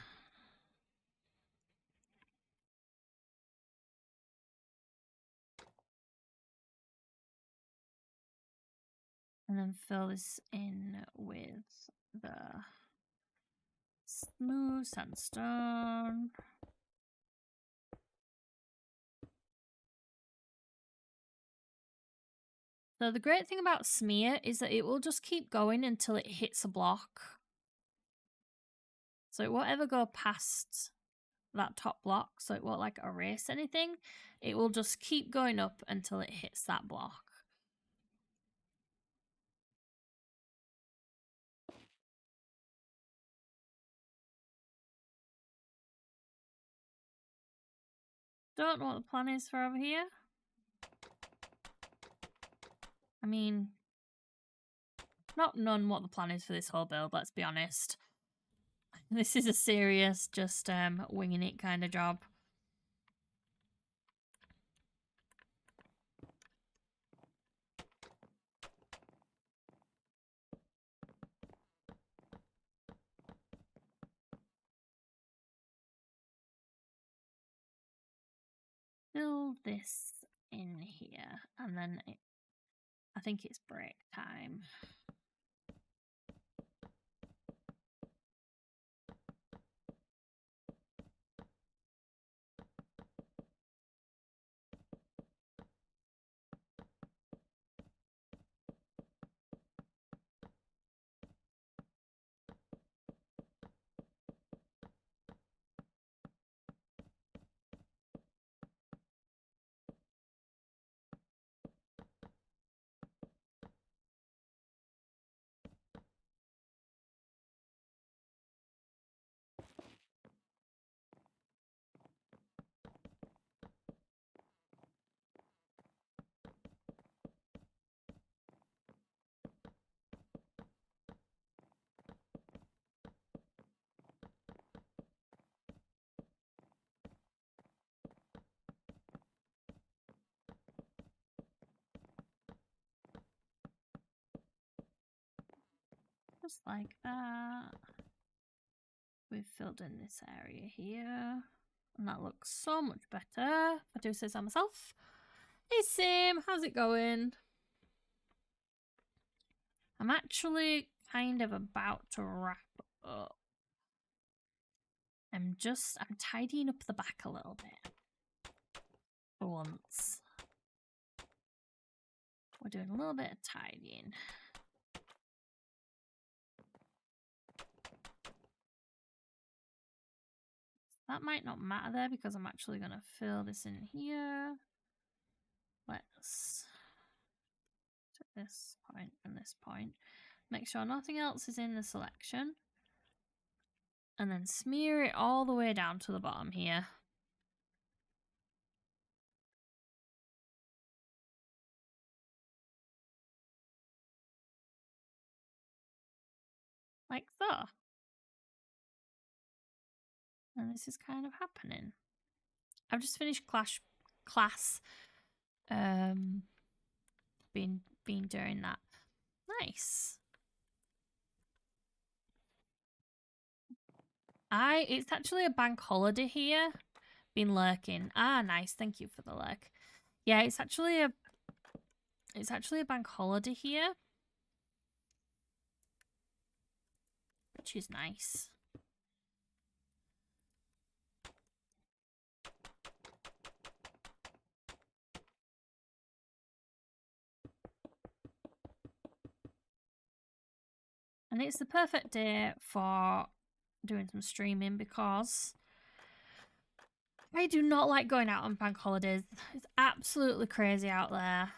And then fill this in with the smooth sandstone. So the great thing about smear is that it will just keep going until it hits a block. So it won't ever go past that top block, so it won't like erase anything. It will just keep going up until it hits that block. Don't know what the plan is for over here. I mean, not none what the plan is for this whole build, let's be honest. This is a serious, just winging it kind of job. Fill this in here, and then I think it's break time. Just like that. We've filled in this area here. And that looks so much better, if I do say so myself. Hey Sim, how's it going? I'm actually kind of about to wrap up. I'm tidying up the back a little bit. For once. We're doing a little bit of tidying. That might not matter there because I'm actually going to fill this in here. Let's do this point and this point. Make sure nothing else is in the selection. And then smear it all the way down to the bottom here. Like so. And this is kind of happening. I've just finished class been doing that. Nice. It's actually a bank holiday here. Been lurking. Ah, nice. Thank you for the lurk. Yeah, it's actually a bank holiday here. Which is nice. And it's the perfect day for doing some streaming because I do not like going out on bank holidays. It's absolutely crazy out there.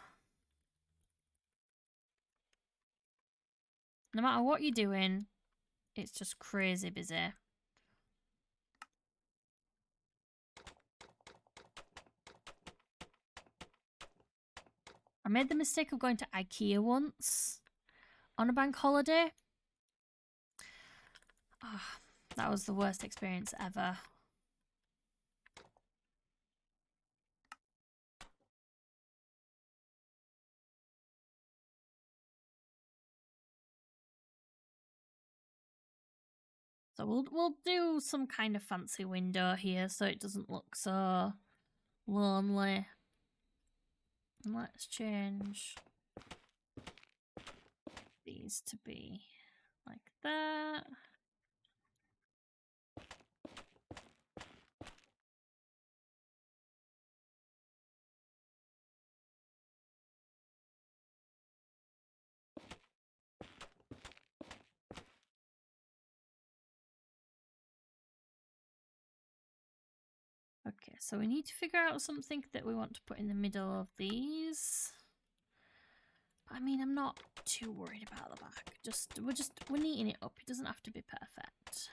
No matter what you're doing, it's just crazy busy. I made the mistake of going to IKEA once on a bank holiday. Oh, that was the worst experience ever. So we'll do some kind of fancy window here so it doesn't look so lonely. And let's change these to be like that. Okay, so we need to figure out something that we want to put in the middle of these. I mean, I'm not too worried about the back. We're neating it up. It doesn't have to be perfect.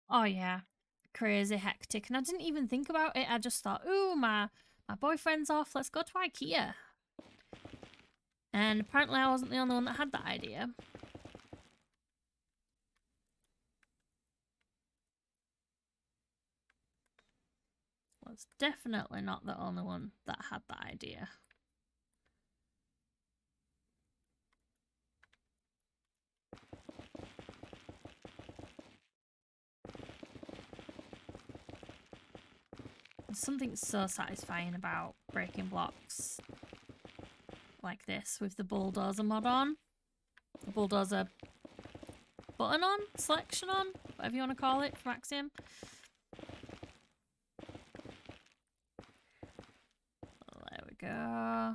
Oh yeah, crazy hectic. And I didn't even think about it. I just thought, ooh, my boyfriend's off. Let's go to IKEA. And apparently I wasn't the only one that had that idea. Was definitely not the only one that had that idea. There's something so satisfying about breaking blocks like this with the bulldozer mod on. The bulldozer button on? Selection on? Whatever you want to call it from Axiom. There we go.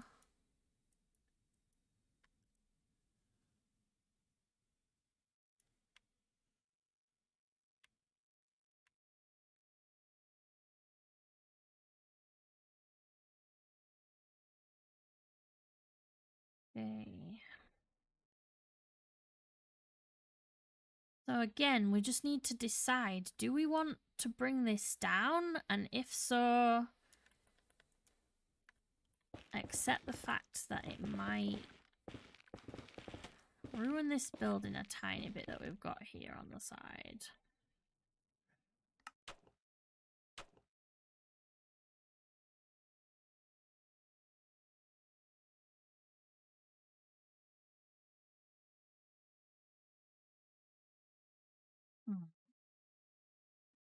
Okay. So again, we just need to decide, do we want to bring this down? And if so, accept the fact that it might ruin this building a tiny bit that we've got here on the side.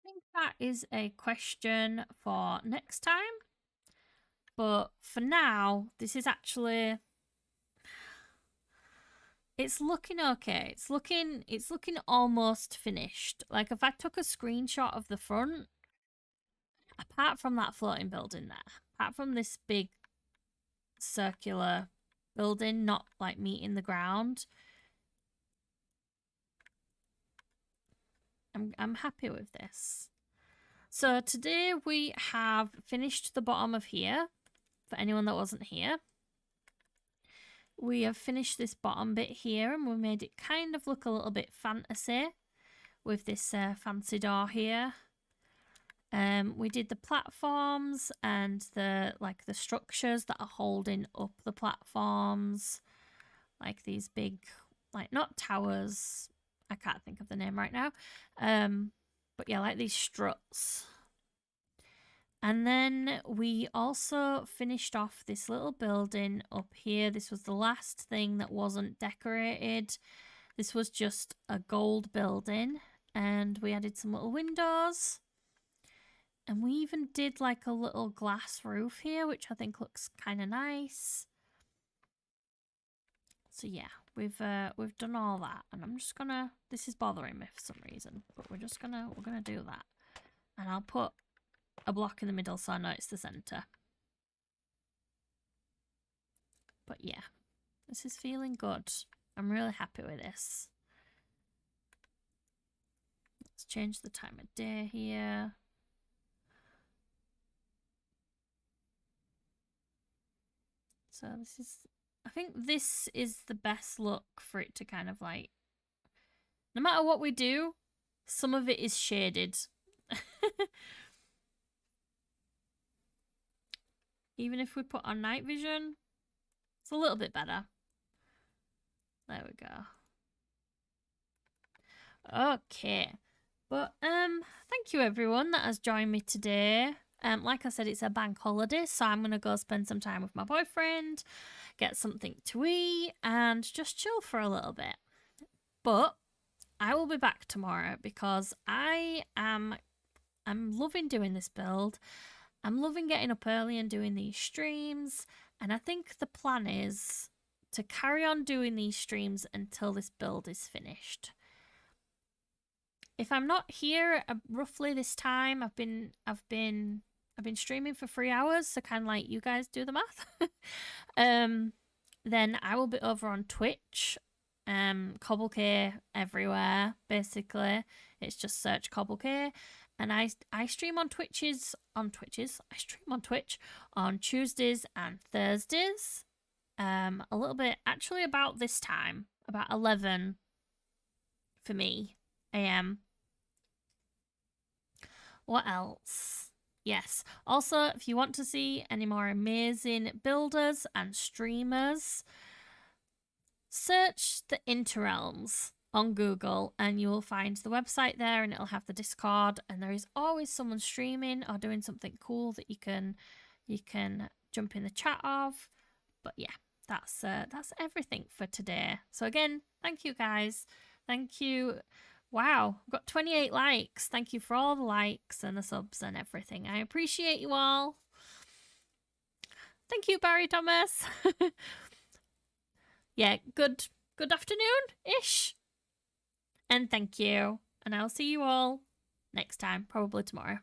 I think that is a question for next time. But for now, this is actually, it's looking okay. It's looking almost finished. Like if I took a screenshot of the front, apart from that floating building there, apart from this big circular building not like meeting the ground, I'm happy with this. So today we have finished the bottom of here, for anyone that wasn't here. We have finished this bottom bit here and we made it kind of look a little bit fantasy with this fancy door here. We did the platforms and the structures that are holding up the platforms, like these big, like not towers, I can't think of the name right now, but yeah, like these struts. And then we also finished off this little building up here. This was the last thing that wasn't decorated. This was just a gold building, and we added some little windows. And we even did like a little glass roof here, which I think looks kind of nice. So yeah, we've done all that, and I'm just gonna, this is bothering me for some reason, but we're gonna do that. And I'll put a block in the middle so I know it's the center. But yeah, this is feeling good. I'm really happy with this. Let's change the time of day here. So this is, I think this is the best look for it to kind of like, no matter what we do, some of it is shaded. Even if we put on night vision, it's a little bit better. There we go. Okay. But thank you everyone that has joined me today. Like I said, it's a bank holiday, so I'm going to go spend some time with my boyfriend, get something to eat, and just chill for a little bit. But I will be back tomorrow because I'm loving doing this build. I'm loving getting up early and doing these streams, and I think the plan is to carry on doing these streams until this build is finished. If I'm not here roughly this time, I've been streaming for 3 hours, so kind of like you guys do the math. Then I will be over on Twitch, CobbleK everywhere. Basically, it's just search CobbleK, and I stream on Twitches. I stream on Twitch on Tuesdays and Thursdays. A little bit actually about this time, about 11 for me a.m. What else? Yes. Also, if you want to see any more amazing builders and streamers, search the Interrealms on Google and you will find the website there, and it'll have the Discord, and there is always someone streaming or doing something cool that you can jump in the chat of. But yeah, that's everything for today. So again, thank you guys. Thank you. Wow, I've got 28 likes. Thank you for all the likes and the subs and everything. I appreciate you all. Thank you, Barry Thomas. Yeah, good afternoon-ish. And thank you. And I'll see you all next time, probably tomorrow.